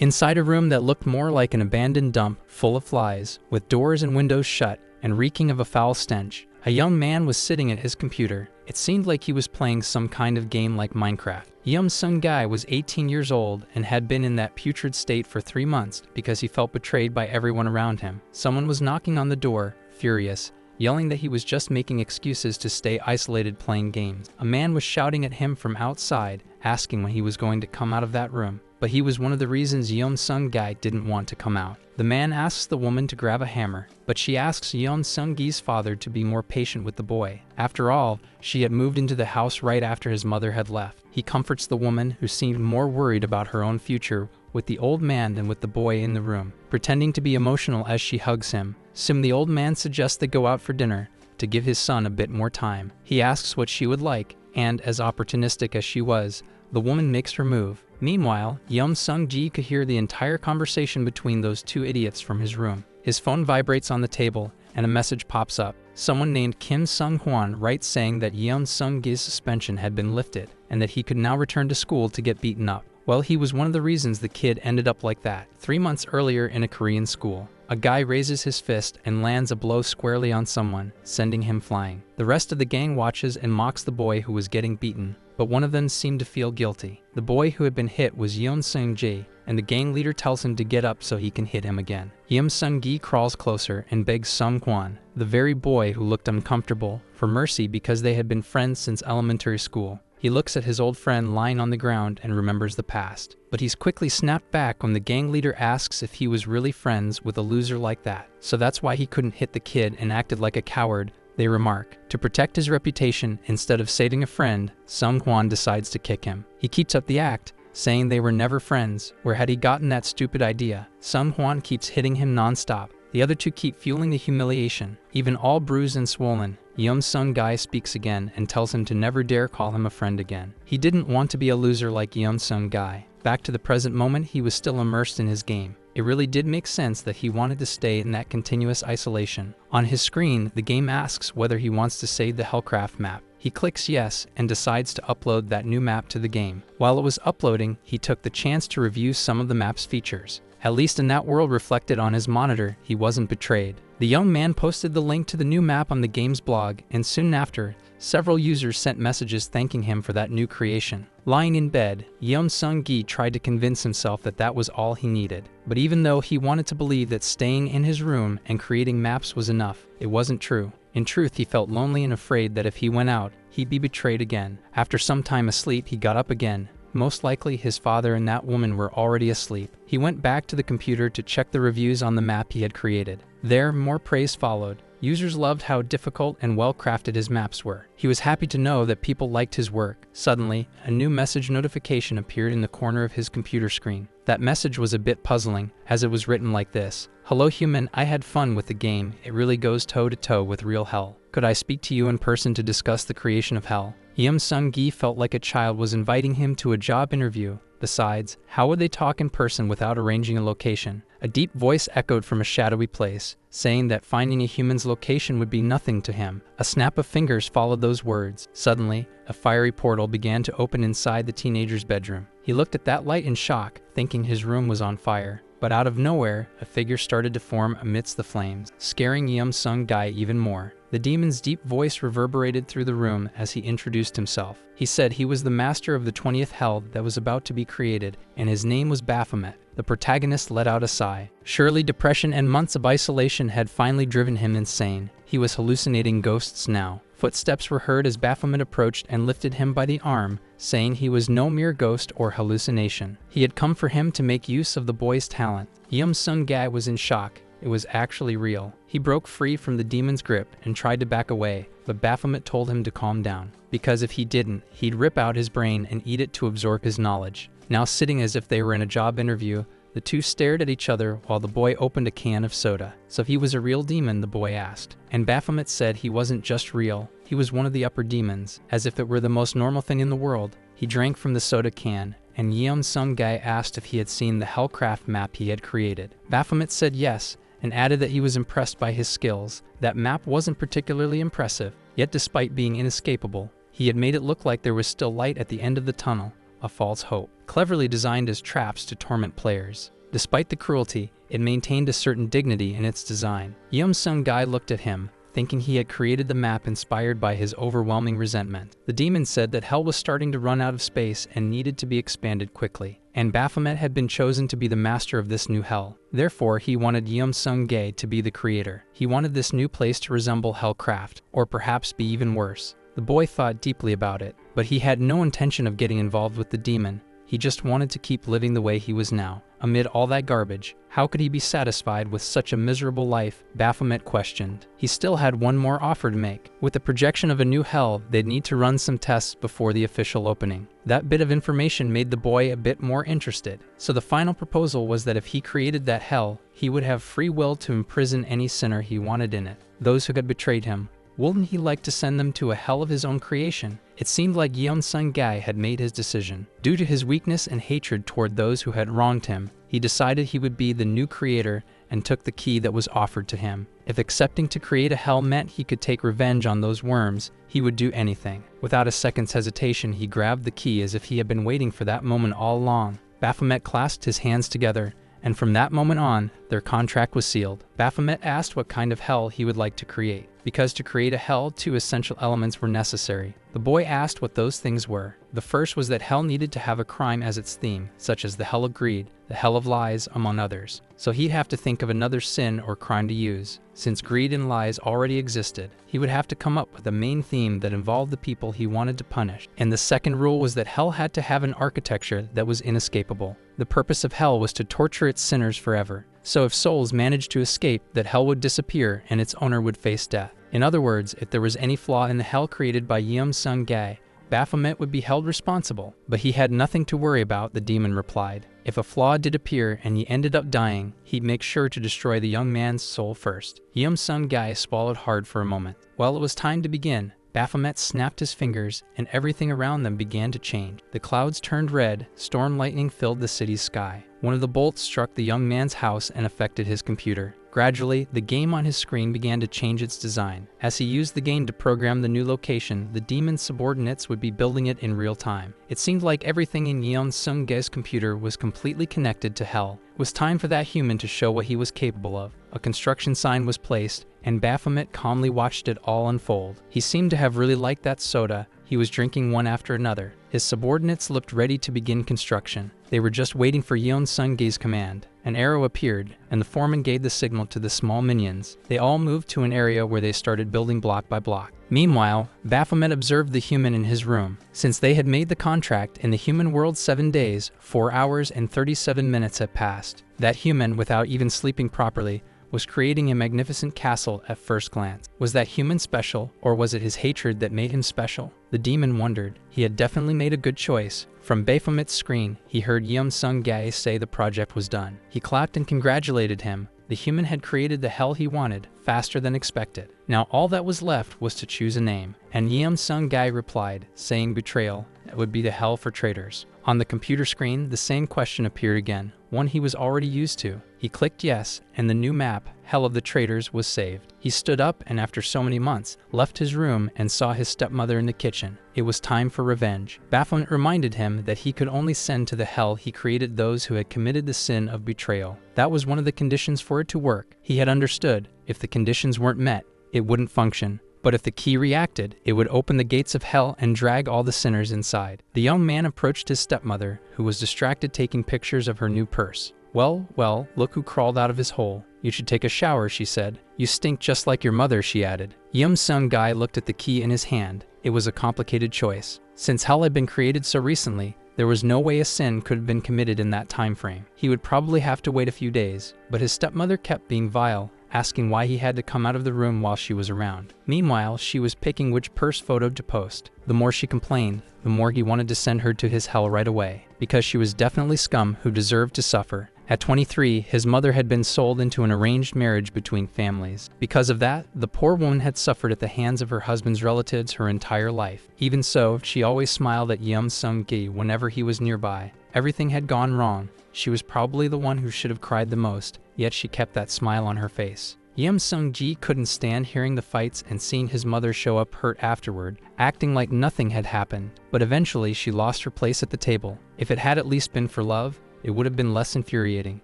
Inside a room that looked more like an abandoned dump, full of flies, with doors and windows shut, and reeking of a foul stench, a young man was sitting at his computer. It seemed like he was playing some kind of game like Minecraft. Yeom Sung-gi was 18 years old and had been in that putrid state for 3 months because he felt betrayed by everyone around him. Someone was knocking on the door, furious, yelling that he was just making excuses to stay isolated playing games. A man was shouting at him from outside, asking when he was going to come out of that room. But he was one of the reasons Yeom Sung-gi didn't want to come out. The man asks the woman to grab a hammer, but she asks Yeom Sung-gi's father to be more patient with the boy. After all, she had moved into the house right after his mother had left. He comforts the woman, who seemed more worried about her own future with the old man than with the boy in the room, pretending to be emotional as she hugs him. Soon the old man suggests they go out for dinner to give his son a bit more time. He asks what she would like, and as opportunistic as she was, the woman makes her move. Meanwhile, Yeom Sung-gi could hear the entire conversation between those two idiots from his room. His phone vibrates on the table, and a message pops up. Someone named Kim Sung-hwan writes saying that Yeom Sung-gi's suspension had been lifted, and that he could now return to school to get beaten up. Well, he was one of the reasons the kid ended up like that. 3 months earlier in a Korean school, a guy raises his fist and lands a blow squarely on someone, sending him flying. The rest of the gang watches and mocks the boy who was getting beaten, but one of them seemed to feel guilty. The boy who had been hit was Yeom Sung-gi, and the gang leader tells him to get up so he can hit him again. Yeom Sung-gi crawls closer and begs Sung-hwan, the very boy who looked uncomfortable, for mercy because they had been friends since elementary school. He looks at his old friend lying on the ground and remembers the past. But he's quickly snapped back when the gang leader asks if he was really friends with a loser like that. So that's why he couldn't hit the kid and acted like a coward, they remark. To protect his reputation, instead of saving a friend, Sung-hwan decides to kick him. He keeps up the act, saying they were never friends. Where had he gotten that stupid idea? Sung-hwan keeps hitting him non-stop. The other two keep fueling the humiliation. Even all bruised and swollen, Yeom Sung-gi speaks again and tells him to never dare call him a friend again. He didn't want to be a loser like Yeom Sung-gi. Back to the present moment, he was still immersed in his game. It really did make sense that he wanted to stay in that continuous isolation. On his screen, the game asks whether he wants to save the Hellcraft map. He clicks yes and decides to upload that new map to the game. While it was uploading, he took the chance to review some of the map's features. At least in that world reflected on his monitor, he wasn't betrayed. The young man posted the link to the new map on the game's blog, and soon after, several users sent messages thanking him for that new creation. Lying in bed, Yeom Sung-gi tried to convince himself that that was all he needed. But even though he wanted to believe that staying in his room and creating maps was enough, it wasn't true. In truth, he felt lonely and afraid that if he went out, he'd be betrayed again. After some time asleep, he got up again. Most likely, his father and that woman were already asleep. He went back to the computer to check the reviews on the map he had created. There, more praise followed. Users loved how difficult and well-crafted his maps were. He was happy to know that people liked his work. Suddenly, a new message notification appeared in the corner of his computer screen. That message was a bit puzzling, as it was written like this: "Hello human, I had fun with the game. It really goes toe-to-toe with real hell. Could I speak to you in person to discuss the creation of hell?" Yeom Sung-gi felt like a child was inviting him to a job interview. Besides, how would they talk in person without arranging a location? A deep voice echoed from a shadowy place, saying that finding a human's location would be nothing to him. A snap of fingers followed those words. Suddenly, a fiery portal began to open inside the teenager's bedroom. He looked at that light in shock, thinking his room was on fire. But out of nowhere, a figure started to form amidst the flames, scaring Yeom Sung-gi even more. The demon's deep voice reverberated through the room as he introduced himself. He said he was the master of the 20th hell that was about to be created, and his name was Baphomet. The protagonist let out a sigh. Surely depression and months of isolation had finally driven him insane. He was hallucinating ghosts now. Footsteps were heard as Baphomet approached and lifted him by the arm, saying he was no mere ghost or hallucination. He had come for him to make use of the boy's talent. Yeom Sung-gi was in shock. It was actually real. He broke free from the demon's grip and tried to back away, but Baphomet told him to calm down, because if he didn't, he'd rip out his brain and eat it to absorb his knowledge. Now sitting as if they were in a job interview, the two stared at each other while the boy opened a can of soda. So he was a real demon, the boy asked. And Baphomet said he wasn't just real, he was one of the upper demons, as if it were the most normal thing in the world. He drank from the soda can, and Yeom Sung-gi asked if he had seen the Hellcraft map he had created. Baphomet said yes, and added that he was impressed by his skills. That map wasn't particularly impressive, yet despite being inescapable, he had made it look like there was still light at the end of the tunnel. a false hope, cleverly designed as traps to torment players. Despite the cruelty, it maintained a certain dignity in its design. Yeom-sung-gai looked at him, thinking he had created the map inspired by his overwhelming resentment. The demon said that hell was starting to run out of space and needed to be expanded quickly, and Baphomet had been chosen to be the master of this new hell. Therefore, he wanted Yeom-sung-gai to be the creator. He wanted this new place to resemble Hellcraft, or perhaps be even worse. The boy thought deeply about it, but he had no intention of getting involved with the demon. He just wanted to keep living the way he was now. Amid all that garbage, how could he be satisfied with such a miserable life? Baphomet questioned. He still had one more offer to make. With the projection of a new hell, they'd need to run some tests before the official opening. That bit of information made the boy a bit more interested. So the final proposal was that if he created that hell, he would have free will to imprison any sinner he wanted in it. Those who had betrayed him. Wouldn't he like to send them to a hell of his own creation? It seemed like Yeom-sung-gai had made his decision. Due to his weakness and hatred toward those who had wronged him, he decided he would be the new creator and took the key that was offered to him. If accepting to create a hell meant he could take revenge on those worms, he would do anything. Without a second's hesitation, he grabbed the key as if he had been waiting for that moment all along. Baphomet clasped his hands together, and from that moment on, their contract was sealed. Baphomet asked what kind of hell he would like to create, because to create a hell, 2 essential elements were necessary. The boy asked what those things were. The first was that hell needed to have a crime as its theme, such as the hell of greed, the hell of lies, among others. So he'd have to think of another sin or crime to use. Since greed and lies already existed, he would have to come up with a main theme that involved the people he wanted to punish. And the second rule was that hell had to have an architecture that was inescapable. The purpose of hell was to torture its sinners forever. So if souls managed to escape, that hell would disappear and its owner would face death. In other words, if there was any flaw in the hell created by Yeom-sung-gai, Baphomet would be held responsible. But he had nothing to worry about, the demon replied. If a flaw did appear and he ended up dying, he'd make sure to destroy the young man's soul first. Yeom-sung-gai swallowed hard for a moment. Well, it was time to begin. Baphomet snapped his fingers, and everything around them began to change. The clouds turned red, storm lightning filled the city's sky. One of the bolts struck the young man's house and affected his computer. Gradually, the game on his screen began to change its design. As he used the game to program the new location, the demon's subordinates would be building it in real time. It seemed like everything in Yeom-sung-gai's computer was completely connected to hell. It was time for that human to show what he was capable of. A construction sign was placed, and Baphomet calmly watched it all unfold. He seemed to have really liked that soda. He was drinking one after another. His subordinates looked ready to begin construction. They were just waiting for Yeom-sung-gai's command. An arrow appeared, and the foreman gave the signal to the small minions. They all moved to an area where they started building block by block. Meanwhile, Baphomet observed the human in his room. Since they had made the contract in the human world 7 days, 4 hours and 37 minutes had passed. That human, without even sleeping properly, was creating a magnificent castle at first glance. Was that human special, or was it his hatred that made him special? The demon wondered. He had definitely made a good choice. From Baphomet's screen, he heard Yeom-sung-gai say the project was done. He clapped and congratulated him. The human had created the hell he wanted, faster than expected. Now all that was left was to choose a name. And Yeom-sung-gai replied, saying betrayal. That would be the hell for traitors. On the computer screen, the same question appeared again, one he was already used to. He clicked yes, and the new map, Hell of the Traitors, was saved. He stood up and after so many months, left his room and saw his stepmother in the kitchen. It was time for revenge. Baphomet reminded him that he could only send to the hell he created those who had committed the sin of betrayal. That was one of the conditions for it to work. He had understood, if the conditions weren't met, it wouldn't function. But if the key reacted, it would open the gates of hell and drag all the sinners inside. The young man approached his stepmother, who was distracted taking pictures of her new purse. Well, look who crawled out of his hole. You should take a shower, she said. You stink just like your mother, she added. Yeom-sung-gai looked at the key in his hand. It was a complicated choice. Since hell had been created so recently, there was no way a sin could have been committed in that time frame. He would probably have to wait a few days, but his stepmother kept being vile, asking why he had to come out of the room while she was around. Meanwhile, she was picking which purse photo to post. The more she complained, the more he wanted to send her to his hell right away, because she was definitely scum who deserved to suffer. At 23, his mother had been sold into an arranged marriage between families. Because of that, the poor woman had suffered at the hands of her husband's relatives her entire life. Even so, she always smiled at Yeom-sung-gai whenever he was nearby. Everything had gone wrong. She was probably the one who should have cried the most, yet she kept that smile on her face. Yeom Sung-ji couldn't stand hearing the fights and seeing his mother show up hurt afterward, acting like nothing had happened. But eventually she lost her place at the table. If it had at least been for love, it would have been less infuriating.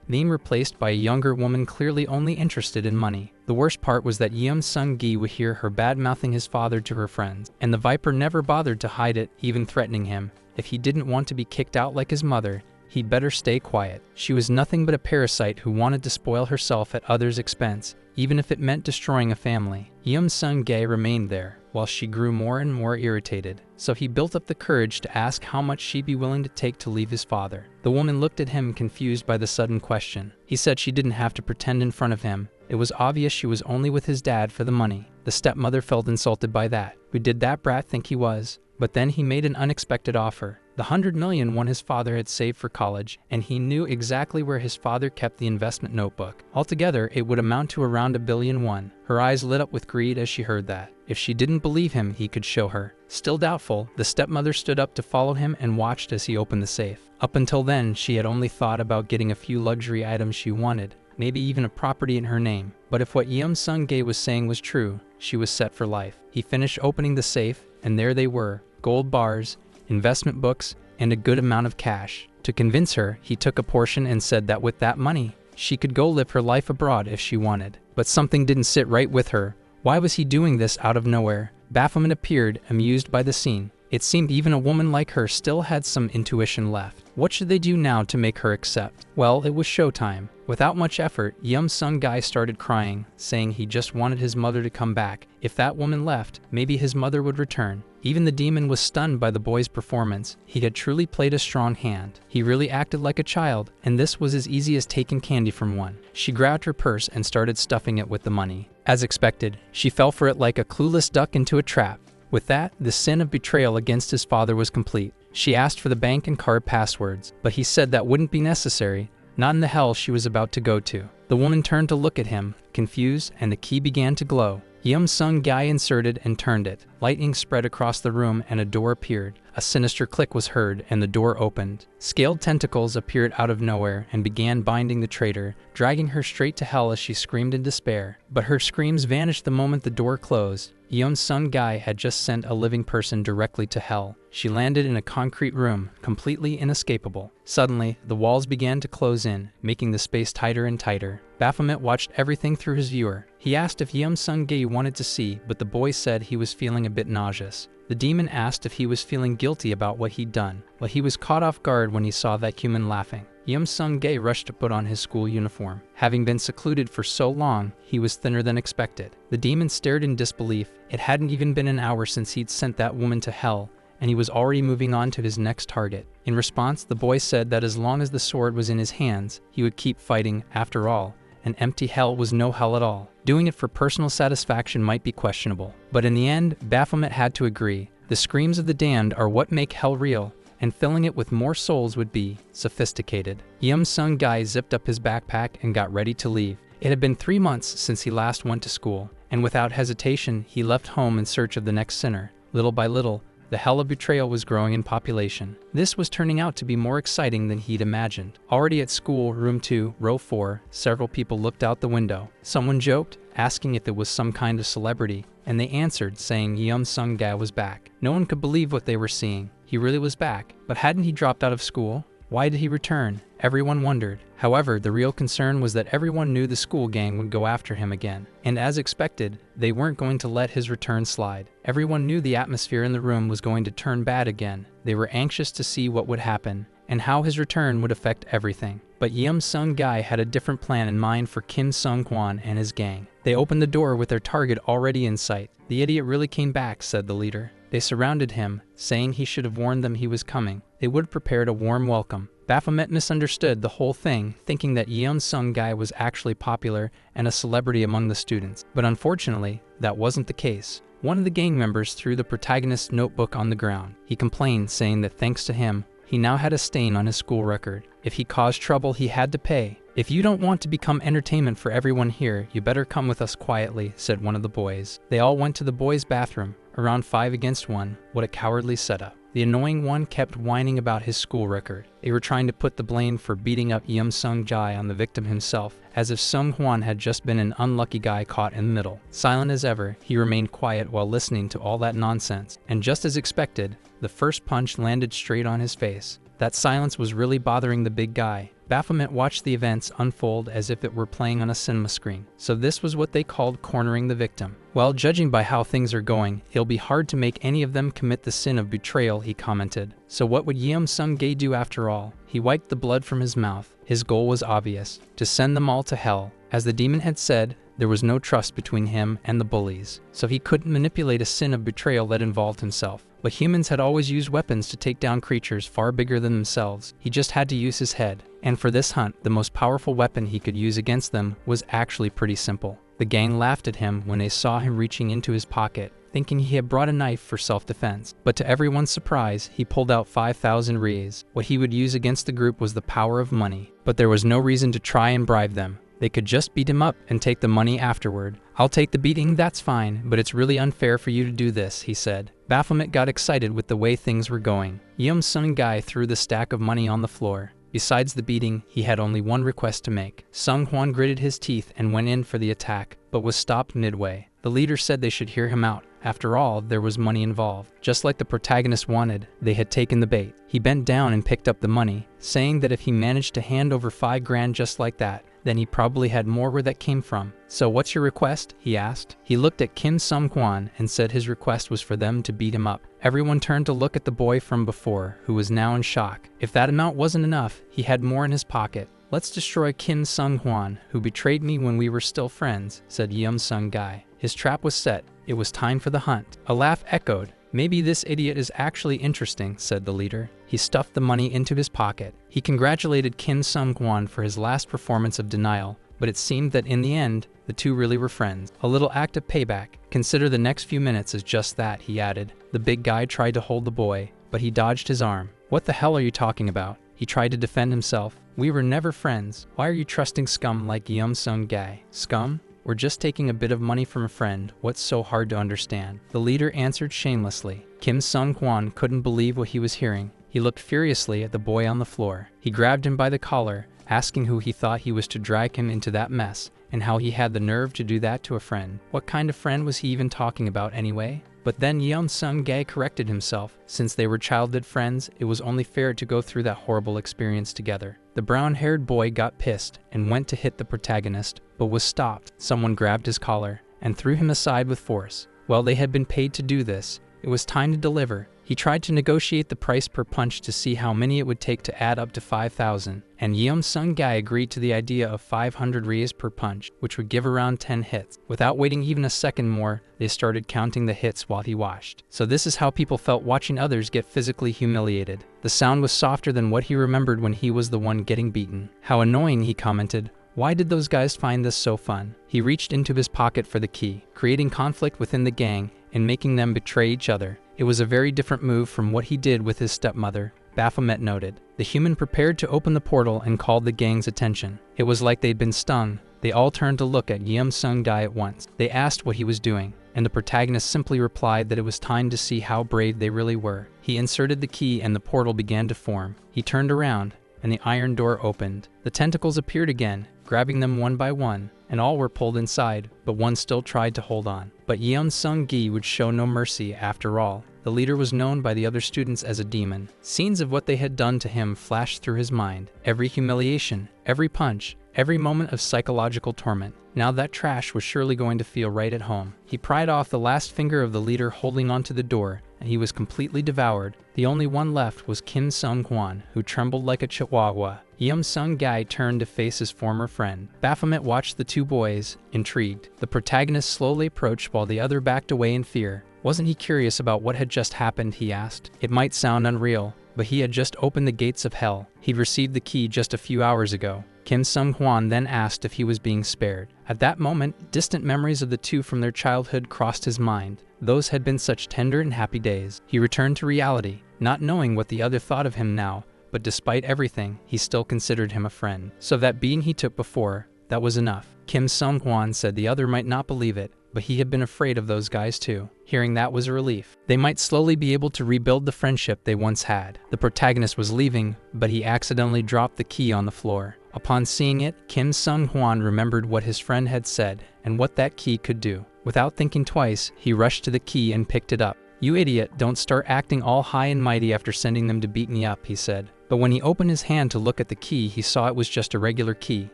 Being replaced by a younger woman clearly only interested in money. The worst part was that Yeom Sung-gi would hear her bad-mouthing his father to her friends, and the Viper never bothered to hide it, even threatening him. If he didn't want to be kicked out like his mother, he'd better stay quiet. She was nothing but a parasite who wanted to spoil herself at others' expense, even if it meant destroying a family. Yeom Sung-gae remained there, while she grew more and more irritated, so he built up the courage to ask how much she'd be willing to take to leave his father. The woman looked at him confused by the sudden question. He said she didn't have to pretend in front of him. It was obvious she was only with his dad for the money. The stepmother felt insulted by that. Who did that brat think he was? But then he made an unexpected offer. The 100 million won his father had saved for college, and he knew exactly where his father kept the investment notebook. Altogether, it would amount to around 1 billion won. Her eyes lit up with greed as she heard that. If she didn't believe him, he could show her. Still doubtful, the stepmother stood up to follow him and watched as he opened the safe. Up until then, she had only thought about getting a few luxury items she wanted, maybe even a property in her name. But if what Yeom Sung-gae was saying was true, she was set for life. He finished opening the safe, and there they were, gold bars, investment books, and a good amount of cash. To convince her, he took a portion and said that with that money, she could go live her life abroad if she wanted. But something didn't sit right with her. Why was he doing this out of nowhere? Baphomet appeared, amused by the scene. It seemed even a woman like her still had some intuition left. What should they do now to make her accept? Well, it was showtime. Without much effort, Yeom Sung-gae started crying, saying he just wanted his mother to come back. If that woman left, maybe his mother would return. Even the demon was stunned by the boy's performance. He had truly played a strong hand. He really acted like a child, and this was as easy as taking candy from one. She grabbed her purse and started stuffing it with the money. As expected, she fell for it like a clueless duck into a trap. With that, the sin of betrayal against his father was complete. She asked for the bank and card passwords, but he said that wouldn't be necessary, not in the hell she was about to go to. The woman turned to look at him, confused, and the key began to glow. Yeom Sung-gae inserted and turned it. Lightning spread across the room and a door appeared. A sinister click was heard and the door opened. Scaled tentacles appeared out of nowhere and began binding the traitor, dragging her straight to hell as she screamed in despair. But her screams vanished the moment the door closed. Yeom Sung-gae had just sent a living person directly to hell. She landed in a concrete room, completely inescapable. Suddenly, the walls began to close in, making the space tighter and tighter. Baphomet watched everything through his viewer. He asked if Yeom Sung-gae wanted to see, but the boy said he was feeling a bit nauseous. The demon asked if he was feeling guilty about what he'd done, but he was caught off guard when he saw that human laughing. Yeom Sung-gae rushed to put on his school uniform. Having been secluded for so long, he was thinner than expected. The demon stared in disbelief. It hadn't even been an hour since he'd sent that woman to hell, and he was already moving on to his next target. In response, the boy said that as long as the sword was in his hands, he would keep fighting. After all, an empty hell was no hell at all. Doing it for personal satisfaction might be questionable. But in the end, Baphomet had to agree. The screams of the damned are what make hell real, and filling it with more souls would be sophisticated. Yeom Sung-gae zipped up his backpack and got ready to leave. It had been 3 months since he last went to school, and without hesitation, he left home in search of the next sinner. Little by little, the hell of betrayal was growing in population. This was turning out to be more exciting than he'd imagined. Already at school, room 2, row 4, several people looked out the window. Someone joked, asking if it was some kind of celebrity, and they answered, saying Yeom Sung-gae was back. No one could believe what they were seeing. He really was back. But hadn't he dropped out of school? Why did he return? Everyone wondered. However, the real concern was that everyone knew the school gang would go after him again. And as expected, they weren't going to let his return slide. Everyone knew the atmosphere in the room was going to turn bad again. They were anxious to see what would happen, and how his return would affect everything. But Yeom Sung-gae had a different plan in mind for Kim Sung-kwon and his gang. They opened the door with their target already in sight. The idiot really came back, said the leader. They surrounded him, saying he should have warned them he was coming. They would have prepared a warm welcome. Baphomet misunderstood the whole thing, thinking that Yeom Sung-gae was actually popular and a celebrity among the students. But unfortunately, that wasn't the case. One of the gang members threw the protagonist's notebook on the ground. He complained, saying that thanks to him, he now had a stain on his school record. If he caused trouble, he had to pay. If you don't want to become entertainment for everyone here, you better come with us quietly, said one of the boys. They all went to the boys' bathroom, around 5 against 1. What a cowardly setup. The annoying one kept whining about his school record. They were trying to put the blame for beating up Yeom Sung-jae on the victim himself, as if Sung Hwan had just been an unlucky guy caught in the middle. Silent as ever, he remained quiet while listening to all that nonsense, and just as expected, the first punch landed straight on his face. That silence was really bothering the big guy. Baphomet watched the events unfold as if it were playing on a cinema screen. So this was what they called cornering the victim. Well, judging by how things are going, it'll be hard to make any of them commit the sin of betrayal, he commented. So what would Yeom Sung-gae do after all? He wiped the blood from his mouth. His goal was obvious, to send them all to hell. As the demon had said, there was no trust between him and the bullies, so he couldn't manipulate a sin of betrayal that involved himself. But humans had always used weapons to take down creatures far bigger than themselves. He just had to use his head. And for this hunt, the most powerful weapon he could use against them was actually pretty simple. The gang laughed at him when they saw him reaching into his pocket, thinking he had brought a knife for self-defense. But to everyone's surprise, he pulled out 5,000 reais. What he would use against the group was the power of money. But there was no reason to try and bribe them. They could just beat him up and take the money afterward. I'll take the beating, that's fine, but it's really unfair for you to do this, he said. Baphomet got excited with the way things were going. Yeom Sung-gae threw the stack of money on the floor. Besides the beating, he had only one request to make. Sung Hwan gritted his teeth and went in for the attack, but was stopped midway. The leader said they should hear him out. After all, there was money involved. Just like the protagonist wanted, they had taken the bait. He bent down and picked up the money, saying that if he managed to hand over 5 grand just like that, then he probably had more where that came from. So what's your request? He asked. He looked at Kim Sung-hwan and said his request was for them to beat him up. Everyone turned to look at the boy from before, who was now in shock. If that amount wasn't enough, he had more in his pocket. Let's destroy Kim Sung-hwan, who betrayed me when we were still friends, said Yeom Sung-gae. His trap was set. It was time for the hunt. A laugh echoed. Maybe this idiot is actually interesting, said the leader. He stuffed the money into his pocket. He congratulated Kim Sung-hwan for his last performance of denial, but it seemed that in the end, the two really were friends. A little act of payback. Consider the next few minutes as just that, he added. The big guy tried to hold the boy, but he dodged his arm. What the hell are you talking about? He tried to defend himself. We were never friends. Why are you trusting scum like Yeom Sung-gae? Scum? We're just taking a bit of money from a friend. What's so hard to understand? The leader answered shamelessly. Kim Sung-hwan couldn't believe what he was hearing. He looked furiously at the boy on the floor. He grabbed him by the collar, asking who he thought he was to drag him into that mess, and how he had the nerve to do that to a friend. What kind of friend was he even talking about anyway? But then Yeom Sung-gae corrected himself. Since they were childhood friends, it was only fair to go through that horrible experience together. The brown-haired boy got pissed and went to hit the protagonist, but was stopped. Someone grabbed his collar and threw him aside with force. Well, they had been paid to do this. It was time to deliver. He tried to negotiate the price per punch to see how many it would take to add up to 5,000, and Yeom Sung-gae agreed to the idea of 500 reais per punch, which would give around 10 hits. Without waiting even a second more, they started counting the hits while he watched. So this is how people felt watching others get physically humiliated. The sound was softer than what he remembered when he was the one getting beaten. How annoying, he commented. Why did those guys find this so fun? He reached into his pocket for the key, creating conflict within the gang and making them betray each other. It was a very different move from what he did with his stepmother, Baphomet noted. The human prepared to open the portal and called the gang's attention. It was like they'd been stung. They all turned to look at Yeom Sung-gae at once. They asked what he was doing, and the protagonist simply replied that it was time to see how brave they really were. He inserted the key and the portal began to form. He turned around, and the iron door opened. The tentacles appeared again, grabbing them one by one, and all were pulled inside, but one still tried to hold on. But Yeom Sung-gae would show no mercy after all. The leader was known by the other students as a demon. Scenes of what they had done to him flashed through his mind. Every humiliation, every punch, every moment of psychological torment. Now that trash was surely going to feel right at home. He pried off the last finger of the leader holding onto the door, and he was completely devoured. The only one left was Kim Sung-hwan, who trembled like a chihuahua. Yeom Sung-gae turned to face his former friend. Baphomet watched the two boys, intrigued. The protagonist slowly approached while the other backed away in fear. Wasn't he curious about what had just happened, he asked. It might sound unreal, but he had just opened the gates of hell. He'd received the key just a few hours ago. Kim Sung-hwan then asked if he was being spared. At that moment, distant memories of the two from their childhood crossed his mind. Those had been such tender and happy days. He returned to reality, not knowing what the other thought of him now, but despite everything, he still considered him a friend. So that beating he took before, that was enough. Kim Sung-hwan said the other might not believe it, but he had been afraid of those guys too. Hearing that was a relief. They might slowly be able to rebuild the friendship they once had. The protagonist was leaving, but he accidentally dropped the key on the floor. Upon seeing it, Kim Sung-hwan remembered what his friend had said and what that key could do. Without thinking twice, he rushed to the key and picked it up. "You idiot, don't start acting all high and mighty after sending them to beat me up," he said. But when he opened his hand to look at the key, he saw it was just a regular key.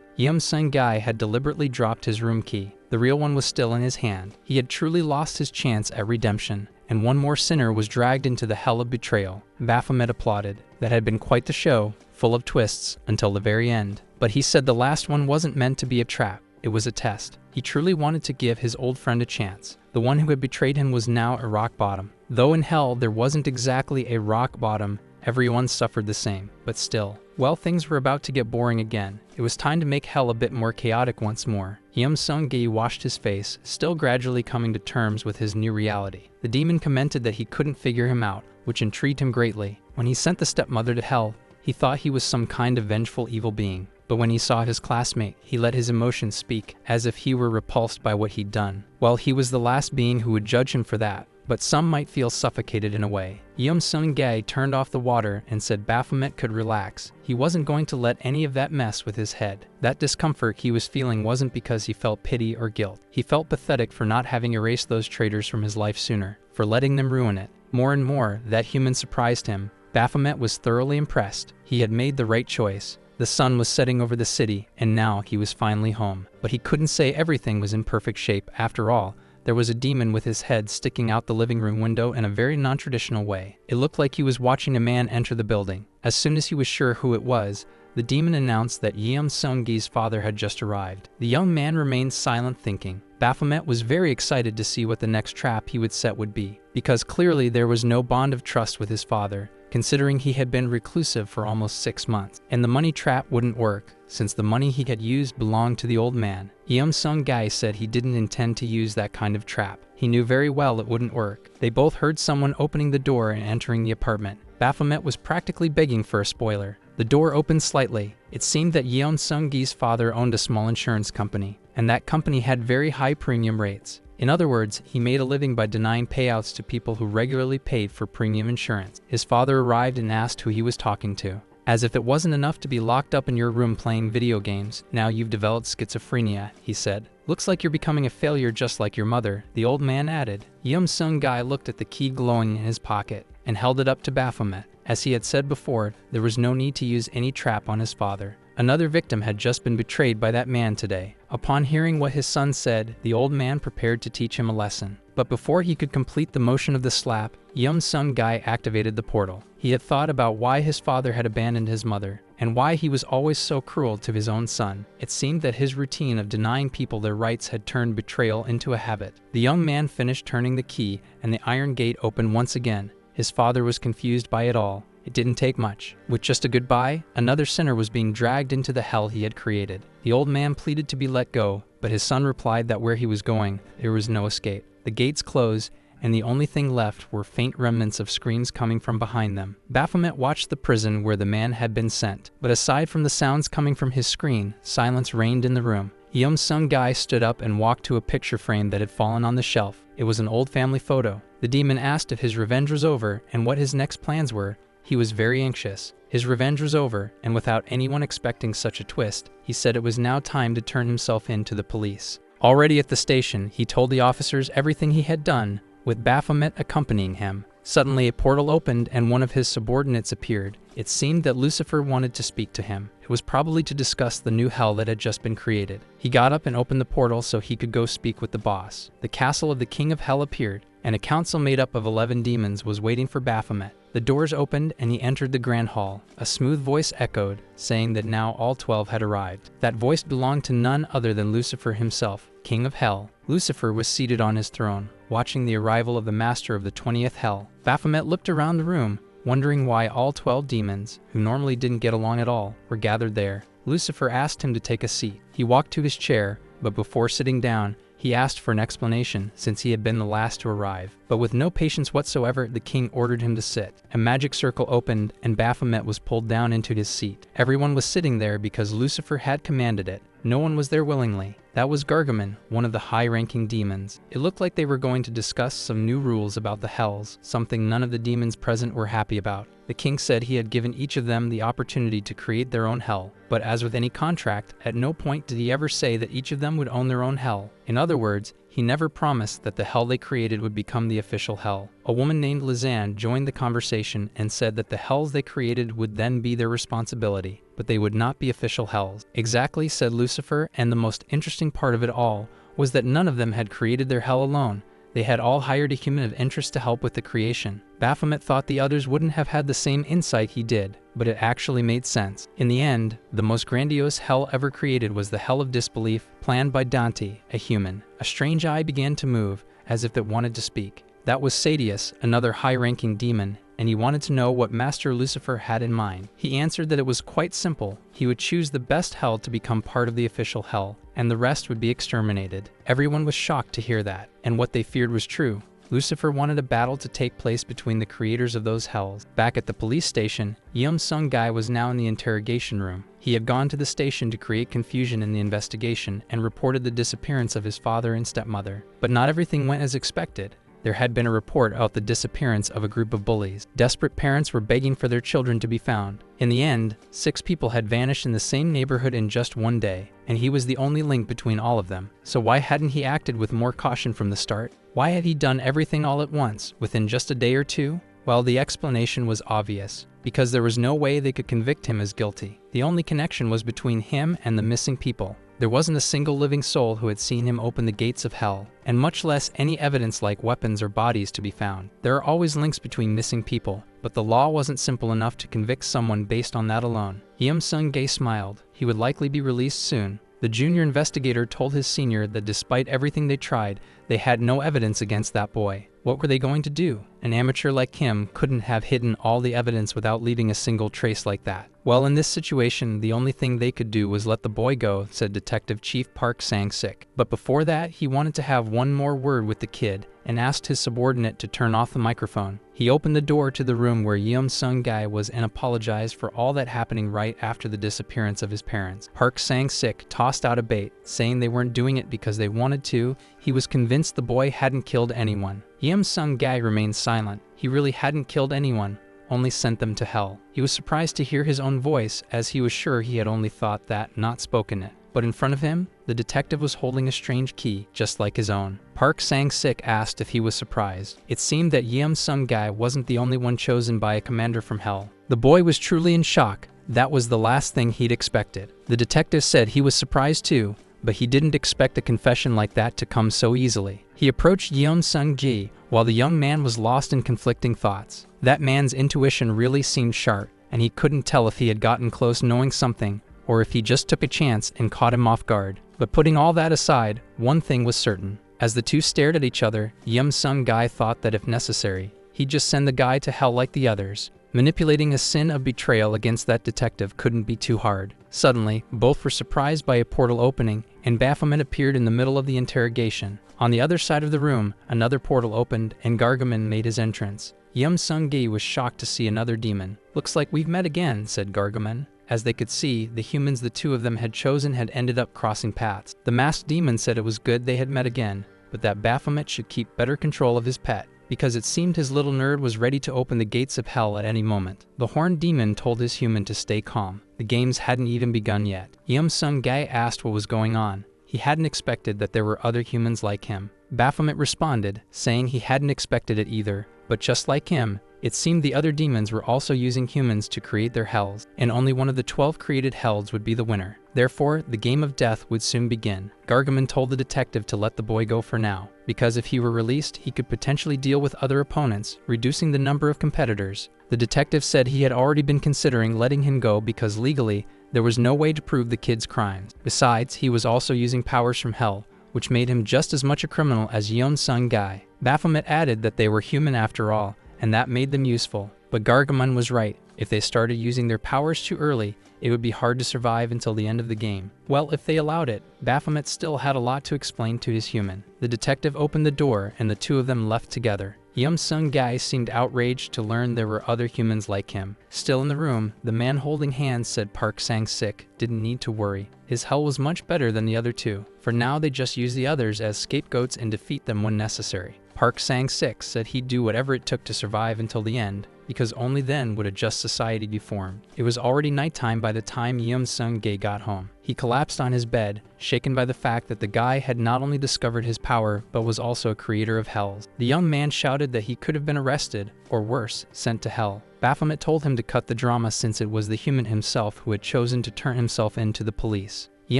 Yeom Sung-gi had deliberately dropped his room key. The real one was still in his hand. He had truly lost his chance at redemption, and one more sinner was dragged into the hell of betrayal. Baphomet applauded. That had been quite the show, full of twists, until the very end. But he said the last one wasn't meant to be a trap. It was a test. He truly wanted to give his old friend a chance. The one who had betrayed him was now a rock bottom. Though in hell there wasn't exactly a rock bottom, everyone suffered the same. But still, well, things were about to get boring again. It was time to make hell a bit more chaotic once more. Yeom Sung-gi washed his face, still gradually coming to terms with his new reality. The demon commented that he couldn't figure him out, which intrigued him greatly. When he sent the stepmother to hell, he thought he was some kind of vengeful evil being. But when he saw his classmate, he let his emotions speak, as if he were repulsed by what he'd done. Well, he was the last being who would judge him for that, but some might feel suffocated in a way. Yeom Sung-gi turned off the water and said Baphomet could relax. He wasn't going to let any of that mess with his head. That discomfort he was feeling wasn't because he felt pity or guilt. He felt pathetic for not having erased those traitors from his life sooner, for letting them ruin it. More and more, that human surprised him. Baphomet was thoroughly impressed. He had made the right choice. The sun was setting over the city, and now he was finally home. But he couldn't say everything was in perfect shape. After all, there was a demon with his head sticking out the living room window in a very non-traditional way. It looked like he was watching a man enter the building. As soon as he was sure who it was, the demon announced that Yeom Sung-gi's father had just arrived. The young man remained silent, thinking. Baphomet was very excited to see what the next trap he would set would be, because clearly there was no bond of trust with his father, considering he had been reclusive for almost 6 months. And the money trap wouldn't work, since the money he had used belonged to the old man. Yeom Sung-gi said he didn't intend to use that kind of trap. He knew very well it wouldn't work. They both heard someone opening the door and entering the apartment. Baphomet was practically begging for a spoiler. The door opened slightly. It seemed that Yeom Sung-gi's father owned a small insurance company, and that company had very high premium rates. In other words, he made a living by denying payouts to people who regularly paid for premium insurance. His father arrived and asked who he was talking to. As if it wasn't enough to be locked up in your room playing video games, now you've developed schizophrenia, he said. Looks like you're becoming a failure just like your mother, the old man added. Yeom Sung-gi looked at the key glowing in his pocket and held it up to Baphomet. As he had said before, there was no need to use any trap on his father. Another victim had just been betrayed by that man today. Upon hearing what his son said, the old man prepared to teach him a lesson. But before he could complete the motion of the slap, Yeom Sung-gi activated the portal. He had thought about why his father had abandoned his mother, and why he was always so cruel to his own son. It seemed that his routine of denying people their rights had turned betrayal into a habit. The young man finished turning the key, and the iron gate opened once again. His father was confused by it all. It didn't take much. With just a goodbye, another sinner was being dragged into the hell he had created. The old man pleaded to be let go, but his son replied that where he was going, there was no escape. The gates closed, and the only thing left were faint remnants of screams coming from behind them. Baphomet watched the prison where the man had been sent, but aside from the sounds coming from his screen, silence reigned in the room. Yeom Sung-gi stood up and walked to a picture frame that had fallen on the shelf. It was an old family photo. The demon asked if his revenge was over and what his next plans were. He was very anxious. His revenge was over, and without anyone expecting such a twist, he said it was now time to turn himself in to the police. Already at the station, he told the officers everything he had done, with Baphomet accompanying him. Suddenly a portal opened and one of his subordinates appeared. It seemed that Lucifer wanted to speak to him. It was probably to discuss the new hell that had just been created. He got up and opened the portal so he could go speak with the boss. The castle of the King of Hell appeared, and a council made up of 11 demons was waiting for Baphomet. The doors opened and he entered the grand hall. A smooth voice echoed, saying that now all 12 had arrived. That voice belonged to none other than Lucifer himself, King of Hell. Lucifer was seated on his throne, watching the arrival of the master of the 20th hell. Baphomet looked around the room, wondering why all 12 demons, who normally didn't get along at all, were gathered there. Lucifer asked him to take a seat. He walked to his chair, but before sitting down, He asked for an explanation, since he had been the last to arrive. But with no patience whatsoever, the king ordered him to sit. A magic circle opened, and Baphomet was pulled down into his seat. Everyone was sitting there because Lucifer had commanded it. No one was there willingly. That was Gargamel, one of the high-ranking demons. It looked like they were going to discuss some new rules about the hells, something none of the demons present were happy about. The king said he had given each of them the opportunity to create their own hell, but as with any contract, at no point did he ever say that each of them would own their own hell. In other words, he never promised that the hell they created would become the official hell. A woman named Lizanne joined the conversation and said that the hells they created would then be their responsibility, but they would not be official hells. Exactly, said Lucifer, and the most interesting part of it all was that none of them had created their hell alone. They had all hired a human of interest to help with the creation. Baphomet thought the others wouldn't have had the same insight he did, but it actually made sense. In the end, the most grandiose hell ever created was the hell of disbelief, planned by Dante, a human. A strange eye began to move, as if it wanted to speak. That was Sadius, another high-ranking demon, and he wanted to know what Master Lucifer had in mind. He answered that it was quite simple. He would choose the best hell to become part of the official hell, and the rest would be exterminated. Everyone was shocked to hear that, and what they feared was true. Lucifer wanted a battle to take place between the creators of those hells. Back at the police station, Yeom-sung Guy was now in the interrogation room. He had gone to the station to create confusion in the investigation and reported the disappearance of his father and stepmother. But not everything went as expected. There had been a report about the disappearance of a group of bullies. Desperate parents were begging for their children to be found. In the end, 6 people had vanished in the same neighborhood in just one day, and he was the only link between all of them. So why hadn't he acted with more caution from the start? Why had he done everything all at once, within just a day or two? Well, the explanation was obvious. Because there was no way they could convict him as guilty. The only connection was between him and the missing people. There wasn't a single living soul who had seen him open the gates of hell, and much less any evidence like weapons or bodies to be found. There are always links between missing people, but the law wasn't simple enough to convict someone based on that alone. Yeom-sung-gae smiled. He would likely be released soon. The junior investigator told his senior that despite everything they tried, they had no evidence against that boy. What were they going to do? An amateur like him couldn't have hidden all the evidence without leaving a single trace like that. Well, in this situation, the only thing they could do was let the boy go, said Detective Chief Park Sang-sik. But before that, he wanted to have one more word with the kid and asked his subordinate to turn off the microphone. He opened the door to the room where Yeom-sung-gae was and apologized for all that happening right after the disappearance of his parents. Park Sang-sik tossed out a bait, saying they weren't doing it because they wanted to. He was convinced the boy hadn't killed anyone. Yeom-sung-gae remained silent. He really hadn't killed anyone, only sent them to hell. He was surprised to hear his own voice, as he was sure he had only thought that, not spoken it. But in front of him, the detective was holding a strange key, just like his own. Park Sang-sik asked if he was surprised. It seemed that Yeom-sung-gae wasn't the only one chosen by a commander from hell. The boy was truly in shock. That was the last thing he'd expected. The detective said he was surprised too, but he didn't expect a confession like that to come so easily. He approached Yeom-sung-gae while the young man was lost in conflicting thoughts. That man's intuition really seemed sharp, and he couldn't tell if he had gotten close knowing something, or if he just took a chance and caught him off guard. But putting all that aside, one thing was certain. As the two stared at each other, Yeom-sung-gae thought that if necessary, he'd just send the guy to hell like the others. Manipulating a sin of betrayal against that detective couldn't be too hard. Suddenly, both were surprised by a portal opening, and Baphomet appeared in the middle of the interrogation. On the other side of the room, another portal opened, and Gargamel made his entrance. Yeom-sung-gae was shocked to see another demon. "Looks like we've met again," said Gargamel. As they could see, the humans the two of them had chosen had ended up crossing paths. The masked demon said it was good they had met again, but that Baphomet should keep better control of his pet, because it seemed his little nerd was ready to open the gates of hell at any moment. The horned demon told his human to stay calm. The games hadn't even begun yet. Yeom-sung-gae asked what was going on. He hadn't expected that there were other humans like him. Baphomet responded, saying he hadn't expected it either, but just like him, it seemed the other demons were also using humans to create their hells, and only one of the 12 created hells would be the winner. Therefore, the game of death would soon begin. Gargamel told the detective to let the boy go for now, because if he were released, he could potentially deal with other opponents, reducing the number of competitors. The detective said he had already been considering letting him go because legally, there was no way to prove the kid's crimes. Besides, he was also using powers from hell, which made him just as much a criminal as Yeom-sung-gae. Baphomet added that they were human after all, and that made them useful. But Gargamel was right. If they started using their powers too early, it would be hard to survive until the end of the game. Well, if they allowed it, Baphomet still had a lot to explain to his human. The detective opened the door and the two of them left together. Sung-gai seemed outraged to learn there were other humans like him. Still in the room, the man holding hands said Park Sang-sik didn't need to worry. His hell was much better than the other two. For now, they just use the others as scapegoats and defeat them when necessary. Park Sang-sik said he'd do whatever it took to survive until the end, because only then would a just society be formed. It was already nighttime by the time Sung-gai got home. He collapsed on his bed, shaken by the fact that the guy had not only discovered his power, but was also a creator of hells. The young man shouted that he could have been arrested, or worse, sent to hell. Baphomet told him to cut the drama since it was the human himself who had chosen to turn himself in to the police.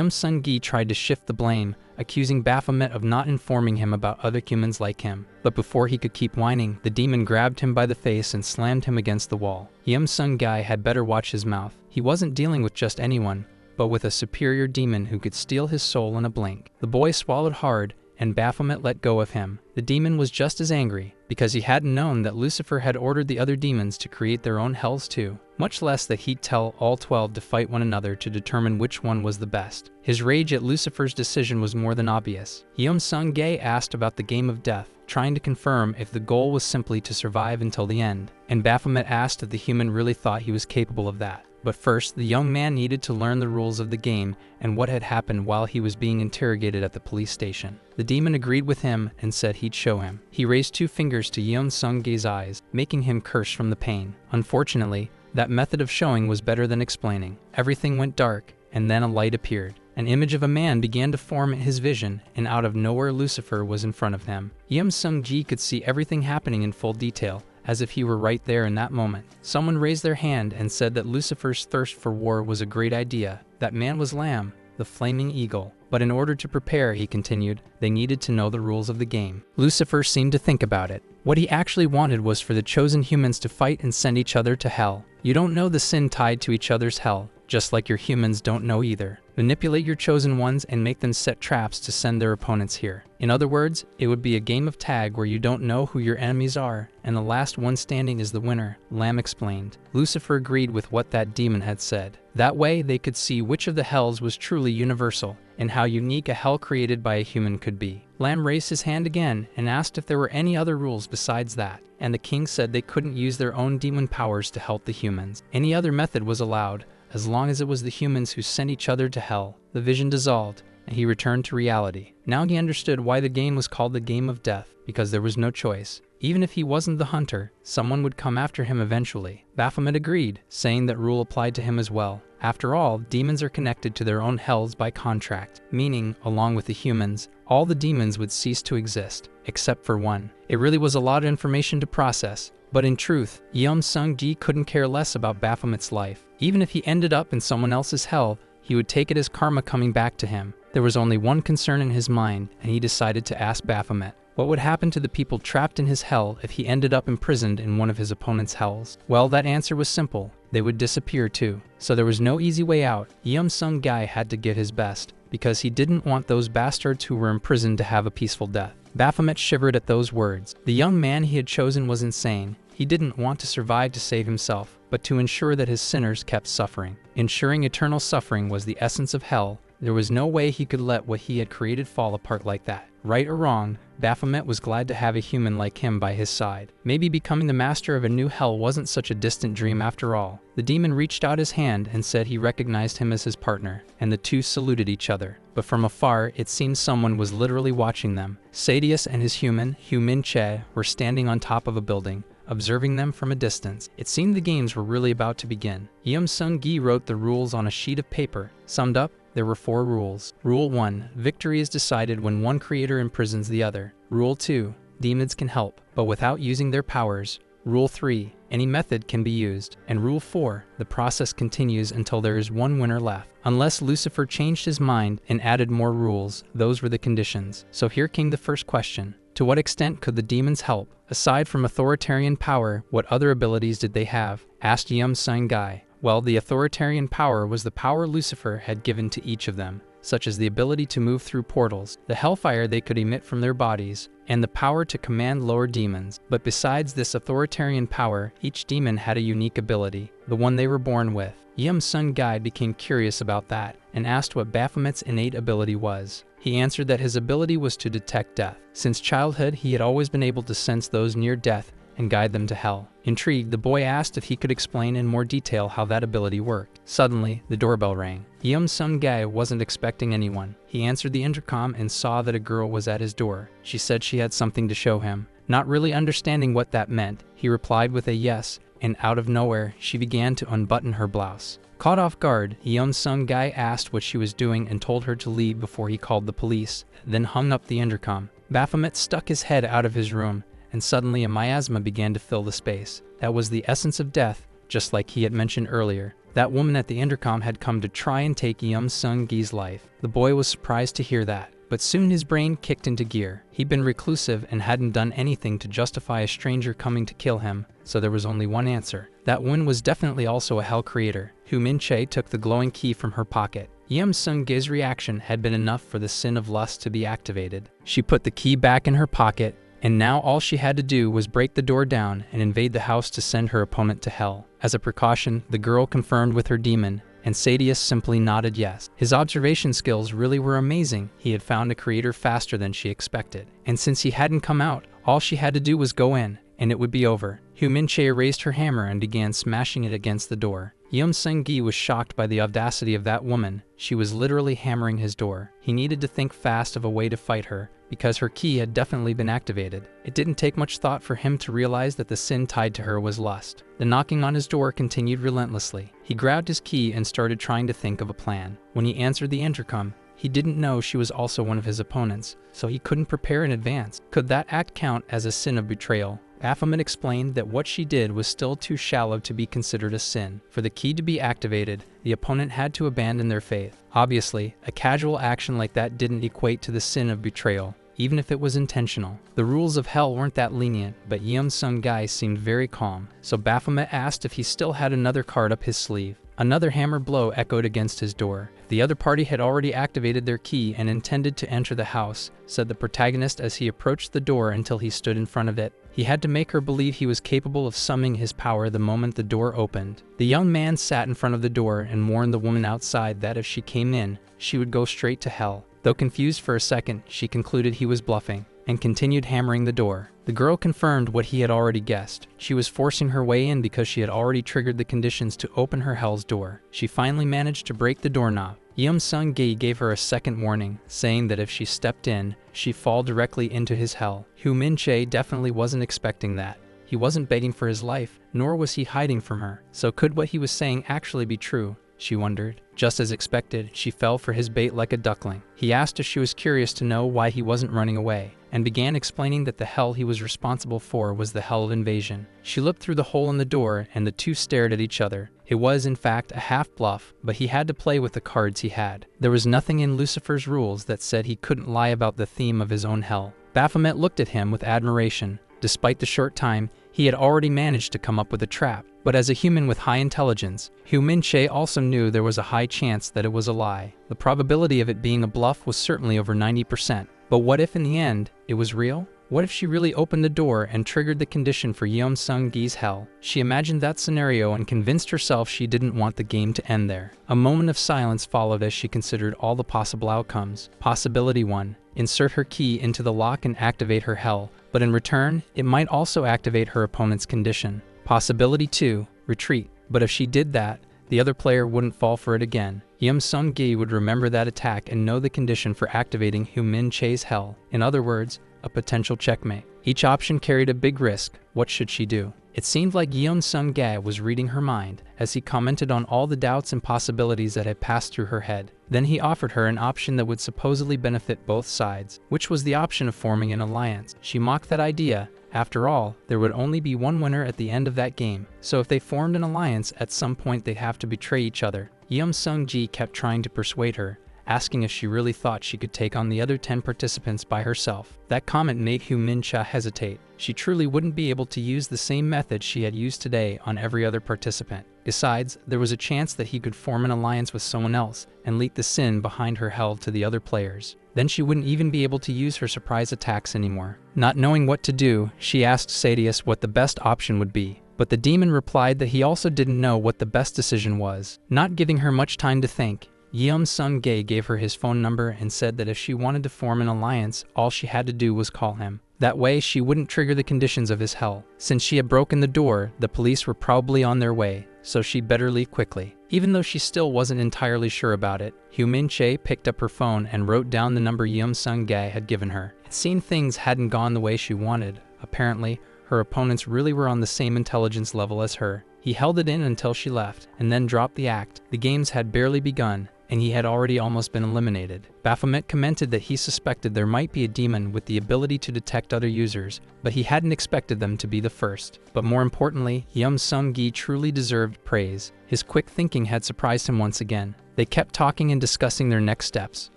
Sung-gi tried to shift the blame, accusing Baphomet of not informing him about other humans like him. But before he could keep whining, the demon grabbed him by the face and slammed him against the wall. Sung-gai had better watch his mouth. He wasn't dealing with just anyone, but with a superior demon who could steal his soul in a blink. The boy swallowed hard, and Baphomet let go of him. The demon was just as angry, because he hadn't known that Lucifer had ordered the other demons to create their own hells too, much less that he'd tell all 12 to fight one another to determine which one was the best. His rage at Lucifer's decision was more than obvious. Sung-gai asked about the game of death, trying to confirm if the goal was simply to survive until the end, and Baphomet asked if the human really thought he was capable of that. But first, the young man needed to learn the rules of the game and what had happened while he was being interrogated at the police station. The demon agreed with him and said he'd show him. He raised 2 fingers to Sung-gai's eyes, making him curse from the pain. Unfortunately, that method of showing was better than explaining. Everything went dark, and then a light appeared. An image of a man began to form in his vision, and out of nowhere Lucifer was in front of him. Sung-gi could see everything happening in full detail, as if he were right there in that moment. Someone raised their hand and said that Lucifer's thirst for war was a great idea. That man was Lamb, the flaming eagle. But in order to prepare, he continued, they needed to know the rules of the game. Lucifer seemed to think about it. What he actually wanted was for the chosen humans to fight and send each other to hell. You don't know the sin tied to each other's hell, just like your humans don't know either. Manipulate your chosen ones and make them set traps to send their opponents here. In other words, it would be a game of tag where you don't know who your enemies are, and the last one standing is the winner, Lamb explained. Lucifer agreed with what that demon had said. That way, they could see which of the hells was truly universal, and how unique a hell created by a human could be. Lamb raised his hand again and asked if there were any other rules besides that, and the king said they couldn't use their own demon powers to help the humans. Any other method was allowed, as long as it was the humans who sent each other to hell. The vision dissolved, and he returned to reality. Now he understood why the game was called the Game of Death, because there was no choice. Even if he wasn't the hunter, someone would come after him eventually. Baphomet agreed, saying that rule applied to him as well. After all, demons are connected to their own hells by contract, meaning, along with the humans, all the demons would cease to exist, except for one. It really was a lot of information to process, but in truth, Sung-gi couldn't care less about Baphomet's life. Even if he ended up in someone else's hell, he would take it as karma coming back to him. There was only one concern in his mind, and he decided to ask Baphomet. What would happen to the people trapped in his hell if he ended up imprisoned in one of his opponent's hells? Well, that answer was simple. They would disappear too. So there was no easy way out. Sung-gai had to give his best, because he didn't want those bastards who were imprisoned to have a peaceful death. Baphomet shivered at those words. The young man he had chosen was insane. He didn't want to survive to save himself, but to ensure that his sinners kept suffering. Ensuring eternal suffering was the essence of hell. There was no way he could let what he had created fall apart like that. Right or wrong, Baphomet was glad to have a human like him by his side. Maybe becoming the master of a new hell wasn't such a distant dream after all. The demon reached out his hand and said he recognized him as his partner, and the two saluted each other. But from afar, it seemed someone was literally watching them. Sadius and his human, Che, were standing on top of a building, observing them from a distance. It seemed the games were really about to begin. Sung-gi wrote the rules on a sheet of paper. Summed up, there were 4 rules. Rule 1, victory is decided when one creator imprisons the other. Rule 2, demons can help, but without using their powers. Rule 3, any method can be used. And Rule 4, the process continues until there is one winner left. Unless Lucifer changed his mind and added more rules, those were the conditions. So here came the first question. To what extent could the demons help? Aside from authoritarian power, what other abilities did they have? Asked Sung-gai. Well, the authoritarian power was the power Lucifer had given to each of them. such as the ability to move through portals, the hellfire they could emit from their bodies, and the power to command lower demons. But besides this authoritarian power, each demon had a unique ability, the one they were born with. Yeom-sung Gai became curious about that and asked what Baphomet's innate ability was. He answered that his ability was to detect death. Since childhood, he had always been able to sense those near death and guide them to hell. Intrigued, the boy asked if he could explain in more detail how that ability worked. Suddenly, the doorbell rang. Yeom-sung Gai wasn't expecting anyone. He answered the intercom and saw that a girl was at his door. She said she had something to show him. Not really understanding what that meant, he replied with a yes, and out of nowhere, she began to unbutton her blouse. Caught off guard, Yeom-sung Gai asked what she was doing and told her to leave before he called the police, then hung up the intercom. Baphomet stuck his head out of his room, and suddenly a miasma began to fill the space. That was the essence of death, just like he had mentioned earlier. That woman at the intercom had come to try and take Yeom-sung Gi's life. The boy was surprised to hear that, but soon his brain kicked into gear. He'd been reclusive and hadn't done anything to justify a stranger coming to kill him, so there was only one answer. That one was definitely also a hell creator. Hu Min-chae took the glowing key from her pocket. Yeom-sung Gi's reaction had been enough for the sin of lust to be activated. She put the key back in her pocket, and now all she had to do was break the door down and invade the house to send her opponent to hell. As a precaution, the girl confirmed with her demon, and Sadius simply nodded yes. His observation skills really were amazing. He had found a creator faster than she expected. And since he hadn't come out, all she had to do was go in, and it would be over. Hu Min-chae raised her hammer and began smashing it against the door. Yeom-sung Gi was shocked by the audacity of that woman. She was literally hammering his door. He needed to think fast of a way to fight her, because her key had definitely been activated. It didn't take much thought for him to realize that the sin tied to her was lust. The knocking on his door continued relentlessly. He grabbed his key and started trying to think of a plan. When he answered the intercom, he didn't know she was also one of his opponents, so he couldn't prepare in advance. Could that act count as a sin of betrayal? Baphomet explained that what she did was still too shallow to be considered a sin. For the key to be activated, the opponent had to abandon their faith. Obviously, a casual action like that didn't equate to the sin of betrayal, even if it was intentional. The rules of hell weren't that lenient, but Yeom-sung Gai seemed very calm, so Baphomet asked if he still had another card up his sleeve. Another hammer blow echoed against his door. The other party had already activated their key and intended to enter the house, said the protagonist as he approached the door until he stood in front of it. He had to make her believe he was capable of summoning his power the moment the door opened. The young man sat in front of the door and warned the woman outside that if she came in, she would go straight to hell. Though confused for a second, she concluded he was bluffing, and continued hammering the door. The girl confirmed what he had already guessed. She was forcing her way in because she had already triggered the conditions to open her hell's door. She finally managed to break the doorknob. Yeom-sung Gi gave her a second warning, saying that if she stepped in, she'd fall directly into his hell. Hu Min-chae definitely wasn't expecting that. He wasn't begging for his life, nor was he hiding from her. So could what he was saying actually be true? She wondered. Just as expected, she fell for his bait like a duckling. He asked if she was curious to know why he wasn't running away, and began explaining that the hell he was responsible for was the hell of invasion. She looked through the hole in the door, and the two stared at each other. It was, in fact, a half-bluff, but he had to play with the cards he had. There was nothing in Lucifer's rules that said he couldn't lie about the theme of his own hell. Baphomet looked at him with admiration. Despite the short time, he had already managed to come up with a trap. But as a human with high intelligence, Hu Min-chae also knew there was a high chance that it was a lie. The probability of it being a bluff was certainly over 90%. But what if in the end, it was real? What if she really opened the door and triggered the condition for Yeom-sung Gi's hell? She imagined that scenario and convinced herself she didn't want the game to end there. A moment of silence followed as she considered all the possible outcomes. Possibility 1. Insert her key into the lock and activate her hell, but in return, it might also activate her opponent's condition. Possibility 2. Retreat. But if she did that, the other player wouldn't fall for it again. Yeom-sung Gi would remember that attack and know the condition for activating Hu Min-chae's hell. In other words, a potential checkmate. Each option carried a big risk. What should she do? It seemed like Yeom-sung Gi was reading her mind as he commented on all the doubts and possibilities that had passed through her head. Then he offered her an option that would supposedly benefit both sides, which was the option of forming an alliance. She mocked that idea. After all, there would only be one winner at the end of that game, so if they formed an alliance, at some point they'd have to betray each other. Yeom-sung Gi kept trying to persuade her, asking if she really thought she could take on the other 10 participants by herself. That comment made Hu Min-cha hesitate. She truly wouldn't be able to use the same method she had used today on every other participant. Besides, there was a chance that he could form an alliance with someone else and leak the sin behind her hell to the other players. Then she wouldn't even be able to use her surprise attacks anymore. Not knowing what to do, she asked Sadius what the best option would be. But the demon replied that he also didn't know what the best decision was. Not giving her much time to think, Yeom Sung-gae gave her his phone number and said that if she wanted to form an alliance, all she had to do was call him. That way, she wouldn't trigger the conditions of his hell. Since she had broken the door, the police were probably on their way, so she better leave quickly. Even though she still wasn't entirely sure about it, Hu Min-chae picked up her phone and wrote down the number Yeom Sung-gae had given her. It seemed things hadn't gone the way she wanted. Apparently, her opponents really were on the same intelligence level as her. He held it in until she left, and then dropped the act. The games had barely begun, and he had already almost been eliminated. Baphomet commented that he suspected there might be a demon with the ability to detect other users, but he hadn't expected them to be the first. But more importantly, Yeom Sung-gi truly deserved praise. His quick thinking had surprised him once again. They kept talking and discussing their next steps.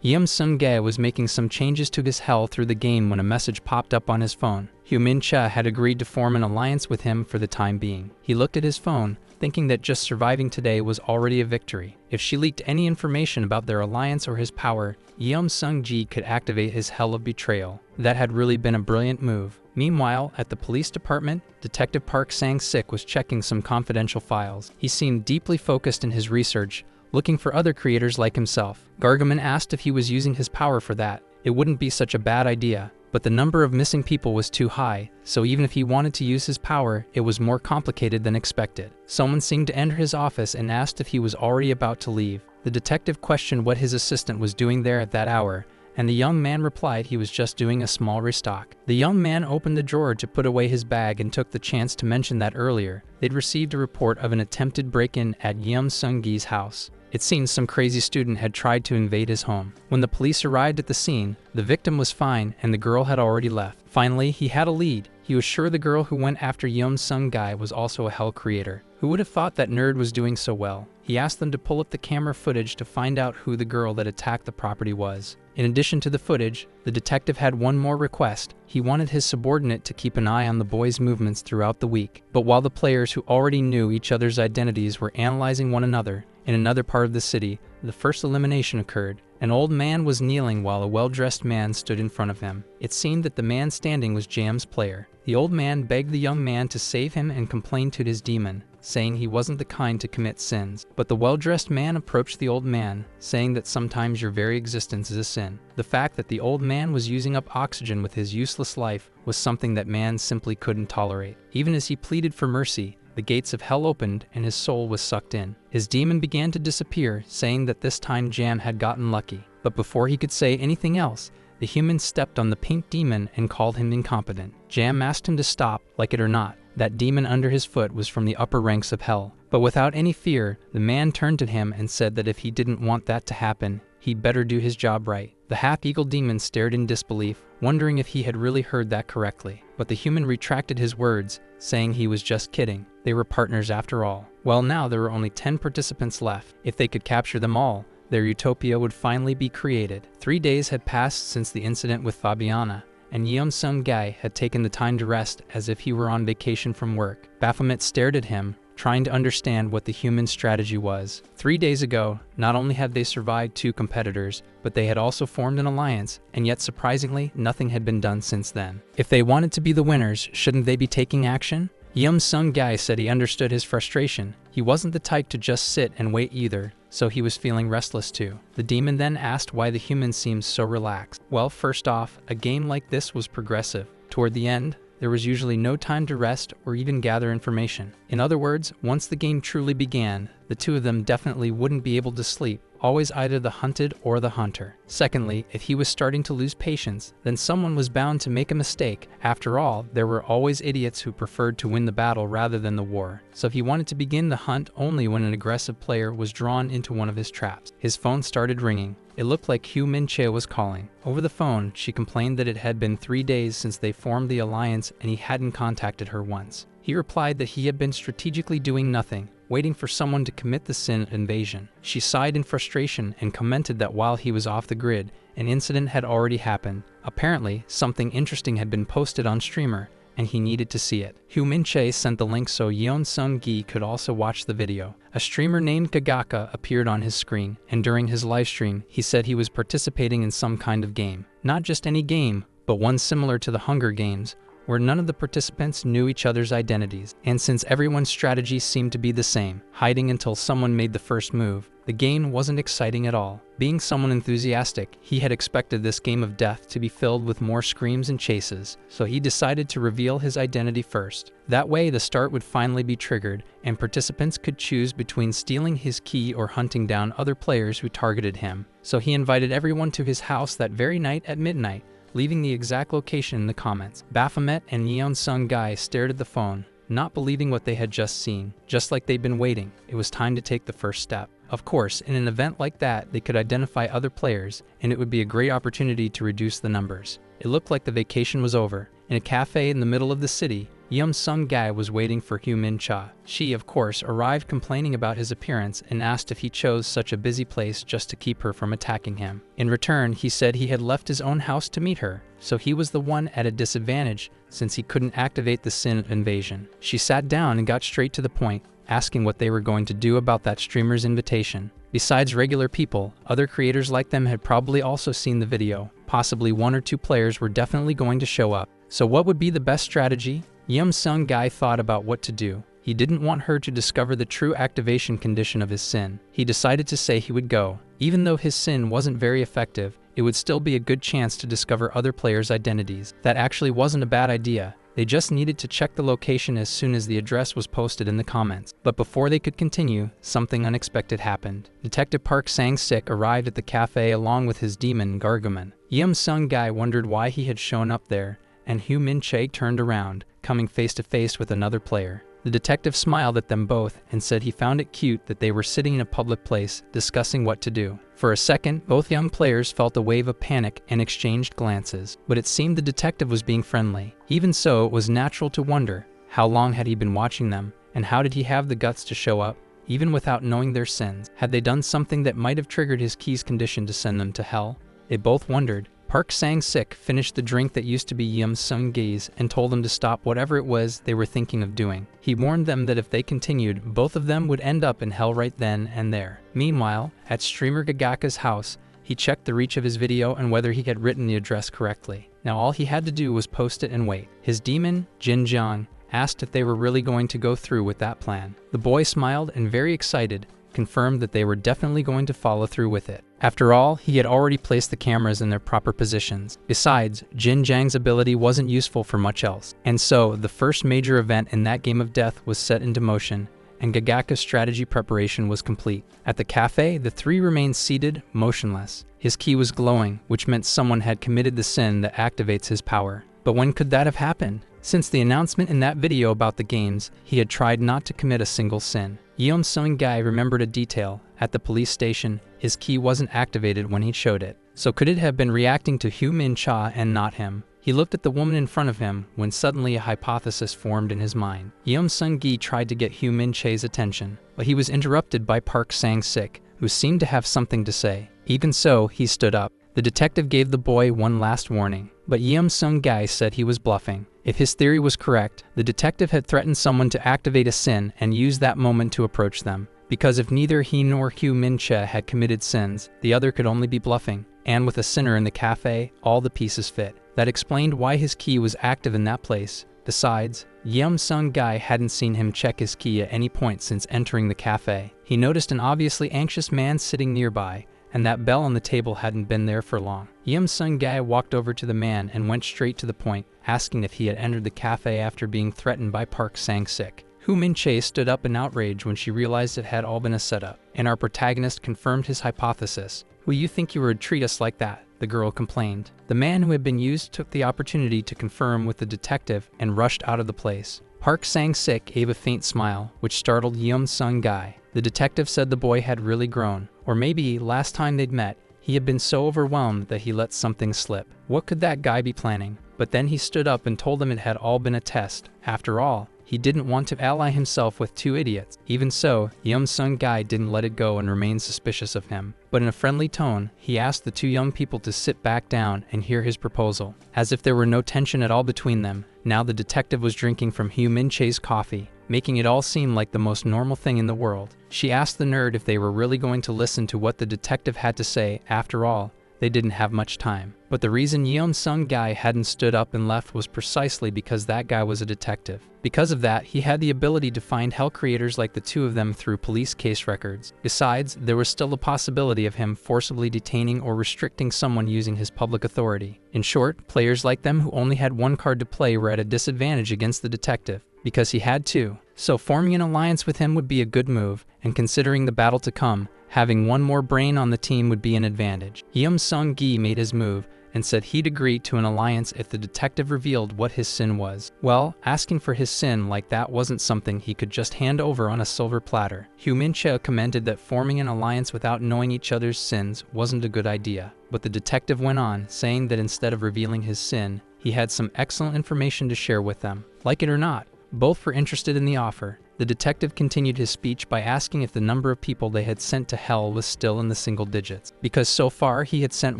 Yeom Sung-gae was making some changes to his hell through the game when a message popped up on his phone. Hu Min-cha had agreed to form an alliance with him for the time being. He looked at his phone, thinking that just surviving today was already a victory. If she leaked any information about their alliance or his power, Yeom Sung-ji could activate his hell of betrayal. That had really been a brilliant move. Meanwhile, at the police department, Detective Park Sang-sik was checking some confidential files. He seemed deeply focused in his research, looking for other creators like himself. Gargamon asked if he was using his power for that. It wouldn't be such a bad idea, but the number of missing people was too high, so even if he wanted to use his power, it was more complicated than expected. Someone seemed to enter his office and asked if he was already about to leave. The detective questioned what his assistant was doing there at that hour, and the young man replied he was just doing a small restock. The young man opened the drawer to put away his bag and took the chance to mention that earlier, they'd received a report of an attempted break-in at Yeom Sung-gi's house. It seems some crazy student had tried to invade his home. When the police arrived at the scene, the victim was fine and the girl had already left. Finally, he had a lead. He was sure the girl who went after Yeom Sung-gae was also a hell creator. Who would have thought that nerd was doing so well? He asked them to pull up the camera footage to find out who the girl that attacked the property was. In addition to the footage, the detective had one more request. He wanted his subordinate to keep an eye on the boy's movements throughout the week. But while the players who already knew each other's identities were analyzing one another, in another part of the city, the first elimination occurred. An old man was kneeling while a well-dressed man stood in front of him. It seemed that the man standing was Jam's player. The old man begged the young man to save him and complained to his demon, saying he wasn't the kind to commit sins. But the well-dressed man approached the old man, saying that sometimes your very existence is a sin. The fact that the old man was using up oxygen with his useless life was something that man simply couldn't tolerate. Even as he pleaded for mercy, the gates of hell opened and his soul was sucked in. His demon began to disappear, saying that this time Jam had gotten lucky. But before he could say anything else, the human stepped on the pink demon and called him incompetent. Jam asked him to stop, like it or not. That demon under his foot was from the upper ranks of hell. But without any fear, the man turned to him and said that if he didn't want that to happen, he'd better do his job right. The half-eagle demon stared in disbelief, wondering if he had really heard that correctly. But the human retracted his words, saying he was just kidding. They were partners after all. Well, now there were only 10 participants left. If they could capture them all, their utopia would finally be created. 3 days had passed since the incident with Fabiana, and Yeom Sung-gae had taken the time to rest as if he were on vacation from work. Baphomet stared at him, trying to understand what the human strategy was. 3 days ago, not only had they survived 2 competitors, but they had also formed an alliance, and yet surprisingly, nothing had been done since then. If they wanted to be the winners, shouldn't they be taking action? Yeom Sung-gae said he understood his frustration. He wasn't the type to just sit and wait either, so he was feeling restless too. The demon then asked why the human seemed so relaxed. Well, first off, a game like this was progressive. Toward the end, there was usually no time to rest or even gather information. In other words, once the game truly began, the two of them definitely wouldn't be able to sleep, always either the hunted or the hunter. Secondly, if he was starting to lose patience, then someone was bound to make a mistake. After all, there were always idiots who preferred to win the battle rather than the war. So he wanted to begin the hunt only when an aggressive player was drawn into one of his traps. His phone started ringing. It looked like Hu Min-chae was calling. Over the phone, she complained that it had been 3 days since they formed the alliance and he hadn't contacted her once. He replied that he had been strategically doing nothing, waiting for someone to commit the sin of invasion. She sighed in frustration and commented that while he was off the grid, an incident had already happened. Apparently, something interesting had been posted on Streamer, and he needed to see it. Hugh Min-chae sent the link so Yeon Sung-gi could also watch the video. A streamer named Gagaka appeared on his screen, and during his livestream, he said he was participating in some kind of game. Not just any game, but one similar to the Hunger Games, where none of the participants knew each other's identities. And since everyone's strategy seemed to be the same, hiding until someone made the first move, the game wasn't exciting at all. Being someone enthusiastic, he had expected this game of death to be filled with more screams and chases, so he decided to reveal his identity first. That way, the start would finally be triggered, and participants could choose between stealing his key or hunting down other players who targeted him. So he invited everyone to his house that very night at midnight, leaving the exact location in the comments. Baphomet and Yeon Sung-gi stared at the phone, not believing what they had just seen. Just like they'd been waiting, it was time to take the first step. Of course, in an event like that, they could identify other players, and it would be a great opportunity to reduce the numbers. It looked like the vacation was over. In a cafe in the middle of the city, Yeon Sung-gi was waiting for Hugh Min-chae. She, of course, arrived complaining about his appearance and asked if he chose such a busy place just to keep her from attacking him. In return, he said he had left his own house to meet her, so he was the one at a disadvantage since he couldn't activate the sin of invasion. She sat down and got straight to the point, asking what they were going to do about that streamer's invitation. Besides regular people, other creators like them had probably also seen the video. Possibly 1 or 2 players were definitely going to show up. So what would be the best strategy? Yeon Sung-gi thought about what to do. He didn't want her to discover the true activation condition of his sin. He decided to say he would go. Even though his sin wasn't very effective, it would still be a good chance to discover other players' identities. That actually wasn't a bad idea. They just needed to check the location as soon as the address was posted in the comments. But before they could continue, something unexpected happened. Detective Park Sang-sik arrived at the cafe along with his demon, Gargamon. Yeon Sung-gi wondered why he had shown up there, and Hugh Min-chae turned around, coming face to face with another player. The detective smiled at them both and said he found it cute that they were sitting in a public place discussing what to do. For a second, both young players felt a wave of panic and exchanged glances, but it seemed the detective was being friendly. Even so, it was natural to wonder, how long had he been watching them, and how did he have the guts to show up, even without knowing their sins? Had they done something that might have triggered his key's condition to send them to hell? They both wondered. Park Sang-sik finished the drink that used to be Yeon Sung-gi's and told them to stop whatever it was they were thinking of doing. He warned them that if they continued, both of them would end up in hell right then and there. Meanwhile, at streamer Gagaka's house, he checked the reach of his video and whether he had written the address correctly. Now all he had to do was post it and wait. His demon, Jin Jiang, asked if they were really going to go through with that plan. The boy smiled and, very excited, confirmed that they were definitely going to follow through with it. After all, he had already placed the cameras in their proper positions. Besides, Jin Jiang's ability wasn't useful for much else. And so, the first major event in that game of death was set into motion, and Gagaka's strategy preparation was complete. At the cafe, the 3 remained seated, motionless. His key was glowing, which meant someone had committed the sin that activates his power. But when could that have happened? Since the announcement in that video about the games, he had tried not to commit a single sin. Yeon Sung-gi remembered a detail. At the police station, his key wasn't activated when he showed it. So could it have been reacting to Hugh Min-chae and not him? He looked at the woman in front of him when suddenly a hypothesis formed in his mind. Yeon Sung-gi tried to get Hugh Min-chae's attention, but he was interrupted by Park Sang-sik, who seemed to have something to say. Even so, he stood up. The detective gave the boy one last warning, but Yeon Sung-gi said he was bluffing. If his theory was correct, the detective had threatened someone to activate a sin and use that moment to approach them. Because if neither he nor Hugh Min-chae had committed sins, the other could only be bluffing. And with a sinner in the cafe, all the pieces fit. That explained why his key was active in that place. Besides, Yeon Sung-gi hadn't seen him check his key at any point since entering the cafe. He noticed an obviously anxious man sitting nearby, and that bell on the table hadn't been there for long. Yeon Sung-gi walked over to the man and went straight to the point, asking if he had entered the cafe after being threatened by Park Sang-sik. Hugh Min-chae stood up in outrage when she realized it had all been a setup, and our protagonist confirmed his hypothesis. "Who you think you would treat us like that?" the girl complained. The man who had been used took the opportunity to confirm with the detective and rushed out of the place. Park Sang-sik gave a faint smile, which startled Yeon Sung-gi. The detective said the boy had really grown, or maybe last time they'd met, he had been so overwhelmed that he let something slip. What could that guy be planning? But then he stood up and told them it had all been a test. After all, He didn't want to ally himself with two idiots. Even so, Sung Guy didn't let it go and remained suspicious of him. But in a friendly tone, he asked the two young people to sit back down and hear his proposal. As if there were no tension at all between them, now the detective was drinking from Hugh Min Che's coffee, making it all seem like the most normal thing in the world. She asked the nerd if they were really going to listen to what the detective had to say. After all, they didn't have much time. But the reason Sung Guy hadn't stood up and left was precisely because that guy was a detective. Because of that, he had the ability to find hell creators like the two of them through police case records. Besides, there was still a possibility of him forcibly detaining or restricting someone using his public authority. In short, players like them who only had one card to play were at a disadvantage against the detective, because he had two. So forming an alliance with him would be a good move, and considering the battle to come, having one more brain on the team would be an advantage. Sung Gi made his move and said he'd agree to an alliance if the detective revealed what his sin was. Well, asking for his sin like that wasn't something he could just hand over on a silver platter. Hugh Min Che commented that forming an alliance without knowing each other's sins wasn't a good idea. But the detective went on, saying that instead of revealing his sin, he had some excellent information to share with them. Like it or not, both were interested in the offer. The detective continued his speech by asking if the number of people they had sent to hell was still in the single digits, because so far he had sent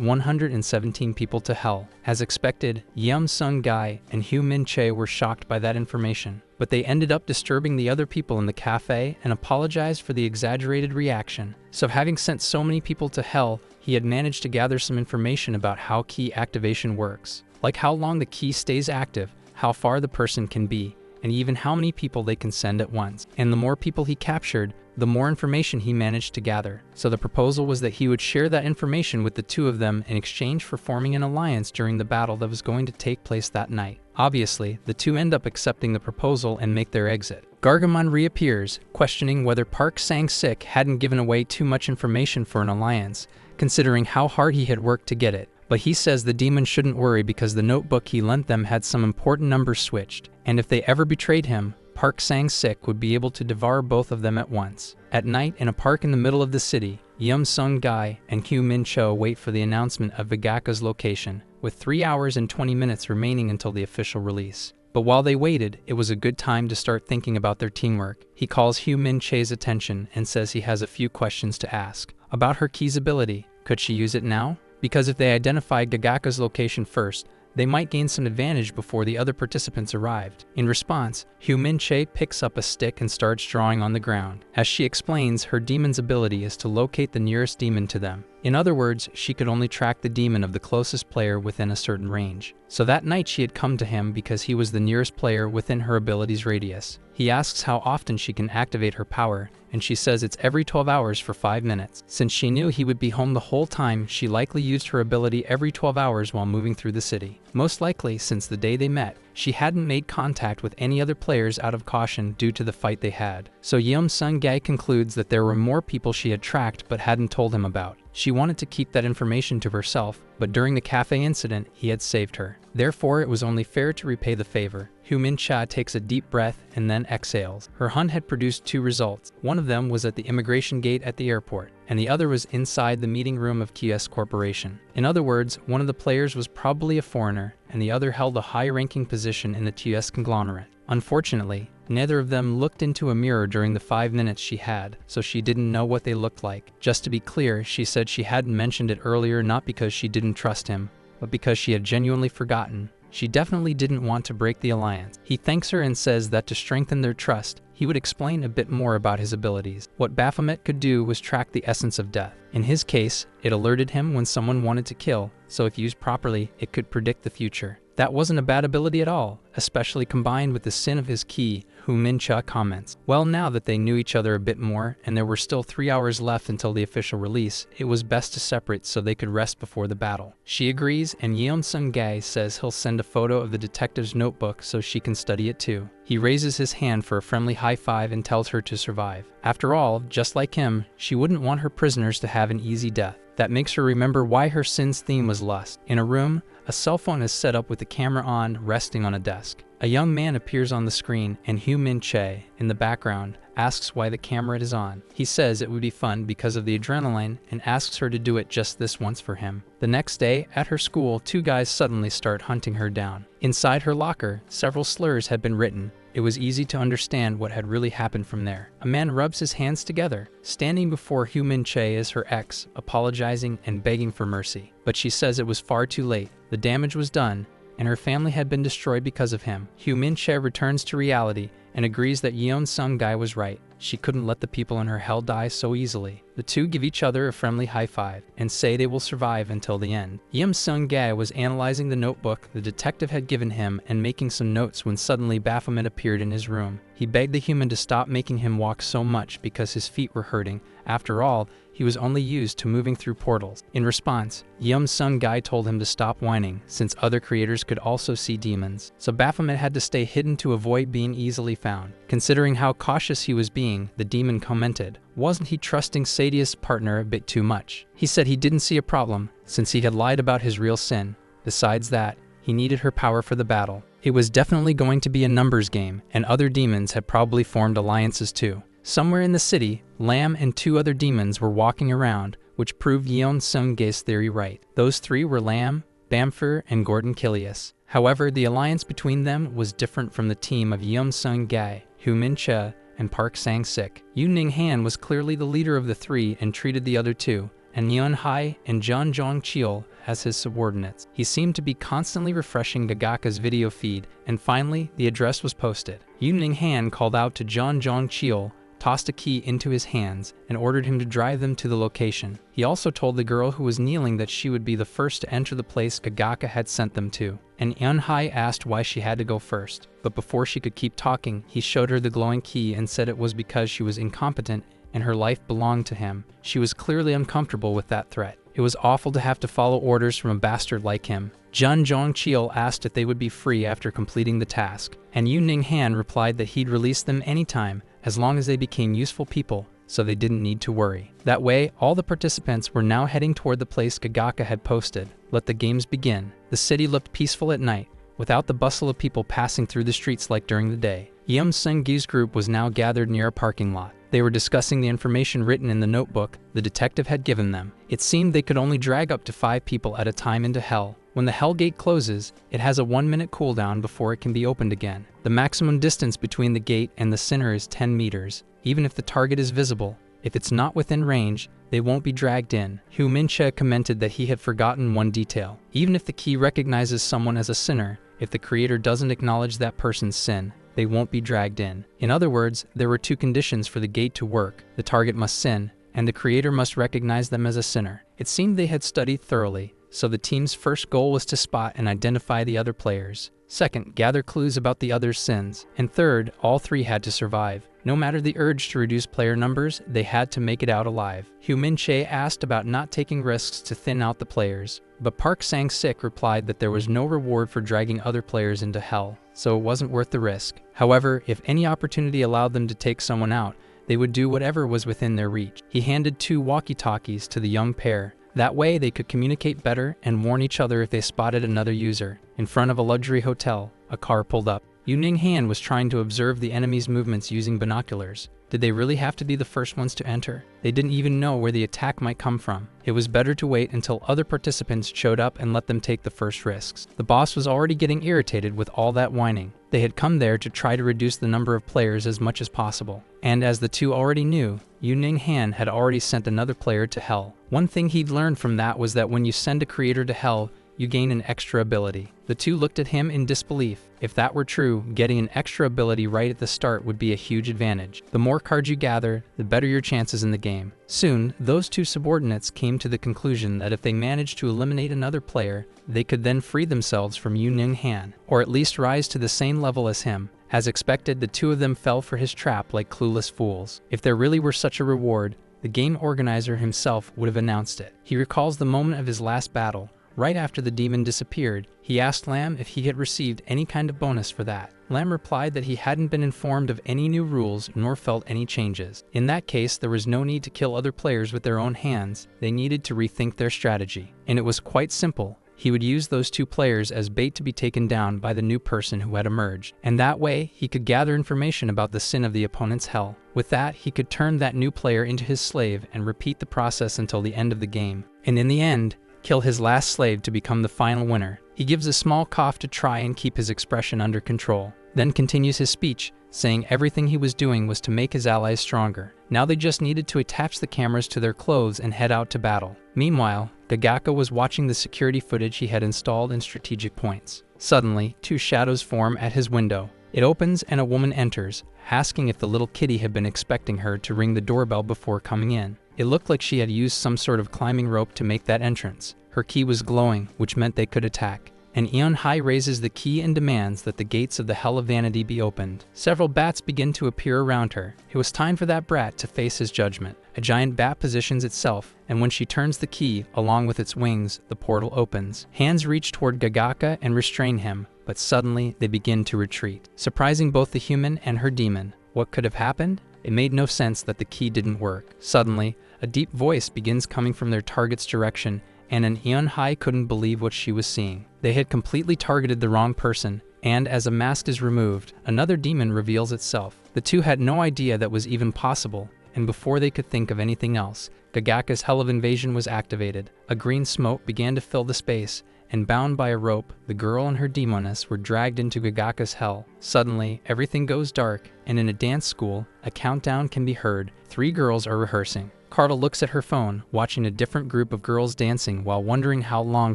117 people to hell. As expected, Sung Guy and Hugh Min Che were shocked by that information, but they ended up disturbing the other people in the cafe and apologized for the exaggerated reaction. So having sent so many people to hell, he had managed to gather some information about how key activation works, like how long the key stays active, how far the person can be, and even how many people they can send at once. And the more people he captured, the more information he managed to gather. So the proposal was that he would share that information with the two of them in exchange for forming an alliance during the battle that was going to take place that night. Obviously, the two end up accepting the proposal and make their exit. Gargamon reappears, questioning whether Park Sang-sik hadn't given away too much information for an alliance, considering how hard he had worked to get it. But he says the demon shouldn't worry because the notebook he lent them had some important numbers switched, and if they ever betrayed him, Park Sang-sik would be able to devour both of them at once. At night, in a park in the middle of the city, Sung Guy and Hugh Min Cho wait for the announcement of Vigaka's location, with 3 hours and 20 minutes remaining until the official release. But while they waited, it was a good time to start thinking about their teamwork. He calls Hugh Min Che's attention and says he has a few questions to ask. About her key's ability, could she use it now? Because if they identify Gagaka's location first, they might gain some advantage before the other participants arrived. In response, Hugh Min Che picks up a stick and starts drawing on the ground. As she explains, her demon's ability is to locate the nearest demon to them. In other words, she could only track the demon of the closest player within a certain range. So that night she had come to him because he was the nearest player within her ability's radius. He asks how often she can activate her power, and she says it's every 12 hours for 5 minutes. Since she knew he would be home the whole time, she likely used her ability every 12 hours while moving through the city. Most likely, since the day they met, she hadn't made contact with any other players out of caution due to the fight they had. So Sung Guy concludes that there were more people she had tracked but hadn't told him about. She wanted to keep that information to herself, but during the cafe incident, he had saved her. Therefore, it was only fair to repay the favor. Hugh Min Cha takes a deep breath and then exhales. Her hunt had produced 2 results. One of them was at the immigration gate at the airport, and the other was inside the meeting room of QS Corporation. In other words, one of the players was probably a foreigner, and the other held a high-ranking position in the TS conglomerate. Unfortunately, neither of them looked into a mirror during the 5 minutes she had, so she didn't know what they looked like. Just to be clear, she said she hadn't mentioned it earlier not because she didn't trust him, but because she had genuinely forgotten. She definitely didn't want to break the alliance. He thanks her and says that to strengthen their trust, he would explain a bit more about his abilities. What Baphomet could do was track the essence of death. In his case, it alerted him when someone wanted to kill, so if used properly, it could predict the future. That wasn't a bad ability at all, especially combined with the sin of his key, Hu Min-cha comments. Well, now that they knew each other a bit more, and there were still 3 hours left until the official release, it was best to separate so they could rest before the battle. She agrees, and Sung Guy says he'll send a photo of the detective's notebook so she can study it too. He raises his hand for a friendly high five and tells her to survive. After all, just like him, she wouldn't want her prisoners to have an easy death. That makes her remember why her sin's theme was lust. In a room, a cell phone is set up with the camera on, resting on a desk. A young man appears on the screen, and Hugh Min Che, in the background, asks why the camera is on. He says it would be fun because of the adrenaline and asks her to do it just this once for him. The next day, at her school, 2 guys suddenly start hunting her down. Inside her locker, several slurs had been written, it was easy to understand what had really happened from there. A man rubs his hands together, standing before Hu Min-che as her ex, apologizing and begging for mercy. But she says it was far too late. The damage was done, and her family had been destroyed because of him. Hu Min-che returns to reality and agrees that Yeon Sung-gae was right. She couldn't let the people in her hell die so easily. The two give each other a friendly high five and say they will survive until the end. Yeon Sung-gae was analyzing the notebook the detective had given him and making some notes when suddenly Baphomet appeared in his room. He begged the human to stop making him walk so much because his feet were hurting. After all, he was only used to moving through portals. In response, Yeon Sung-gae told him to stop whining, since other creators could also see demons. So Baphomet had to stay hidden to avoid being easily found. Considering how cautious he was being, the demon commented, "Wasn't he trusting Sadius' partner a bit too much?" He said he didn't see a problem, since he had lied about his real sin. Besides that, he needed her power for the battle. It was definitely going to be a numbers game, and other demons had probably formed alliances too. Somewhere in the city, Lam and two other demons were walking around, which proved Yeon Sung-gae's theory right. Those three were Lam, Bamfer, and Gordon Kilius. However, the alliance between them was different from the team of Yeon Sung-gae, Hu Min-che, and Park Sang-sik. Yoon Ning-han was clearly the leader of the three and treated the other two, and Yeon Hai and Jeon Jong-cheol, as his subordinates. He seemed to be constantly refreshing Gagaka's video feed, and finally, the address was posted. Yoon Ning-han called out to Jeon Jong-cheol, tossed a key into his hands, and ordered him to drive them to the location. He also told the girl who was kneeling that she would be the first to enter the place Gagaka had sent them to, and Yeon Hai asked why she had to go first. But before she could keep talking, he showed her the glowing key and said it was because she was incompetent and her life belonged to him. She was clearly uncomfortable with that threat. It was awful to have to follow orders from a bastard like him. Jeon Jong-cheol asked if they would be free after completing the task, and Yoon Ning-han replied that he'd release them anytime, as long as they became useful people, so they didn't need to worry. That way, all the participants were now heading toward the place Gagaka had posted. Let the games begin. The city looked peaceful at night, without the bustle of people passing through the streets like during the day. Yeon Sung-gae's group was now gathered near a parking lot. They were discussing the information written in the notebook the detective had given them. It seemed they could only drag up to 5 people at a time into hell. When the hell gate closes, it has a 1-minute cooldown before it can be opened again. The maximum distance between the gate and the sinner is 10 meters, even if the target is visible. If it's not within range, they won't be dragged in. Hu Min-che commented that he had forgotten one detail. Even if the key recognizes someone as a sinner, if the creator doesn't acknowledge that person's sin, they won't be dragged in. In other words, there were 2 conditions for the gate to work. The target must sin, and the creator must recognize them as a sinner. It seemed they had studied thoroughly, so the team's first goal was to spot and identify the other players. Second, gather clues about the other's sins. And third, all 3 had to survive. No matter the urge to reduce player numbers, they had to make it out alive. Hu Min-che asked about not taking risks to thin out the players, but Park Sang-sik replied that there was no reward for dragging other players into hell, so it wasn't worth the risk. However, if any opportunity allowed them to take someone out, they would do whatever was within their reach. He handed 2 walkie-talkies to the young pair. That way they could communicate better and warn each other if they spotted another user. In front of a luxury hotel, a car pulled up. Yoon Ning-han was trying to observe the enemy's movements using binoculars. Did they really have to be the first ones to enter? They didn't even know where the attack might come from. It was better to wait until other participants showed up and let them take the first risks. The boss was already getting irritated with all that whining. They had come there to try to reduce the number of players as much as possible. And as the 2 already knew, Yoon Ning-han had already sent another player to hell. One thing he'd learned from that was that when you send a creator to hell, you gain an extra ability. The 2 looked at him in disbelief. If that were true, getting an extra ability right at the start would be a huge advantage. The more cards you gather, the better your chances in the game. Soon, those 2 subordinates came to the conclusion that if they managed to eliminate another player, they could then free themselves from Yoon Ning-han, or at least rise to the same level as him. As expected, the 2 of them fell for his trap like clueless fools. If there really were such a reward, the game organizer himself would have announced it. He recalls the moment of his last battle. Right after the demon disappeared, he asked Lam if he had received any kind of bonus for that. Lam replied that he hadn't been informed of any new rules nor felt any changes. In that case, there was no need to kill other players with their own hands. They needed to rethink their strategy. And it was quite simple. He would use those 2 players as bait to be taken down by the new person who had emerged. And that way, he could gather information about the sin of the opponent's hell. With that, he could turn that new player into his slave and repeat the process until the end of the game. And in the end, kill his last slave to become the final winner. He gives a small cough to try and keep his expression under control. then continues his speech, saying everything he was doing was to make his allies stronger. Now they just needed to attach the cameras to their clothes and head out to battle. Meanwhile, Gagaka was watching the security footage he had installed in strategic points. Suddenly, two shadows form at his window. It opens and a woman enters, asking if the little kitty had been expecting her to ring the doorbell before coming in. It looked like she had used some sort of climbing rope to make that entrance. Her key was glowing, which meant they could attack. And Eon High raises the key and demands that the gates of the Hell of Vanity be opened. Several bats begin to appear around her. It was time for that brat to face his judgment. A giant bat positions itself, and when she turns the key, along with its wings, the portal opens. Hands reach toward Gagaka and restrain him, but suddenly they begin to retreat, surprising both the human and her demon. What could have happened? It made no sense that the key didn't work. Suddenly, a deep voice begins coming from their target's direction, and an Eon High couldn't believe what she was seeing. They had completely targeted the wrong person, and as a mask is removed, another demon reveals itself. The two had no idea that was even possible, and before they could think of anything else, Gagaka's Hell of Invasion was activated. A green smoke began to fill the space, and bound by a rope, the girl and her demoness were dragged into Gagaka's hell. Suddenly, everything goes dark, and in a dance school, a countdown can be heard. 3 girls are rehearsing. Carla looks at her phone, watching a different group of girls dancing while wondering how long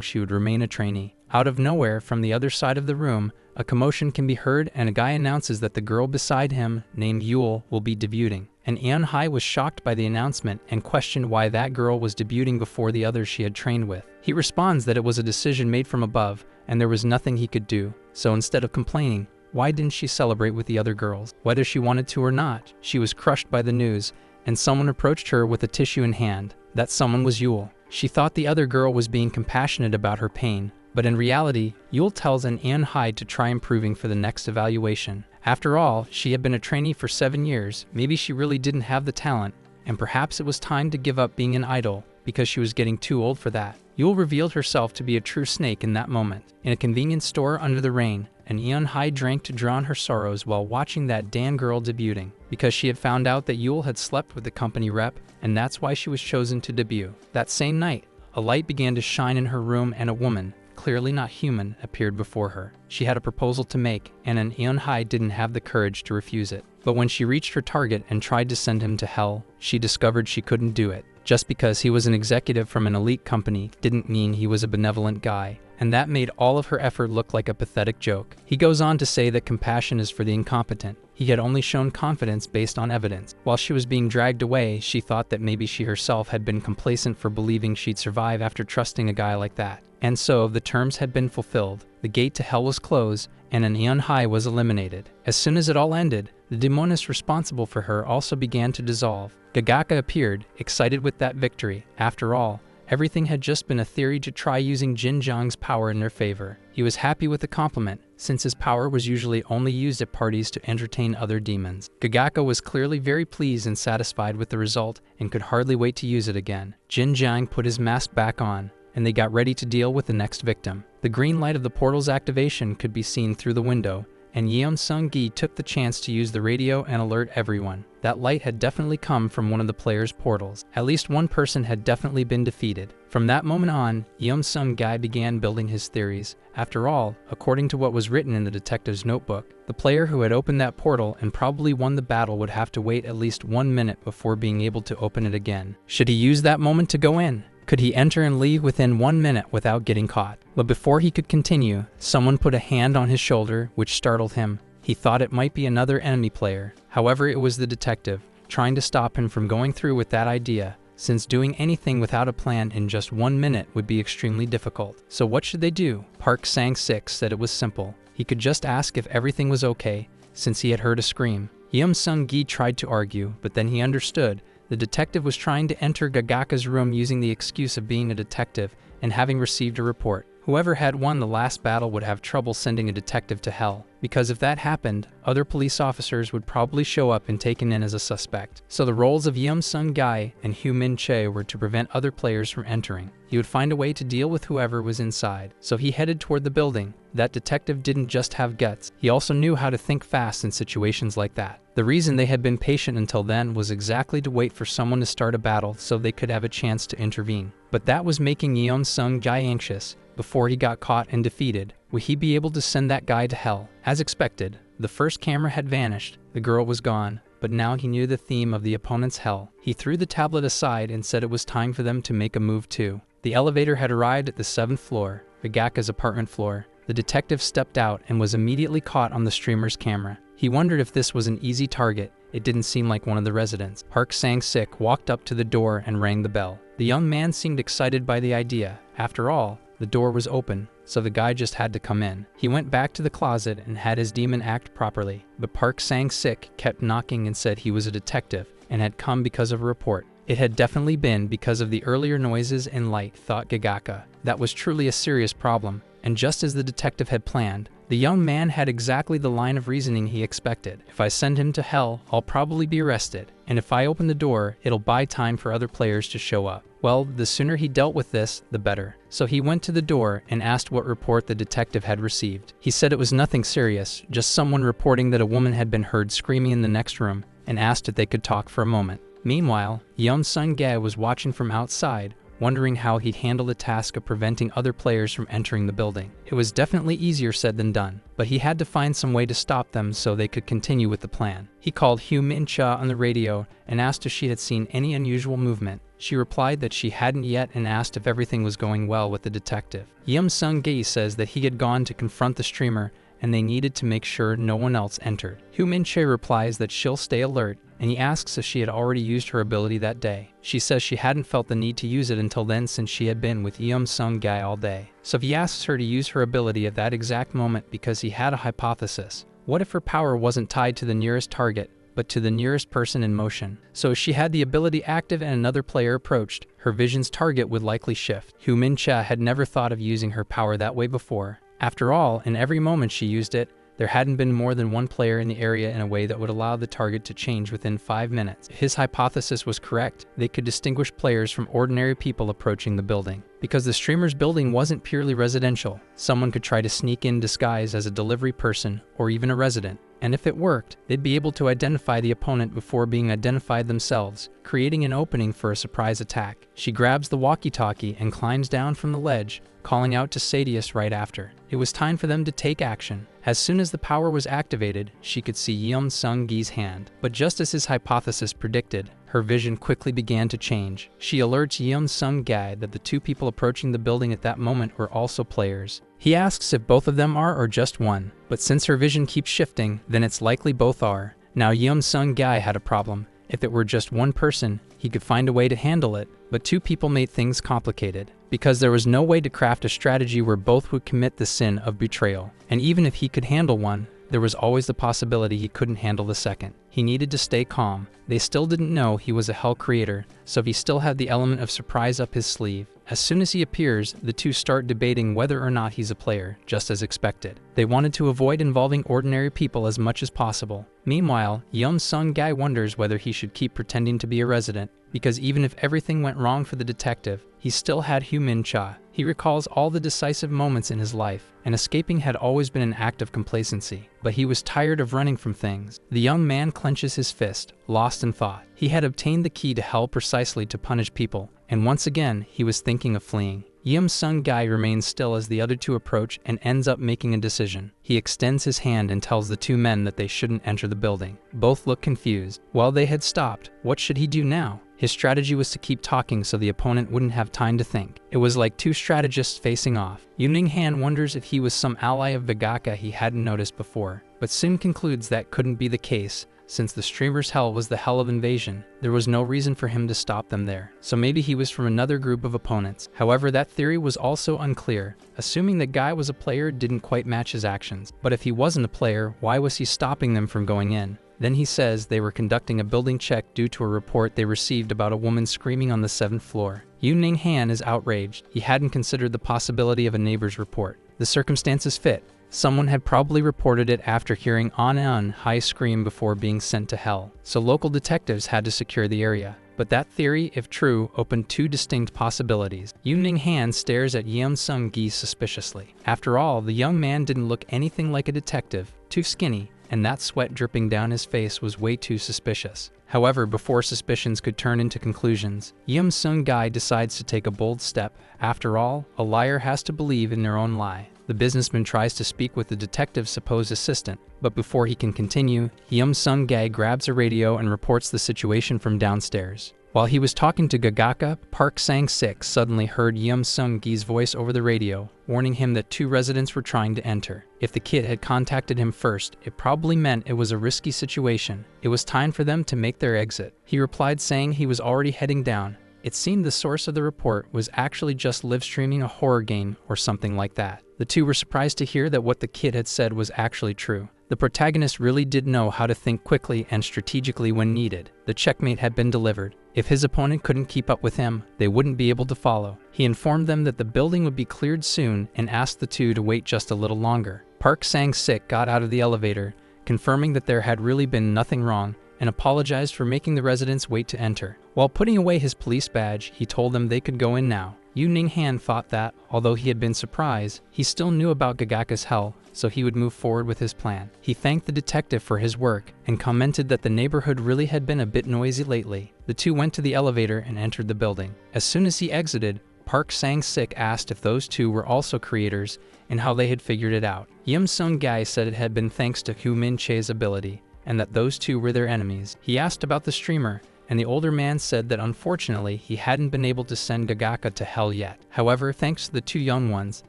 she would remain a trainee. Out of nowhere, from the other side of the room, a commotion can be heard and a guy announces that the girl beside him, named Yule, will be debuting. And Eon High was shocked by the announcement and questioned why that girl was debuting before the others she had trained with. He responds that it was a decision made from above and there was nothing he could do. So instead of complaining, why didn't she celebrate with the other girls? Whether she wanted to or not, she was crushed by the news, and someone approached her with a tissue in hand. That someone was Yule. She thought the other girl was being compassionate about her pain, but in reality, Yule tells an Eon High to try improving for the next evaluation. After all, she had been a trainee for 7 years. Maybe she really didn't have the talent, and perhaps it was time to give up being an idol because she was getting too old for that. Yule revealed herself to be a true snake in that moment. In a convenience store under the rain, an Eon High drank to drown her sorrows while watching that Dan girl debuting, because she had found out that Yule had slept with the company rep, and that's why she was chosen to debut. That same night, a light began to shine in her room and a woman, clearly not human, appeared before her. She had a proposal to make, and an Eon High didn't have the courage to refuse it. But when she reached her target and tried to send him to hell, she discovered she couldn't do it. Just because he was an executive from an elite company didn't mean he was a benevolent guy, and that made all of her effort look like a pathetic joke. He goes on to say that compassion is for the incompetent. He had only shown confidence based on evidence. While she was being dragged away, she thought that maybe she herself had been complacent for believing she'd survive after trusting a guy like that. And so, the terms had been fulfilled. The gate to hell was closed, and an Eon High was eliminated. As soon as it all ended, the demoness responsible for her also began to dissolve. Gagaka appeared, excited with that victory. After all, everything had just been a theory to try using Jinjiang's power in their favor. He was happy with the compliment, since his power was usually only used at parties to entertain other demons. Gagaka was clearly very pleased and satisfied with the result and could hardly wait to use it again. Jinjiang put his mask back on, and they got ready to deal with the next victim. The green light of the portal's activation could be seen through the window, and Yeon Sung-gi took the chance to use the radio and alert everyone. That light had definitely come from one of the players' portals. At least one person had definitely been defeated. From that moment on, Yeon Sung-gi began building his theories. After all, according to what was written in the detective's notebook, the player who had opened that portal and probably won the battle would have to wait at least 1 minute before being able to open it again. Should he use that moment to go in? Could he enter and leave within 1 minute without getting caught? But before he could continue, someone put a hand on his shoulder, which startled him. He thought it might be another enemy player. However, it was the detective, trying to stop him from going through with that idea, since doing anything without a plan in just 1 minute would be extremely difficult. So what should they do? Park Sang-sik said it was simple. He could just ask if everything was okay, since he had heard a scream. Yeon Sung-gi tried to argue, but then he understood. The detective was trying to enter Gagaka's room using the excuse of being a detective and having received a report. Whoever had won the last battle would have trouble sending a detective to hell, because if that happened, other police officers would probably show up and taken in as a suspect. So the roles of Yeom Sung-gi and Hugh Min-chae were to prevent other players from entering. He would find a way to deal with whoever was inside. So he headed toward the building. That detective didn't just have guts, he also knew how to think fast in situations like that. The reason they had been patient until then was exactly to wait for someone to start a battle so they could have a chance to intervene. But that was making Yeon Sung-gi anxious. Before he got caught and defeated, would he be able to send that guy to hell? As expected, The first camera had vanished, the girl was gone, but now he knew the theme of the opponent's hell. He threw the tablet aside and said it was time for them to make a move too. The elevator had arrived at the 7th floor, Vigaka's apartment floor. The detective stepped out and was immediately caught on the streamer's camera. He wondered if this was an easy target. It didn't seem like one of the residents. Park Sang-sik walked up to the door and rang the bell. The young man seemed excited by the idea. After all, the door was open, so the guy just had to come in. He went back to the closet and had his demon act properly, but Park Sang-sik kept knocking and said he was a detective and had come because of a report. It had definitely been because of the earlier noises and light, thought Gigaka. That was truly a serious problem, and just as the detective had planned, the young man had exactly the line of reasoning he expected. If I send him to hell, I'll probably be arrested, and if I open the door, it'll buy time for other players to show up. Well, the sooner he dealt with this, the better. So he went to the door and asked what report the detective had received. He said it was nothing serious, just someone reporting that a woman had been heard screaming in the next room, and asked if they could talk for a moment. Meanwhile, Yeon Sung-gae was watching from outside, wondering how he'd handle the task of preventing other players from entering the building. It was definitely easier said than done, but he had to find some way to stop them so they could continue with the plan. He called Hugh Min-cha on the radio and asked if she had seen any unusual movement. She replied that she hadn't yet and asked if everything was going well with the detective. Yeon Sung-gae says that he had gone to confront the streamer and they needed to make sure no one else entered. Hugh Min-cha replies that she'll stay alert, and he asks if she had already used her ability that day. She says she hadn't felt the need to use it until then since she had been with Yeon Sung-gae all day. So he asks her to use her ability at that exact moment because he had a hypothesis. What if her power wasn't tied to the nearest target, but to the nearest person in motion? So if she had the ability active and another player approached, her vision's target would likely shift. Hugh Min-cha had never thought of using her power that way before. After all, in every moment she used it, there hadn't been more than one player in the area in a way that would allow the target to change within 5 minutes. If his hypothesis was correct, they could distinguish players from ordinary people approaching the building. Because the streamer's building wasn't purely residential, someone could try to sneak in disguised as a delivery person or even a resident. And if it worked, they'd be able to identify the opponent before being identified themselves, creating an opening for a surprise attack. She grabs the walkie-talkie and climbs down from the ledge, calling out to Sadius right after. It was time for them to take action. As soon as the power was activated, she could see Yeon Sung-gae's hand. But just as his hypothesis predicted, her vision quickly began to change. She alerts Yeon Sung-gae that the two people approaching the building at that moment were also players. He asks if both of them are or just one, but since her vision keeps shifting, then it's likely both are. Now Yeon Sung-gae had a problem. If it were just one person, he could find a way to handle it, but two people made things complicated, because there was no way to craft a strategy where both would commit the sin of betrayal. And even if he could handle one, there was always the possibility he couldn't handle the second. He needed to stay calm. They still didn't know he was a hell creator, so he still had the element of surprise up his sleeve. As soon as he appears, the two start debating whether or not he's a player, just as expected. They wanted to avoid involving ordinary people as much as possible. Meanwhile, Yeon Sung-gae wonders whether he should keep pretending to be a resident, because even if everything went wrong for the detective, he still had Hugh Min-cha. He recalls all the decisive moments in his life, and escaping had always been an act of complacency. But he was tired of running from things. The young man clenches his fist, lost in thought. He had obtained the key to hell precisely to punish people, and once again, he was thinking of fleeing. Yeon Sung-gae remains still as the other two approach and ends up making a decision. He extends his hand and tells the two men that they shouldn't enter the building. Both look confused. While they had stopped, what should he do now? His strategy was to keep talking so the opponent wouldn't have time to think. It was like two strategists facing off. Yoon Han wonders if he was some ally of Vigaka he hadn't noticed before, but soon concludes that couldn't be the case. Since the streamer's hell was the hell of invasion, there was no reason for him to stop them there. So maybe he was from another group of opponents. However, that theory was also unclear. Assuming the guy was a player didn't quite match his actions. But if he wasn't a player, why was he stopping them from going in? Then he says they were conducting a building check due to a report they received about a woman screaming on the 7th floor. Yoon Han is outraged. He hadn't considered the possibility of a neighbor's report. The circumstances fit. Someone had probably reported it after hearing An high scream before being sent to hell, so local detectives had to secure the area. But that theory, if true, opened two distinct possibilities. Yoon Han stares at Yeon Sung-gae suspiciously. After all, the young man didn't look anything like a detective, too skinny, and that sweat dripping down his face was way too suspicious. However, before suspicions could turn into conclusions, Sung-gai decides to take a bold step. After all, a liar has to believe in their own lie. The businessman tries to speak with the detective's supposed assistant, but before he can continue, Sung-gai grabs a radio and reports the situation from downstairs. While he was talking to Gagaka, Park Sang-sik suddenly heard Sung-gai's voice over the radio, warning him that 2 residents were trying to enter. If the kid had contacted him first, it probably meant it was a risky situation. It was time for them to make their exit. He replied saying he was already heading down. It seemed the source of the report was actually just live streaming a horror game or something like that. The 2 were surprised to hear that what the kid had said was actually true. The protagonist really did know how to think quickly and strategically when needed. The checkmate had been delivered. If his opponent couldn't keep up with him, they wouldn't be able to follow. He informed them that the building would be cleared soon and asked the 2 to wait just a little longer. Park Sang-sik got out of the elevator, confirming that there had really been nothing wrong, and apologized for making the residents wait to enter. While putting away his police badge, he told them they could go in now. Yu Ning-han thought that, although he had been surprised, he still knew about Gagaka's hell, so he would move forward with his plan. He thanked the detective for his work and commented that the neighborhood really had been a bit noisy lately. The 2 went to the elevator and entered the building. As soon as he exited, Park Sang-sik asked if those 2 were also creators and how they had figured it out. Sung-gai said it had been thanks to Hu Min-che's ability, and that those 2 were their enemies. He asked about the streamer, and the older man said that unfortunately he hadn't been able to send Gagaka to hell yet. However, thanks to the 2 young ones,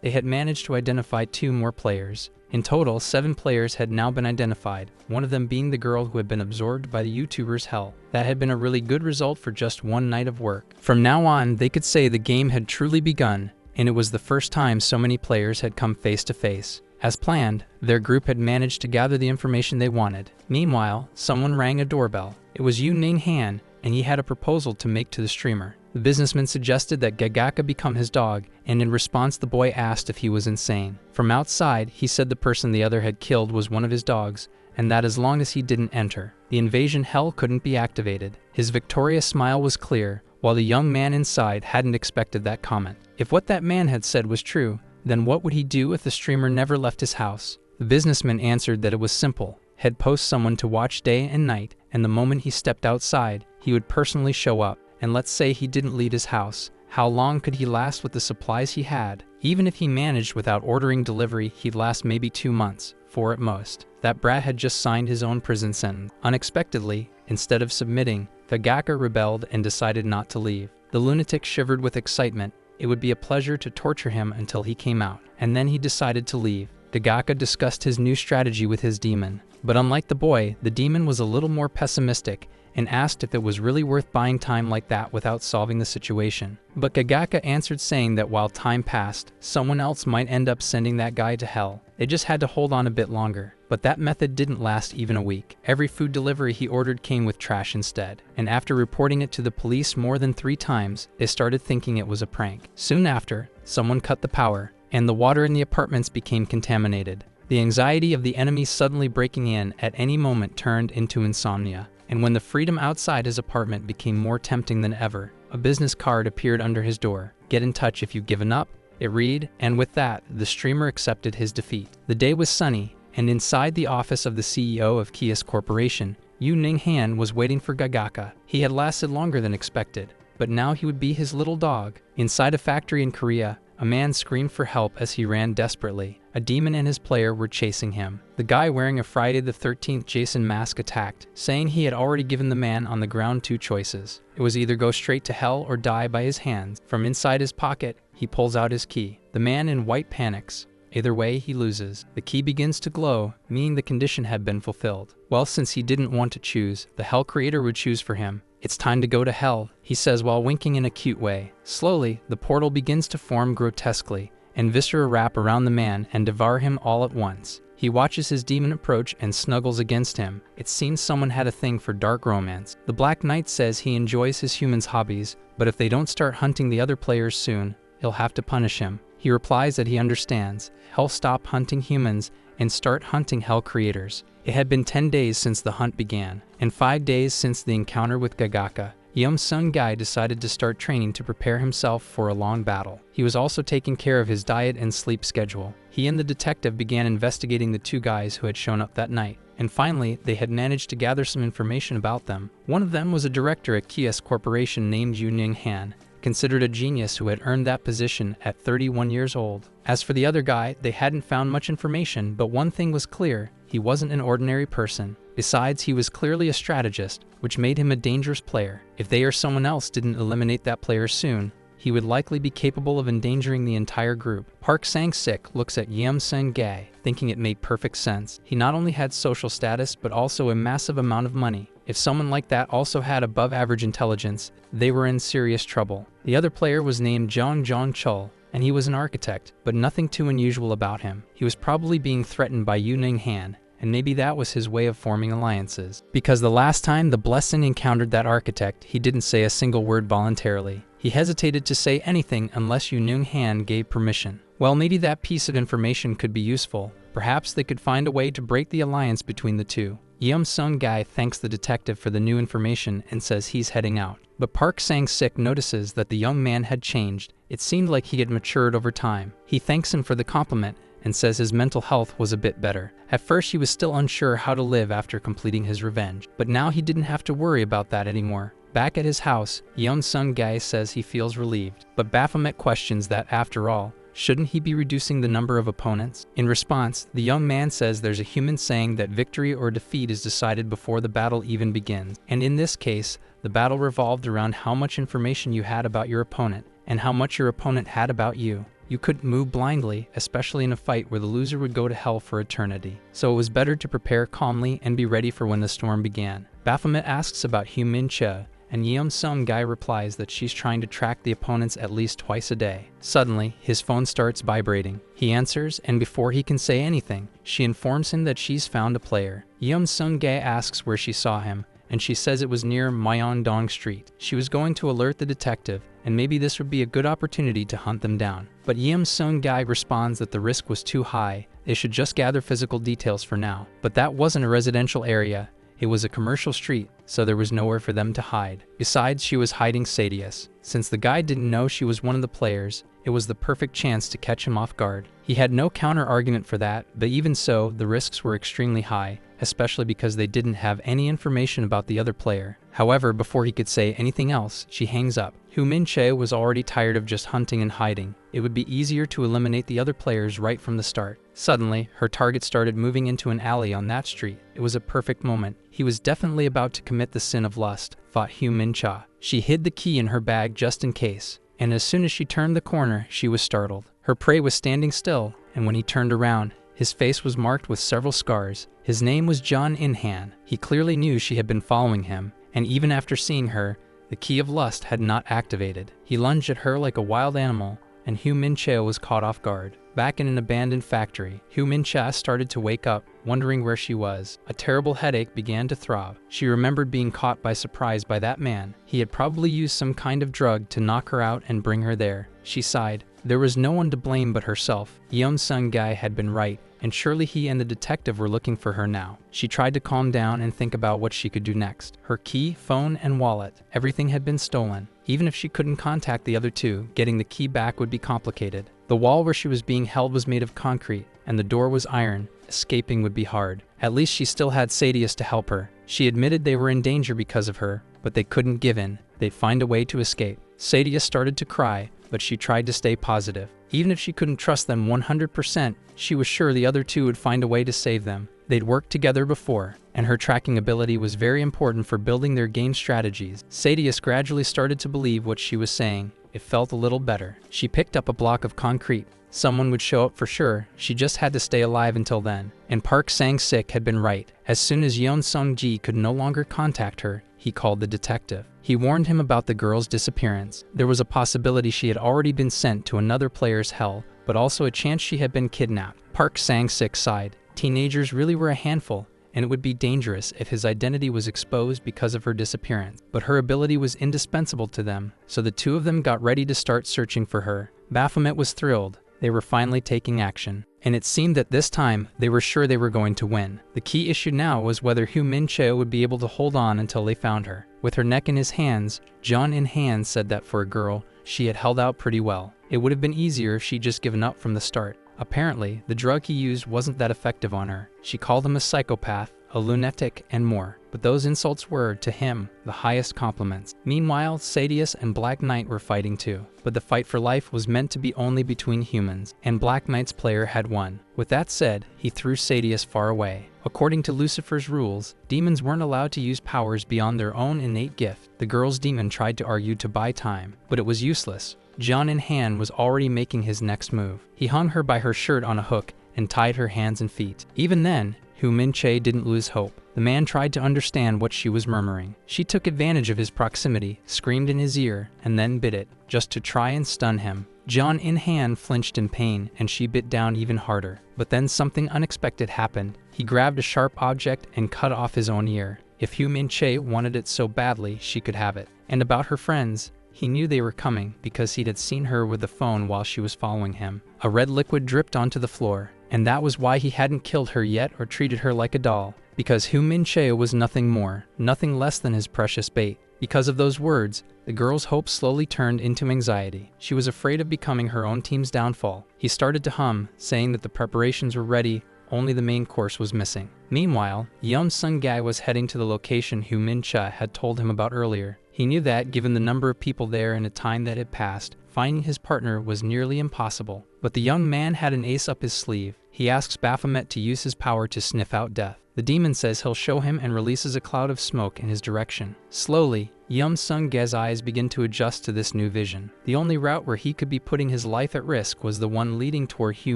they had managed to identify 2 more players. In total, 7 players had now been identified, one of them being the girl who had been absorbed by the YouTuber's hell. That had been a really good result for just 1 night of work. From now on, they could say the game had truly begun, and it was the first time so many players had come face to face. As planned, their group had managed to gather the information they wanted. Meanwhile, someone rang a doorbell. It was Yu Ning-han, and he had a proposal to make to the streamer. The businessman suggested that Gagaka become his dog, and in response the boy asked if he was insane. From outside, he said the person the other had killed was one of his dogs, and that as long as he didn't enter, the invasion hell couldn't be activated. His victorious smile was clear, while the young man inside hadn't expected that comment. If what that man had said was true, then what would he do if the streamer never left his house? The businessman answered that it was simple. He'd post someone to watch day and night, and the moment he stepped outside, he would personally show up. And let's say he didn't leave his house. How long could he last with the supplies he had? Even if he managed without ordering delivery, he'd last maybe 2 months, 4 at most. That brat had just signed his own prison sentence. Unexpectedly, instead of submitting, Gagaka rebelled and decided not to leave. The lunatic shivered with excitement. It would be a pleasure to torture him until he came out, and then he decided to leave. Gagaka discussed his new strategy with his demon, but unlike the boy, the demon was a little more pessimistic and asked if it was really worth buying time like that without solving the situation. But Gagaka answered saying that while time passed, someone else might end up sending that guy to hell. They just had to hold on a bit longer. But that method didn't last even a week. Every food delivery he ordered came with trash instead. And after reporting it to the police more than 3 times, they started thinking it was a prank. Soon after, someone cut the power, and the water in the apartments became contaminated. The anxiety of the enemy suddenly breaking in at any moment turned into insomnia. And when the freedom outside his apartment became more tempting than ever, a business card appeared under his door. "Get in touch if you've given up," it read, and with that, the streamer accepted his defeat. The day was sunny, and inside the office of the CEO of Kias Corporation, Yu Ning-han was waiting for Gagaka. He had lasted longer than expected, but now he would be his little dog. Inside a factory in Korea, a man screamed for help as he ran desperately. A demon and his player were chasing him. The guy wearing a Friday the 13th Jason mask attacked, saying he had already given the man on the ground 2 choices. It was either go straight to hell or die by his hands. From inside his pocket, he pulls out his key. The man in white panics. Either way, he loses. The key begins to glow, meaning the condition had been fulfilled. Well, since he didn't want to choose, the hell creator would choose for him. "It's time to go to hell," he says while winking in a cute way. Slowly, the portal begins to form grotesquely, and viscera wrap around the man and devour him all at once. He watches his demon approach and snuggles against him. It seems someone had a thing for dark romance. The Black Knight says he enjoys his humans' hobbies, but if they don't start hunting the other players soon, he'll have to punish him. He replies that he understands. Hell stop hunting humans and start hunting hell creators. It had been 10 days since the hunt began, and 5 days since the encounter with Gagaka. Sung-gai decided to start training to prepare himself for a long battle. He was also taking care of his diet and sleep schedule. He and the detective began investigating the 2 guys who had shown up that night, and finally, they had managed to gather some information about them. One of them was a director at Kies Corporation named Yu Ning Han, considered a genius who had earned that position at 31 years old. As for the other guy, they hadn't found much information, but one thing was clear: he wasn't an ordinary person. Besides, he was clearly a strategist, which made him a dangerous player. If they or someone else didn't eliminate that player soon, he would likely be capable of endangering the entire group. Park Sang-sik looks at Yeom Seung-gae, thinking it made perfect sense. He not only had social status, but also a massive amount of money. If someone like that also had above-average intelligence, they were in serious trouble. The other player was named Jong Jong-chul, and he was an architect, but nothing too unusual about him. He was probably being threatened by Yu Ning Han, and maybe that was his way of forming alliances. Because the last time the Blessing encountered that architect, he didn't say a single word voluntarily. He hesitated to say anything unless Yu Ning Han gave permission. Well, maybe that piece of information could be useful. Perhaps they could find a way to break the alliance between the two. Yeom Seung-gae thanks the detective for the new information and says he's heading out. But Park Sang-sik notices that the young man had changed. It seemed like he had matured over time. He thanks him for the compliment and says his mental health was a bit better. At first, he was still unsure how to live after completing his revenge, but now he didn't have to worry about that anymore. Back at his house, Yeon Seung-gae says he feels relieved, but Baphomet questions that, after all, shouldn't he be reducing the number of opponents? In response, the young man says there's a human saying that victory or defeat is decided before the battle even begins. And in this case, the battle revolved around how much information you had about your opponent, and how much your opponent had about you. You couldn't move blindly, especially in a fight where the loser would go to hell for eternity. So it was better to prepare calmly and be ready for when the storm began. Baphomet asks about Hu Min-che, and Yeom Seung-gae replies that she's trying to track the opponents at least twice a day. Suddenly, his phone starts vibrating. He answers, and before he can say anything, she informs him that she's found a player. Yeom Seung-gae asks where she saw him, and she says it was near Myeongdong Street. She was going to alert the detective, and maybe this would be a good opportunity to hunt them down. But Yeom Seung-gae responds that the risk was too high. They should just gather physical details for now. But that wasn't a residential area. It was a commercial street, so there was nowhere for them to hide. Besides, she was hiding Sadius. Since the guy didn't know she was one of the players, it was the perfect chance to catch him off guard. He had no counter-argument for that, but even so, the risks were extremely high, especially because they didn't have any information about the other player. However, before he could say anything else, she hangs up. Hu Min-che was already tired of just hunting and hiding. It would be easier to eliminate the other players right from the start. Suddenly, her target started moving into an alley on that street. It was a perfect moment. He was definitely about to commit the sin of lust, thought Hu Min-cha. She hid the key in her bag just in case, and as soon as she turned the corner, she was startled. Her prey was standing still, and when he turned around, his face was marked with several scars. His name was John In-han. He clearly knew she had been following him, and even after seeing her, the key of lust had not activated. He lunged at her like a wild animal, and Hu Min-che was caught off guard. Back in an abandoned factory, Hu Min-cha started to wake up, wondering where she was. A terrible headache began to throb. She remembered being caught by surprise by that man. He had probably used some kind of drug to knock her out and bring her there. She sighed. There was no one to blame but herself. Yeom Seung-gae had been right, and surely he and the detective were looking for her now. She tried to calm down and think about what she could do next. Her key, phone, and wallet. Everything had been stolen. Even if she couldn't contact the other two, getting the key back would be complicated. The wall where she was being held was made of concrete, and the door was iron. Escaping would be hard. At least she still had Sadius to help her. She admitted they were in danger because of her, but they couldn't give in. They'd find a way to escape. Sadius started to cry, but she tried to stay positive. Even if she couldn't trust them 100%, she was sure the other two would find a way to save them. They'd worked together before, and her tracking ability was very important for building their game strategies. Sadius gradually started to believe what she was saying. It felt a little better. She picked up a block of concrete. Someone would show up for sure. She just had to stay alive until then. And Park Sang-sik had been right. As soon as Yeon Seung-ji could no longer contact her, he called the detective. He warned him about the girl's disappearance. There was a possibility she had already been sent to another player's hell, but also a chance she had been kidnapped. Park Sang-sik sighed. Teenagers really were a handful, and it would be dangerous if his identity was exposed because of her disappearance. But her ability was indispensable to them, so the two of them got ready to start searching for her. Baphomet was thrilled. They were finally taking action, and it seemed that this time they were sure they were going to win. The key issue now was whether Hu Min-che would be able to hold on until they found her. With her neck in his hands, John In-han said that for a girl, she had held out pretty well. It would have been easier if she'd just given up from the start. Apparently, the drug he used wasn't that effective on her. She called him a psychopath, a lunatic, and more. But those insults were, to him, the highest compliments. Meanwhile, Sadius and Black Knight were fighting too. But the fight for life was meant to be only between humans, and Black Knight's player had won. With that said, he threw Sadius far away. According to Lucifer's rules, demons weren't allowed to use powers beyond their own innate gift. The girl's demon tried to argue to buy time, but it was useless. John in hand was already making his next move. He hung her by her shirt on a hook and tied her hands and feet. Even then, Hu Min-che didn't lose hope. The man tried to understand what she was murmuring. She took advantage of his proximity, screamed in his ear, and then bit it, just to try and stun him. John in hand flinched in pain, and she bit down even harder. But then something unexpected happened. He grabbed a sharp object and cut off his own ear. If Hu Min-che wanted it so badly, she could have it. And about her friends, he knew they were coming because he'd seen her with the phone while she was following him. A red liquid dripped onto the floor, and that was why he hadn't killed her yet or treated her like a doll. Because Hu Min-che was nothing more, nothing less than his precious bait. Because of those words, the girl's hope slowly turned into anxiety. She was afraid of becoming her own team's downfall. He started to hum, saying that the preparations were ready, only the main course was missing. Meanwhile, Yeon Sung-gae was heading to the location Hu Min-che had told him about earlier. He knew that, given the number of people there and the time that had passed, finding his partner was nearly impossible. But the young man had an ace up his sleeve. He asks Baphomet to use his power to sniff out death. The demon says he'll show him and releases a cloud of smoke in his direction. Slowly, Yeon Sung-gae's eyes begin to adjust to this new vision. The only route where he could be putting his life at risk was the one leading toward Hu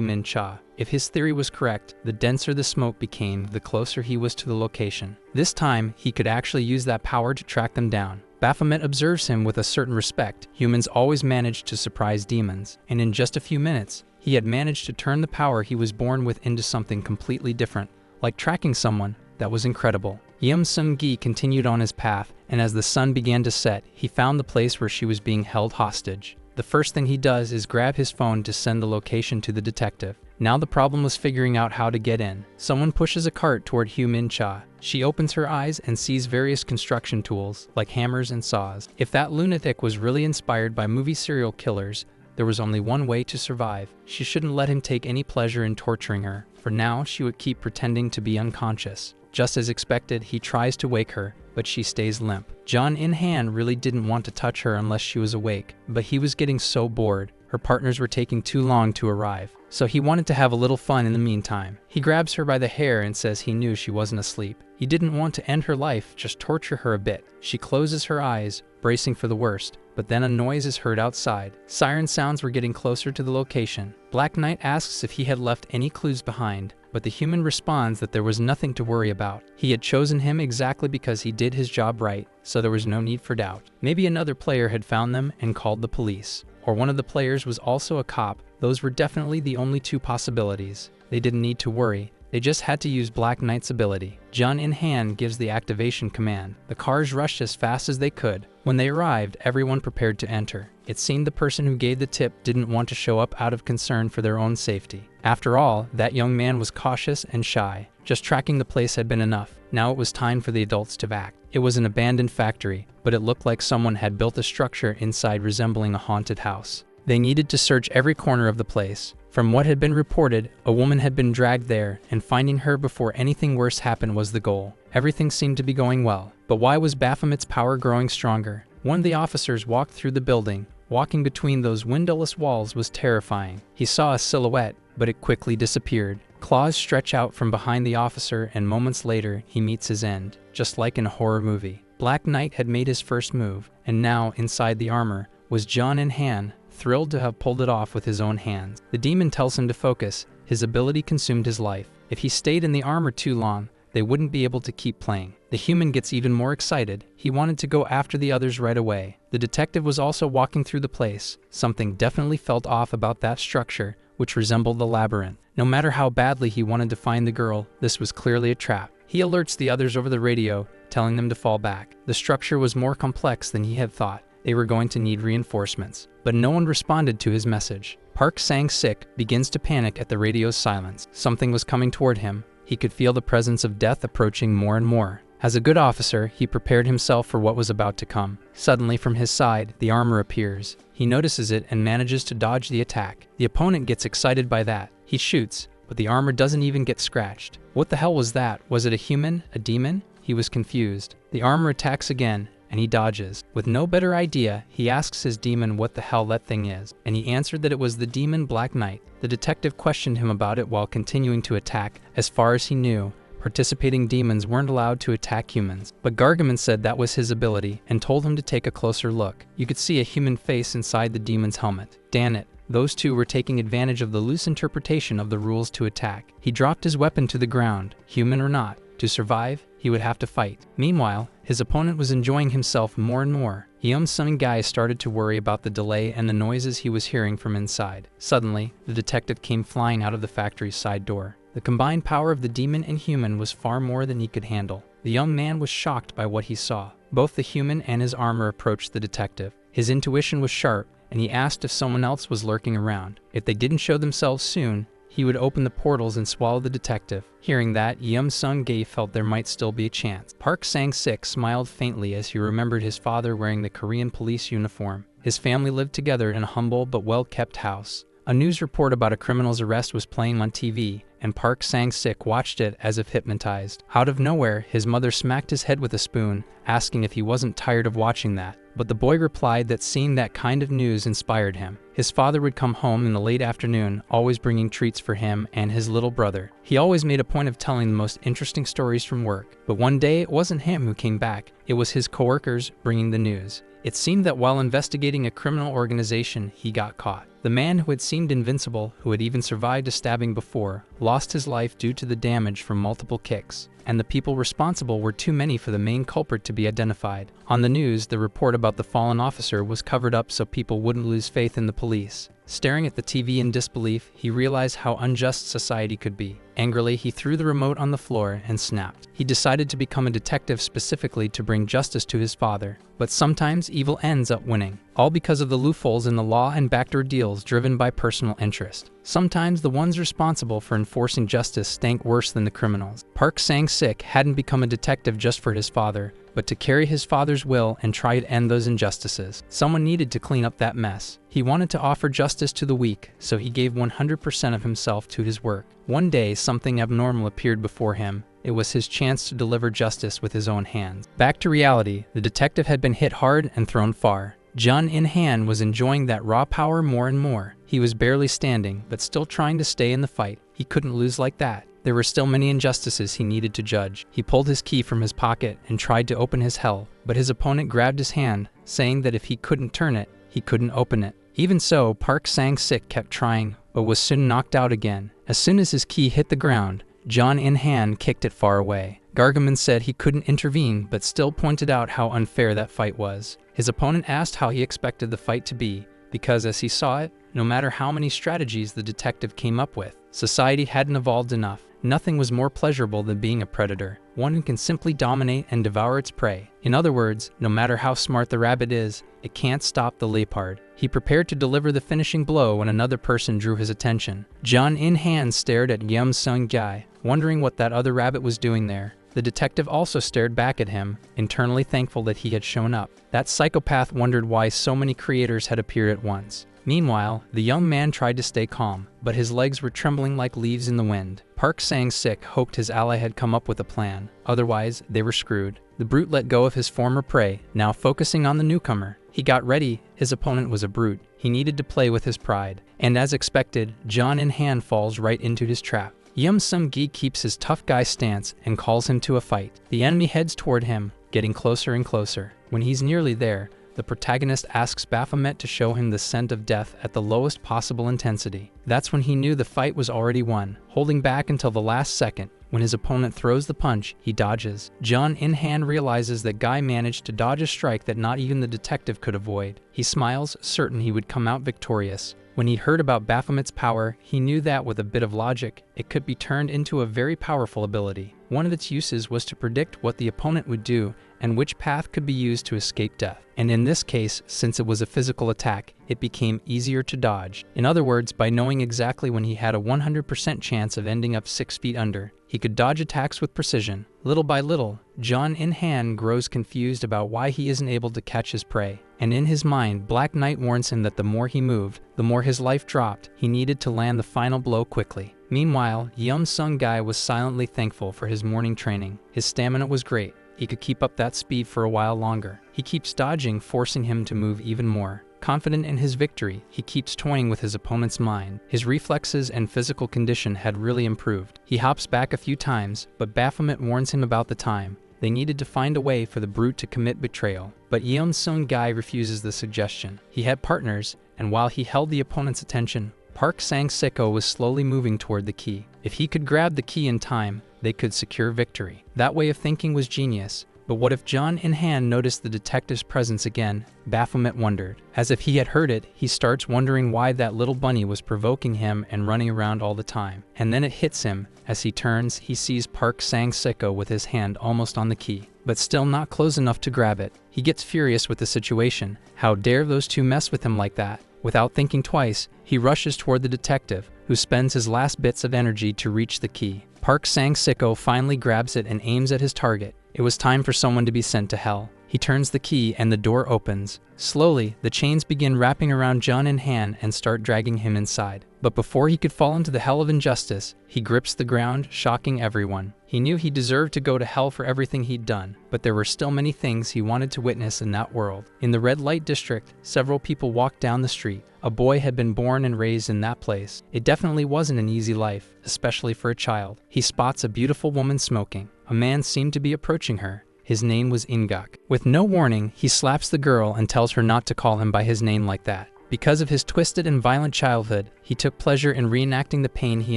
Min-che. If his theory was correct, the denser the smoke became, the closer he was to the location. This time, he could actually use that power to track them down. Baphomet observes him with a certain respect. Humans always manage to surprise demons, and in just a few minutes, he had managed to turn the power he was born with into something completely different. Like tracking someone, that was incredible. Yeon Sung-gae continued on his path, and as the sun began to set, he found the place where she was being held hostage. The first thing he does is grab his phone to send the location to the detective. Now the problem was figuring out how to get in. Someone pushes a cart toward Hu Min-che. She opens her eyes and sees various construction tools, like hammers and saws. If that lunatic was really inspired by movie serial killers, there was only one way to survive. She shouldn't let him take any pleasure in torturing her. For now, she would keep pretending to be unconscious. Just as expected, he tries to wake her, but she stays limp. John in hand really didn't want to touch her unless she was awake, but he was getting so bored. Her partners were taking too long to arrive, so he wanted to have a little fun in the meantime. He grabs her by the hair and says he knew she wasn't asleep. He didn't want to end her life, just torture her a bit. She closes her eyes, bracing for the worst, but then a noise is heard outside. Siren sounds were getting closer to the location. Black Knight asks if he had left any clues behind, but the human responds that there was nothing to worry about. He had chosen him exactly because he did his job right, so there was no need for doubt. Maybe another player had found them and called the police. Or one of the players was also a cop. Those were definitely the only two possibilities. They didn't need to worry. They just had to use Black Knight's ability. John in hand gives the activation command. The cars rushed as fast as they could. When they arrived, everyone prepared to enter. It seemed the person who gave the tip didn't want to show up out of concern for their own safety. After all, that young man was cautious and shy. Just tracking the place had been enough. Now it was time for the adults to act. It was an abandoned factory, but it looked like someone had built a structure inside resembling a haunted house. They needed to search every corner of the place. From what had been reported, a woman had been dragged there, and finding her before anything worse happened was the goal. Everything seemed to be going well. But why was Baphomet's power growing stronger? One of the officers walked through the building. Walking between those windowless walls was terrifying. He saw a silhouette, but it quickly disappeared. Claws stretch out from behind the officer, and moments later, he meets his end, just like in a horror movie. Black Knight had made his first move, and now, inside the armor, was John in hand, thrilled to have pulled it off with his own hands. The demon tells him to focus. His ability consumed his life. If he stayed in the armor too long, they wouldn't be able to keep playing. The human gets even more excited. He wanted to go after the others right away. The detective was also walking through the place. Something definitely felt off about that structure, which resembled the labyrinth. No matter how badly he wanted to find the girl, this was clearly a trap. He alerts the others over the radio, telling them to fall back. The structure was more complex than he had thought. They were going to need reinforcements. But no one responded to his message. Park Sang-sik begins to panic at the radio's silence. Something was coming toward him. He could feel the presence of death approaching more and more. As a good officer, he prepared himself for what was about to come. Suddenly, from his side, the armor appears. He notices it and manages to dodge the attack. The opponent gets excited by that. He shoots, but the armor doesn't even get scratched. What the hell was that? Was it a human? A demon? He was confused. The armor attacks again, and he dodges. With no better idea, he asks his demon what the hell that thing is, and he answered that it was the demon Black Knight. The detective questioned him about it while continuing to attack. As far as he knew, participating demons weren't allowed to attack humans, but Gargamel said that was his ability and told him to take a closer look. You could see a human face inside the demon's helmet. Damn it. Those two were taking advantage of the loose interpretation of the rules to attack. He dropped his weapon to the ground, human or not. To survive, he would have to fight. Meanwhile, his opponent was enjoying himself more and more. Some guy started to worry about the delay and the noises he was hearing from inside. Suddenly, the detective came flying out of the factory's side door. The combined power of the demon and human was far more than he could handle. The young man was shocked by what he saw. Both the human and his armor approached the detective. His intuition was sharp, and he asked if someone else was lurking around. If they didn't show themselves soon, he would open the portals and swallow the detective. Hearing that, Sung-gae felt there might still be a chance. Park Sang-sik smiled faintly as he remembered his father wearing the Korean police uniform. His family lived together in a humble but well-kept house. A news report about a criminal's arrest was playing on TV, and Park Sang-sik watched it as if hypnotized. Out of nowhere, his mother smacked his head with a spoon, asking if he wasn't tired of watching that. But the boy replied that seeing that kind of news inspired him. His father would come home in the late afternoon, always bringing treats for him and his little brother. He always made a point of telling the most interesting stories from work. But one day, it wasn't him who came back. It was his coworkers bringing the news. It seemed that while investigating a criminal organization, he got caught. The man who had seemed invincible, who had even survived a stabbing before, lost his life due to the damage from multiple kicks. And the people responsible were too many for the main culprit to be identified. On the news, the report about the fallen officer was covered up so people wouldn't lose faith in the police. Staring at the TV in disbelief, he realized how unjust society could be. Angrily, he threw the remote on the floor and snapped. He decided to become a detective specifically to bring justice to his father. But sometimes evil ends up winning, all because of the loopholes in the law and backdoor deals driven by personal interest. Sometimes the ones responsible for enforcing justice stank worse than the criminals. Park Sang-sik hadn't become a detective just for his father, but to carry his father's will and try to end those injustices. Someone needed to clean up that mess. He wanted to offer justice to the weak, so he gave 100% of himself to his work. One day, something abnormal appeared before him. It was his chance to deliver justice with his own hands. Back to reality, the detective had been hit hard and thrown far. Jun In-han was enjoying that raw power more and more. He was barely standing, but still trying to stay in the fight. He couldn't lose like that. There were still many injustices he needed to judge. He pulled his key from his pocket and tried to open his hell, but his opponent grabbed his hand, saying that if he couldn't turn it, he couldn't open it. Even so, Park Sang-sik kept trying, but was soon knocked out again. As soon as his key hit the ground, Jun In-han kicked it far away. Gargamel said he couldn't intervene, but still pointed out how unfair that fight was. His opponent asked how he expected the fight to be, because as he saw it, no matter how many strategies the detective came up with, society hadn't evolved enough. Nothing was more pleasurable than being a predator, one who can simply dominate and devour its prey. In other words, no matter how smart the rabbit is, it can't stop the leopard. He prepared to deliver the finishing blow when another person drew his attention. Jun In-han stared at Sung-gae, wondering what that other rabbit was doing there. The detective also stared back at him, internally thankful that he had shown up. That psychopath wondered why so many creators had appeared at once. Meanwhile, the young man tried to stay calm, but his legs were trembling like leaves in the wind. Park Sang-sik hoped his ally had come up with a plan. Otherwise, they were screwed. The brute let go of his former prey, now focusing on the newcomer. He got ready. His opponent was a brute. He needed to play with his pride. And as expected, Jun In-han falls right into his trap. Sung-gae keeps his tough guy stance and calls him to a fight. The enemy heads toward him, getting closer and closer. When he's nearly there, the protagonist asks Baphomet to show him the scent of death at the lowest possible intensity. That's when he knew the fight was already won. Holding back until the last second, when his opponent throws the punch, he dodges. Jun In-han realizes that Guy managed to dodge a strike that not even the detective could avoid. He smiles, certain he would come out victorious. When he heard about Baphomet's power, he knew that with a bit of logic, it could be turned into a very powerful ability. One of its uses was to predict what the opponent would do and which path could be used to escape death. And in this case, since it was a physical attack, it became easier to dodge. In other words, by knowing exactly when he had a 100% chance of ending up 6 feet under, he could dodge attacks with precision. Little by little, Jun In-han grows confused about why he isn't able to catch his prey. And in his mind, Black Knight warns him that the more he moved, the more his life dropped. He needed to land the final blow quickly. Meanwhile, Sung-gae was silently thankful for his morning training. His stamina was great. He could keep up that speed for a while longer. He keeps dodging, forcing him to move even more. Confident in his victory, he keeps toying with his opponent's mind. His reflexes and physical condition had really improved. He hops back a few times, but Baphomet warns him about the time. They needed to find a way for the brute to commit betrayal. But Sung-gae refuses the suggestion. He had partners, and while he held the opponent's attention, Park Sang-sik was slowly moving toward the key. If he could grab the key in time, they could secure victory. That way of thinking was genius. But what if John In-han noticed the detective's presence again? Baphomet wondered. As if he had heard it, he starts wondering why that little bunny was provoking him and running around all the time. And then it hits him. As he turns, he sees Park Sang-sik with his hand almost on the key, but still not close enough to grab it. He gets furious with the situation. How dare those two mess with him like that? Without thinking twice, he rushes toward the detective, who spends his last bits of energy to reach the key. Park Sang-sik finally grabs it and aims at his target. It was time for someone to be sent to hell. He turns the key and the door opens. Slowly, the chains begin wrapping around John In-han and start dragging him inside. But before he could fall into the hell of injustice, he grips the ground, shocking everyone. He knew he deserved to go to hell for everything he'd done, but there were still many things he wanted to witness in that world. In the red light district, several people walked down the street. A boy had been born and raised in that place. It definitely wasn't an easy life, especially for a child. He spots a beautiful woman smoking. A man seemed to be approaching her. His name was Ingak. With no warning, he slaps the girl and tells her not to call him by his name like that. Because of his twisted and violent childhood, he took pleasure in reenacting the pain he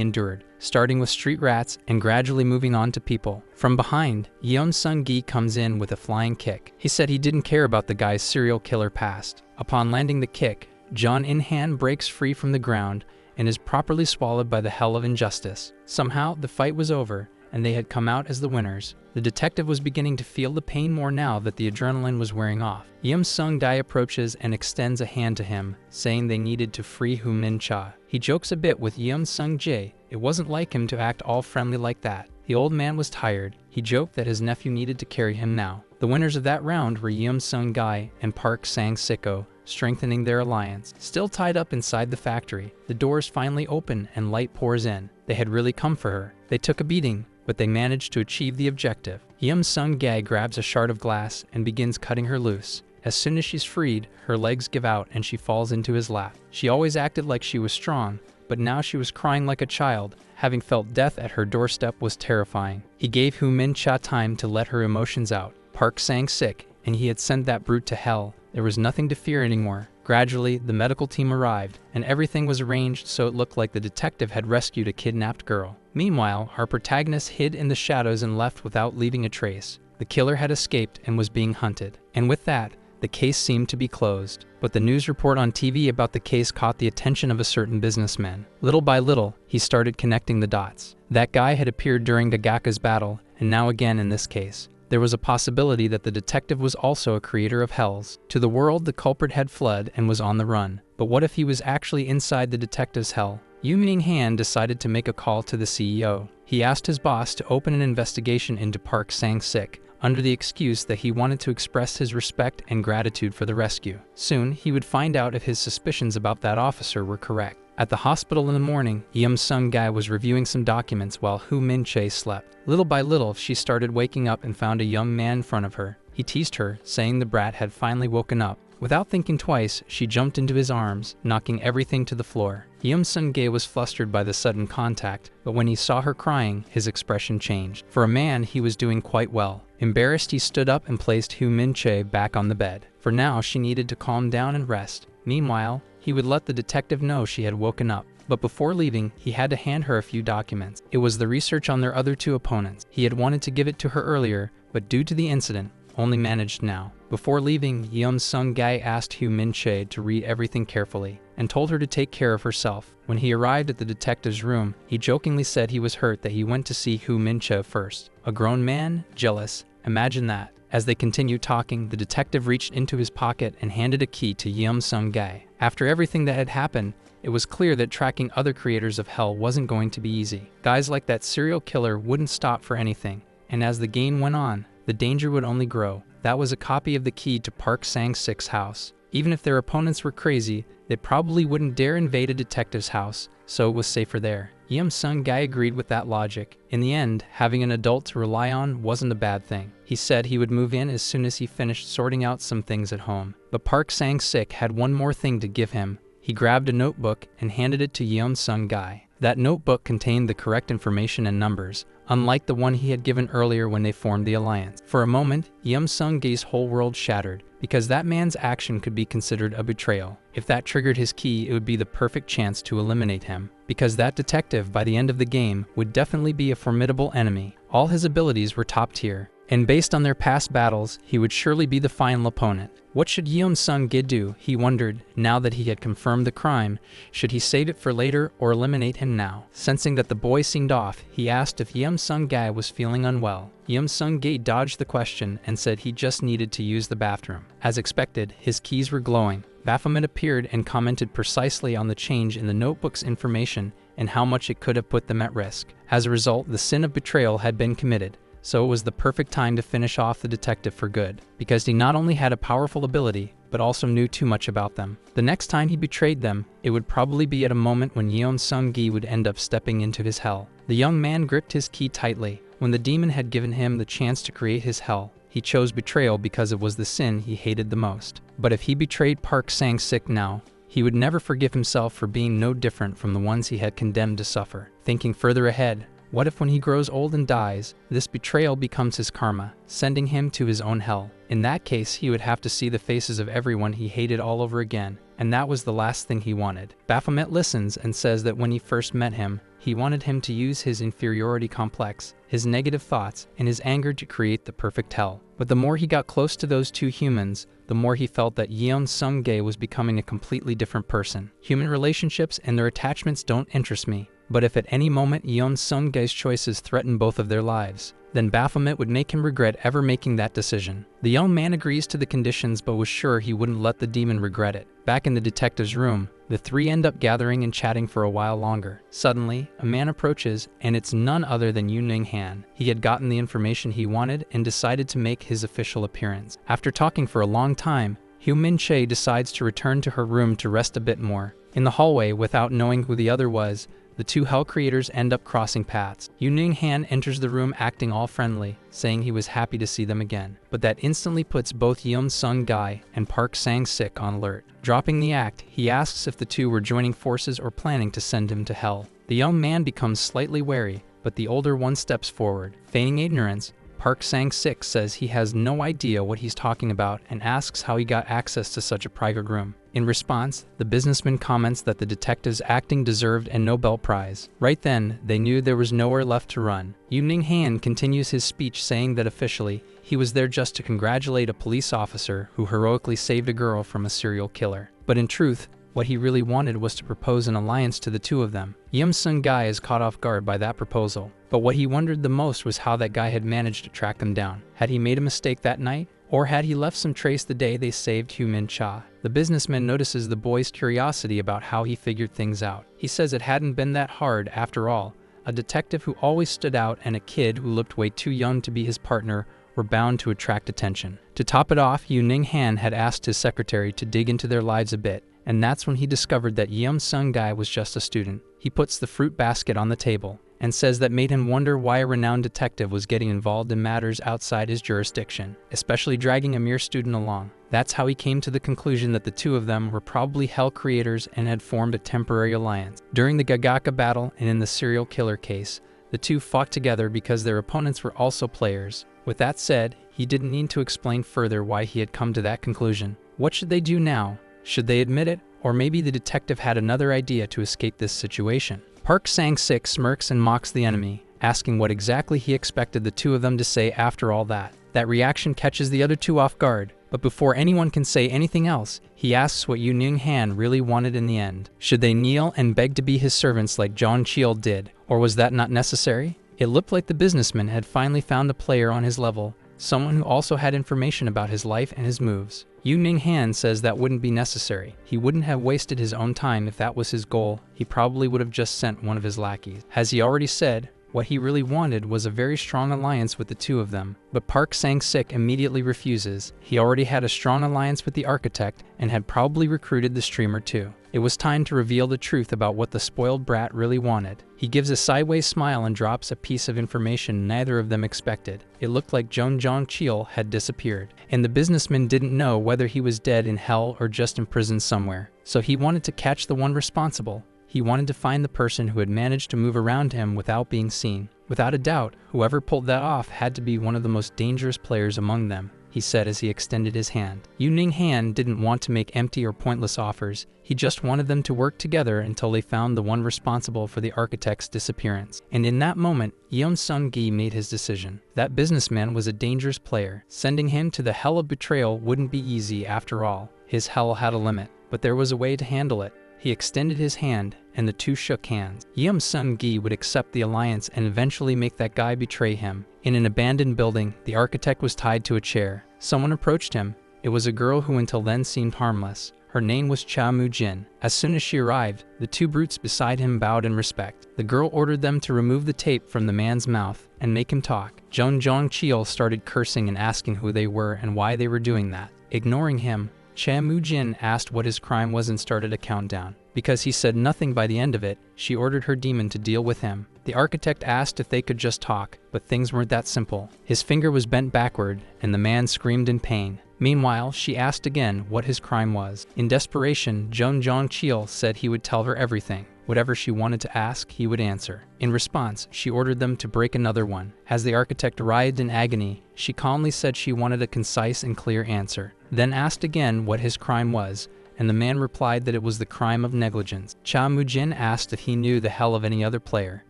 endured, starting with street rats and gradually moving on to people. From behind, Sung-gae comes in with a flying kick. He said he didn't care about the guy's serial killer past. Upon landing the kick, John In-han breaks free from the ground and is properly swallowed by the hell of injustice. Somehow, the fight was over, and they had come out as the winners. The detective was beginning to feel the pain more now that the adrenaline was wearing off. Sung-gae approaches and extends a hand to him, saying they needed to free Hu Min-cha. He jokes a bit with Sung-jae. It wasn't like him to act all friendly like that. The old man was tired. He joked that his nephew needed to carry him now. The winners of that round were Sung-gae and Park Sang-sik, strengthening their alliance. Still tied up inside the factory, the doors finally open and light pours in. They had really come for her. They took a beating, but they managed to achieve the objective. Sung-gae grabs a shard of glass and begins cutting her loose. As soon as she's freed, her legs give out and she falls into his lap. She always acted like she was strong, but now she was crying like a child. Having felt death at her doorstep was terrifying. He gave Hu Min-cha time to let her emotions out. Park Sang-sik, and he had sent that brute to hell. There was nothing to fear anymore. Gradually, the medical team arrived, and everything was arranged so it looked like the detective had rescued a kidnapped girl. Meanwhile, our protagonist hid in the shadows and left without leaving a trace. The killer had escaped and was being hunted. And with that, the case seemed to be closed. But the news report on TV about the case caught the attention of a certain businessman. Little by little, he started connecting the dots. That guy had appeared during Gagaku's battle, and now again in this case. There was a possibility that the detective was also a creator of hells. To the world, the culprit had fled and was on the run. But what if he was actually inside the detective's hell? Yu Ming-han decided to make a call to the CEO. He asked his boss to open an investigation into Park Sang-sik, under the excuse that he wanted to express his respect and gratitude for the rescue. Soon, he would find out if his suspicions about that officer were correct. At the hospital in the morning, Sung-gae was reviewing some documents while Hu Min-cha slept. Little by little, she started waking up and found a young man in front of her. He teased her, saying the brat had finally woken up. Without thinking twice, she jumped into his arms, knocking everything to the floor. Sung-gae was flustered by the sudden contact, but when he saw her crying, his expression changed. For a man, he was doing quite well. Embarrassed, he stood up and placed Hu Min-cha back on the bed. For now, she needed to calm down and rest. Meanwhile, he would let the detective know she had woken up. But before leaving, he had to hand her a few documents. It was the research on their other two opponents. He had wanted to give it to her earlier, but due to the incident, only managed now. Before leaving, Sung-gae asked Hu Min-cha to read everything carefully, and told her to take care of herself. When he arrived at the detective's room, he jokingly said he was hurt that he went to see Hu Min-cha first. A grown man? Jealous. Imagine that. As they continued talking, the detective reached into his pocket and handed a key to Sung-gae. After everything that had happened, it was clear that tracking other creators of hell wasn't going to be easy. Guys like that serial killer wouldn't stop for anything, and as the game went on, the danger would only grow. That was a copy of the key to Park Sang-sik's house. Even if their opponents were crazy, they probably wouldn't dare invade a detective's house, so it was safer there. Sung Guy agreed with that logic. In the end, having an adult to rely on wasn't a bad thing. He said he would move in as soon as he finished sorting out some things at home. But Park Sang-sik had one more thing to give him. He grabbed a notebook and handed it to Sung Guy. That notebook contained the correct information and numbers, unlike the one he had given earlier when they formed the alliance. For a moment, Sung Gay's whole world shattered, because that man's action could be considered a betrayal. If that triggered his key, it would be the perfect chance to eliminate him, because that detective by the end of the game would definitely be a formidable enemy. All his abilities were top tier, and based on their past battles, he would surely be the final opponent. What should Sung Gi do, he wondered, now that he had confirmed the crime? Should he save it for later or eliminate him now? Sensing that the boy seemed off, he asked if Sung Gi was feeling unwell. Sung Gi dodged the question and said he just needed to use the bathroom. As expected, his keys were glowing. Baphomet appeared and commented precisely on the change in the notebook's information and how much it could have put them at risk. As a result, the sin of betrayal had been committed. So it was the perfect time to finish off the detective for good, because he not only had a powerful ability, but also knew too much about them. The next time he betrayed them, it would probably be at a moment when Sung Gi would end up stepping into his hell. The young man gripped his key tightly. When the demon had given him the chance to create his hell, he chose betrayal because it was the sin he hated the most. But if he betrayed Park Sang-sik now, he would never forgive himself for being no different from the ones he had condemned to suffer. Thinking further ahead, what if when he grows old and dies, this betrayal becomes his karma, sending him to his own hell? In that case, he would have to see the faces of everyone he hated all over again, and that was the last thing he wanted. Baphomet listens and says that when he first met him, he wanted him to use his inferiority complex, his negative thoughts, and his anger to create the perfect hell. But the more he got close to those two humans, the more he felt that Sung Gi was becoming a completely different person. Human relationships and their attachments don't interest me. But if at any moment Sung Gi's choices threaten both of their lives, then Baphomet would make him regret ever making that decision. The young man agrees to the conditions but was sure he wouldn't let the demon regret it. Back in the detective's room, the three end up gathering and chatting for a while longer. Suddenly, a man approaches, and it's none other than Yu Han. He had gotten the information he wanted and decided to make his official appearance. After talking for a long time, Hu Min-che decides to return to her room to rest a bit more. In the hallway, without knowing who the other was, the two hell creators end up crossing paths. Yu Han enters the room acting all friendly, saying he was happy to see them again. But that instantly puts both Sung Gi and Park Sang-sik on alert. Dropping the act, he asks if the two were joining forces or planning to send him to hell. The young man becomes slightly wary, but the older one steps forward. Feigning ignorance, Park Sang-sik says he has no idea what he's talking about and asks how he got access to such a private room. In response, the businessman comments that the detective's acting deserved a Nobel Prize. Right then, they knew there was nowhere left to run. Yu Han continues his speech saying that officially, he was there just to congratulate a police officer who heroically saved a girl from a serial killer. But in truth, what he really wanted was to propose an alliance to the two of them. Sung Gi is caught off guard by that proposal, but what he wondered the most was how that guy had managed to track them down. Had he made a mistake that night? Or had he left some trace the day they saved Hu Min-cha? The businessman notices the boy's curiosity about how he figured things out. He says it hadn't been that hard after all. A detective who always stood out and a kid who looked way too young to be his partner were bound to attract attention. To top it off, Yu Han had asked his secretary to dig into their lives a bit, and that's when he discovered that Sung Gi was just a student. He puts the fruit basket on the table and says that made him wonder why a renowned detective was getting involved in matters outside his jurisdiction, especially dragging a mere student along. That's how he came to the conclusion that the two of them were probably hell creators and had formed a temporary alliance. During the Gagaka battle and in the serial killer case, the two fought together because their opponents were also players. With that said, he didn't need to explain further why he had come to that conclusion. What should they do now? Should they admit it? Or maybe the detective had another idea to escape this situation. Park Sang-sik smirks and mocks the enemy, asking what exactly he expected the two of them to say after all that. That reaction catches the other two off guard, but before anyone can say anything else, he asks what Yu Han really wanted in the end. Should they kneel and beg to be his servants like John Cheol did, or was that not necessary? It looked like the businessman had finally found a player on his level, someone who also had information about his life and his moves. Yu Han says that wouldn't be necessary. He wouldn't have wasted his own time if that was his goal. He probably would have just sent one of his lackeys. As he already said, What he really wanted was a very strong alliance with the two of them. But Park Sang-sik immediately refuses. He already had a strong alliance with the architect and had probably recruited the streamer too. It was time to reveal the truth about what the spoiled brat really wanted. He gives a sideways smile and drops a piece of information neither of them expected. It looked like Jong Jong-chil had disappeared, and the businessman didn't know whether he was dead in hell or just imprisoned somewhere. So he wanted to catch the one responsible. He wanted to find the person who had managed to move around him without being seen. Without a doubt, whoever pulled that off had to be one of the most dangerous players among them, he said as he extended his hand. Yu-Ning Han didn't want to make empty or pointless offers. He just wanted them to work together until they found the one responsible for the architect's disappearance. And in that moment, Yeon Sun-gi made his decision. That businessman was a dangerous player. Sending him to the hell of betrayal wouldn't be easy after all. His hell had a limit, but there was a way to handle it. He extended his hand, and the two shook hands. Yeon Sun-gi would accept the alliance and eventually make that guy betray him. In an abandoned building, the architect was tied to a chair. Someone approached him. It was a girl who until then seemed harmless. Her name was Cha Mu-jin. As soon as she arrived, the two brutes beside him bowed in respect. The girl ordered them to remove the tape from the man's mouth and make him talk. Jong Jong-chil started cursing and asking who they were and why they were doing that. Ignoring him, Cha Mu-jin asked what his crime was and started a countdown. Because he said nothing by the end of it, she ordered her demon to deal with him. The architect asked if they could just talk, but things weren't that simple. His finger was bent backward, and the man screamed in pain. Meanwhile, she asked again what his crime was. In desperation, Jong Jong-chil said he would tell her everything. Whatever she wanted to ask, he would answer. In response, she ordered them to break another one. As the architect writhed in agony, she calmly said she wanted a concise and clear answer. Then asked again what his crime was, and the man replied that it was the crime of negligence. Cha Mu-jin asked if he knew the hell of any other player.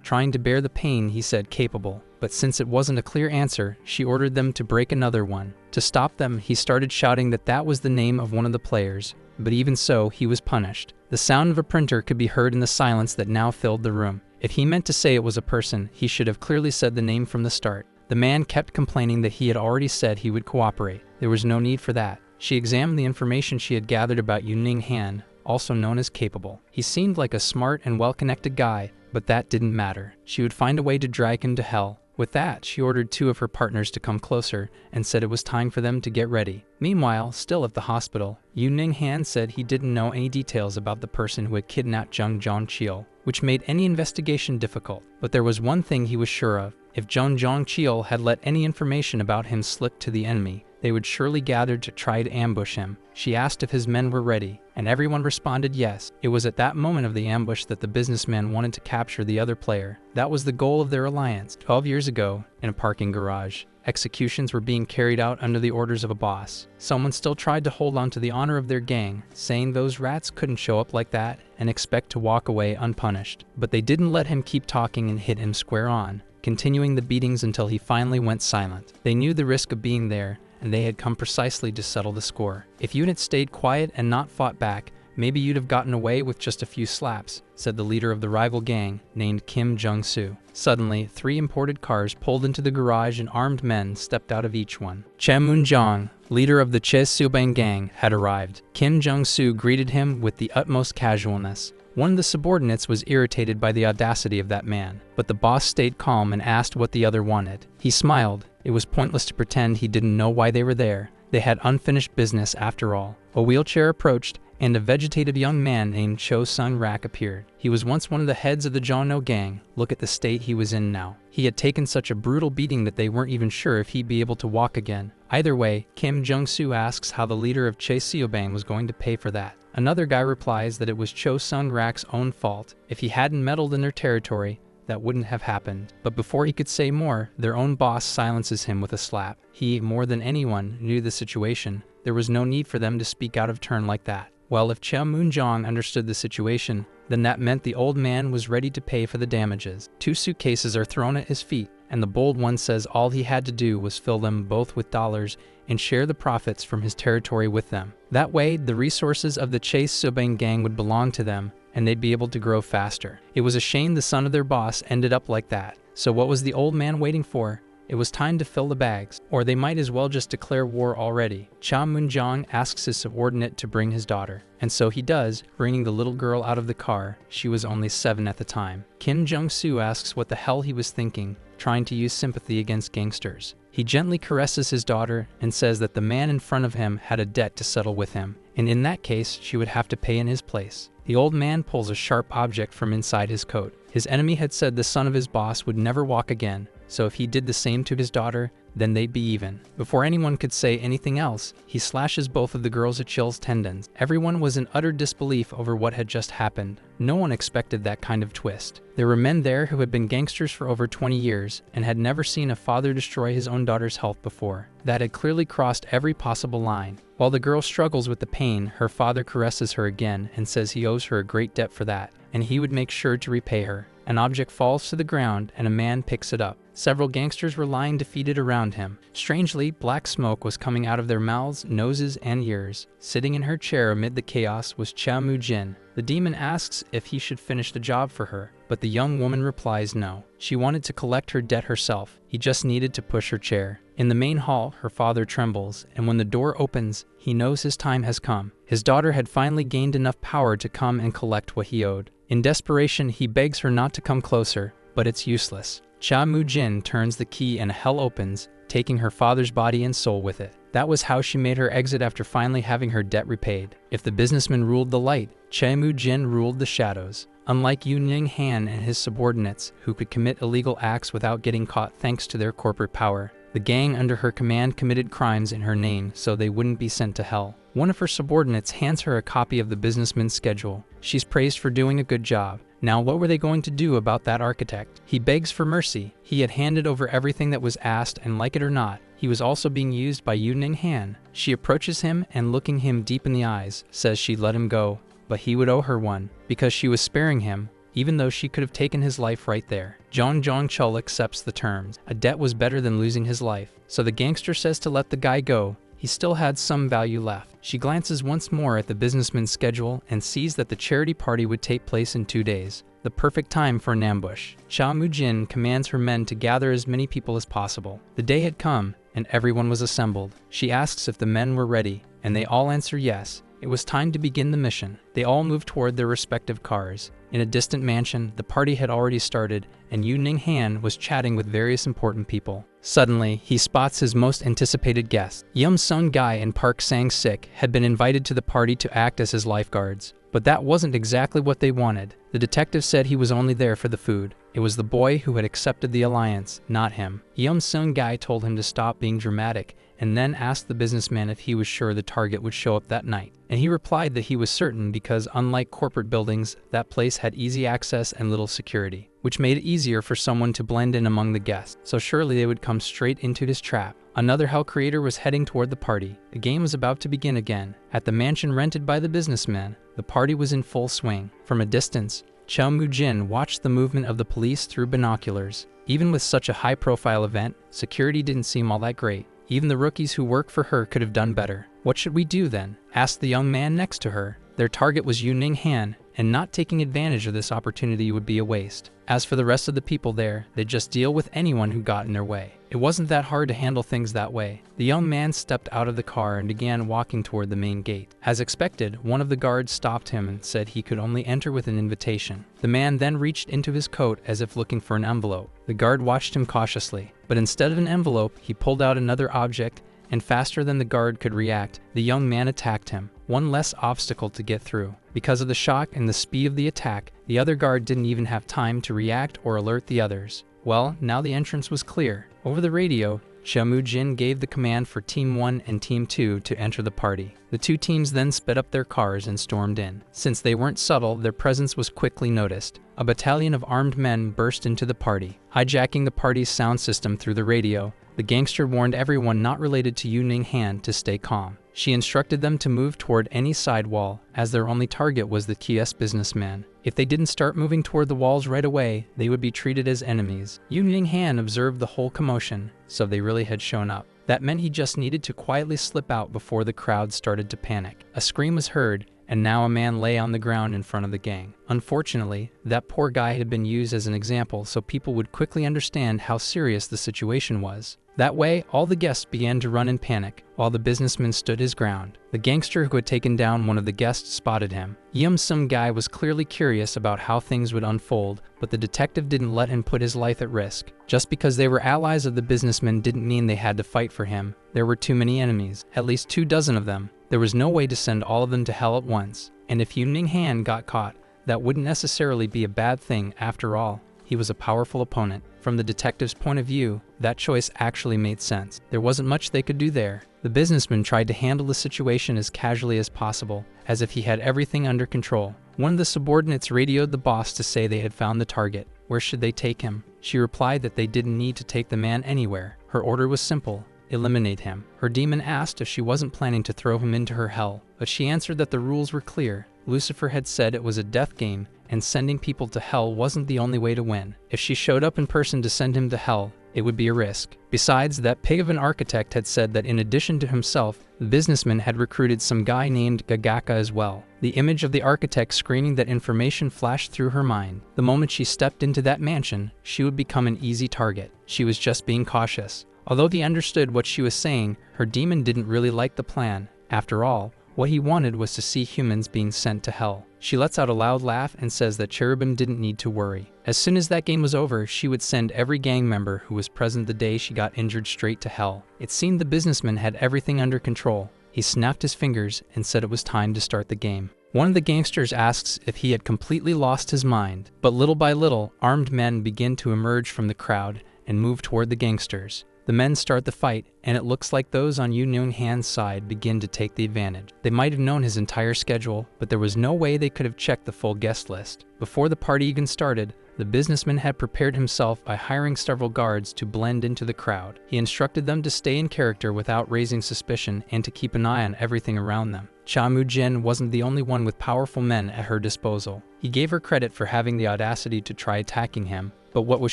Trying to bear the pain, he said capable. But since it wasn't a clear answer, she ordered them to break another one. To stop them, he started shouting that that was the name of one of the players. But even so, he was punished. The sound of a printer could be heard in the silence that now filled the room. If he meant to say it was a person, he should have clearly said the name from the start. The man kept complaining that he had already said he would cooperate. There was no need for that. She examined the information she had gathered about Yu-Ning Han, also known as Capable. He seemed like a smart and well-connected guy, but that didn't matter. She would find a way to drag him to hell. With that, she ordered two of her partners to come closer and said it was time for them to get ready. Meanwhile, still at the hospital, Yu-Ning Han said he didn't know any details about the person who had kidnapped Jong Jong-chil, which made any investigation difficult. But there was one thing he was sure of. If Jong Jong-chil had let any information about him slip to the enemy, they would surely gather to try to ambush him. She asked if his men were ready, and everyone responded yes. It was at that moment of the ambush that the businessman wanted to capture the other player. That was the goal of their alliance. 12 years ago, in a parking garage, executions were being carried out under the orders of a boss. Someone still tried to hold on to the honor of their gang, saying those rats couldn't show up like that and expect to walk away unpunished. But they didn't let him keep talking and hit him square on, continuing the beatings until he finally went silent. They knew the risk of being there, and they had come precisely to settle the score. If you had stayed quiet and not fought back, maybe you'd have gotten away with just a few slaps, said the leader of the rival gang, named Kim Jung-soo. Suddenly, 3 imported cars pulled into the garage and armed men stepped out of each one. Che Moon-jong, leader of the Che Seobang gang, had arrived. Kim Jung-soo greeted him with the utmost casualness. One of the subordinates was irritated by the audacity of that man, but the boss stayed calm and asked what the other wanted. He smiled. It was pointless to pretend he didn't know why they were there. They had unfinished business after all. A wheelchair approached, and a vegetative young man named Cho Sung-rak appeared. He was once one of the heads of the Jono gang. Look at the state he was in now. He had taken such a brutal beating that they weren't even sure if he'd be able to walk again. Either way, Kim Jung-soo asks how the leader of Che Seobang was going to pay for that. Another guy replies that it was Cho Sung-rak's own fault. If he hadn't meddled in their territory, that wouldn't have happened. But before he could say more, their own boss silences him with a slap. He, more than anyone, knew the situation. There was no need for them to speak out of turn like that. Well, if Che Moon-jong understood the situation, then that meant the old man was ready to pay for the damages. 2 suitcases are thrown at his feet, and the bold one says all he had to do was fill them both with dollars and share the profits from his territory with them. That way, the resources of the Che Seobang gang would belong to them, and they'd be able to grow faster. It was a shame the son of their boss ended up like that. So what was the old man waiting for? It was time to fill the bags, or they might as well just declare war already. Cha Moonjong asks his subordinate to bring his daughter, and so he does, bringing the little girl out of the car. She was only 7 at the time. Kim Jong-soo asks what the hell he was thinking, trying to use sympathy against gangsters. He gently caresses his daughter and says that the man in front of him had a debt to settle with him, and in that case, she would have to pay in his place. The old man pulls a sharp object from inside his coat. His enemy had said the son of his boss would never walk again, so if he did the same to his daughter, then they'd be even. Before anyone could say anything else, he slashes both of the girls' Achilles tendons. Everyone was in utter disbelief over what had just happened. No one expected that kind of twist. There were men there who had been gangsters for over 20 years and had never seen a father destroy his own daughter's health before. That had clearly crossed every possible line. While the girl struggles with the pain, her father caresses her again and says he owes her a great debt for that, and he would make sure to repay her. An object falls to the ground and a man picks it up. Several gangsters were lying defeated around him. Strangely, black smoke was coming out of their mouths, noses, and ears. Sitting in her chair amid the chaos was Cha Mu-jin. The demon asks if he should finish the job for her, but the young woman replies no. She wanted to collect her debt herself. He just needed to push her chair. In the main hall, her father trembles, and when the door opens, he knows his time has come. His daughter had finally gained enough power to come and collect what he owed. In desperation, he begs her not to come closer, but it's useless. Cha Mu-jin turns the key and hell opens, taking her father's body and soul with it. That was how she made her exit after finally having her debt repaid. If the businessman ruled the light, Cha Mu-jin ruled the shadows. Unlike Yu Ning-han and his subordinates, who could commit illegal acts without getting caught thanks to their corporate power, the gang under her command committed crimes in her name so they wouldn't be sent to hell. One of her subordinates hands her a copy of the businessman's schedule. She's praised for doing a good job. Now what were they going to do about that architect? He begs for mercy. He had handed over everything that was asked, and like it or not, he was also being used by Yu Ning-han. She approaches him and, looking him deep in the eyes, says she'd let him go, but he would owe her one, because she was sparing him, even though she could have taken his life right there. Jong Jong-chul accepts the terms. A debt was better than losing his life, so the gangster says to let the guy go. He still had some value left. She glances once more at the businessman's schedule and sees that the charity party would take place in 2 days, the perfect time for an ambush. Cha Mu-jin commands her men to gather as many people as possible. The day had come, and everyone was assembled. She asks if the men were ready, and they all answer yes. It was time to begin the mission. They all moved toward their respective cars. In a distant mansion, the party had already started, and Yu Ning-han was chatting with various important people. Suddenly, he spots his most anticipated guest. Yum Sung-gai and Park Sang-sik had been invited to the party to act as his lifeguards. But that wasn't exactly what they wanted. The detective said he was only there for the food. It was the boy who had accepted the alliance, not him. Yum Sung-gai told him to stop being dramatic, and then asked the businessman if he was sure the target would show up that night. And he replied that he was certain because, unlike corporate buildings, that place had easy access and little security, which made it easier for someone to blend in among the guests, so surely they would come straight into his trap. Another hell creator was heading toward the party. The game was about to begin again. At the mansion rented by the businessman, the party was in full swing. From a distance, Cha Mu-jin watched the movement of the police through binoculars. Even with such a high-profile event, security didn't seem all that great. Even the rookies who work for her could have done better. What should we do then? Asked the young man next to her. Their target was Yu Ning-han, and not taking advantage of this opportunity would be a waste. As for the rest of the people there, they'd just deal with anyone who got in their way. It wasn't that hard to handle things that way. The young man stepped out of the car and began walking toward the main gate. As expected, one of the guards stopped him and said he could only enter with an invitation. The man then reached into his coat as if looking for an envelope. The guard watched him cautiously, but instead of an envelope, he pulled out another object, and faster than the guard could react, the young man attacked him. One less obstacle to get through. Because of the shock and the speed of the attack, the other guard didn't even have time to react or alert the others. Well, now the entrance was clear. Over the radio, Cha Mu-jin gave the command for Team 1 and Team 2 to enter the party. The two teams then sped up their cars and stormed in. Since they weren't subtle, their presence was quickly noticed. A battalion of armed men burst into the party, hijacking the party's sound system through the radio. The gangster warned everyone not related to Yu Ning-han to stay calm. She instructed them to move toward any side wall, as their only target was the kiosk businessman. If they didn't start moving toward the walls right away, they would be treated as enemies. Yu Ning-han observed the whole commotion, so they really had shown up. That meant he just needed to quietly slip out before the crowd started to panic. A scream was heard, and now a man lay on the ground in front of the gang. Unfortunately, that poor guy had been used as an example so people would quickly understand how serious the situation was. That way, all the guests began to run in panic, while the businessman stood his ground. The gangster who had taken down one of the guests spotted him. Some guy was clearly curious about how things would unfold, but the detective didn't let him put his life at risk. Just because they were allies of the businessman didn't mean they had to fight for him. There were too many enemies, at least 24 of them. There was no way to send all of them to hell at once, and if Han got caught, that wouldn't necessarily be a bad thing after all. He was a powerful opponent. From the detective's point of view, that choice actually made sense. There wasn't much they could do there. The businessman tried to handle the situation as casually as possible, as if he had everything under control. One of the subordinates radioed the boss to say they had found the target. Where should they take him? She replied that they didn't need to take the man anywhere. Her order was simple: eliminate him. Her demon asked if she wasn't planning to throw him into her hell, but she answered that the rules were clear. Lucifer had said it was a death game, and sending people to hell wasn't the only way to win. If she showed up in person to send him to hell, it would be a risk. Besides, that pig of an architect had said that in addition to himself, the businessman had recruited some guy named Gagaka as well. The image of the architect screaming that information flashed through her mind. The moment she stepped into that mansion, she would become an easy target. She was just being cautious. Although he understood what she was saying, her demon didn't really like the plan. After all, what he wanted was to see humans being sent to hell. She lets out a loud laugh and says that Cherubim didn't need to worry. As soon as that game was over, she would send every gang member who was present the day she got injured straight to hell. It seemed the businessman had everything under control. He snapped his fingers and said it was time to start the game. One of the gangsters asks if he had completely lost his mind, but little by little, armed men begin to emerge from the crowd and move toward the gangsters. The men start the fight, and it looks like those on Han's side begin to take the advantage. They might have known his entire schedule, but there was no way they could have checked the full guest list. Before the party even started, the businessman had prepared himself by hiring several guards to blend into the crowd. He instructed them to stay in character without raising suspicion and to keep an eye on everything around them. Chamu Jin wasn't the only one with powerful men at her disposal. He gave her credit for having the audacity to try attacking him, but what was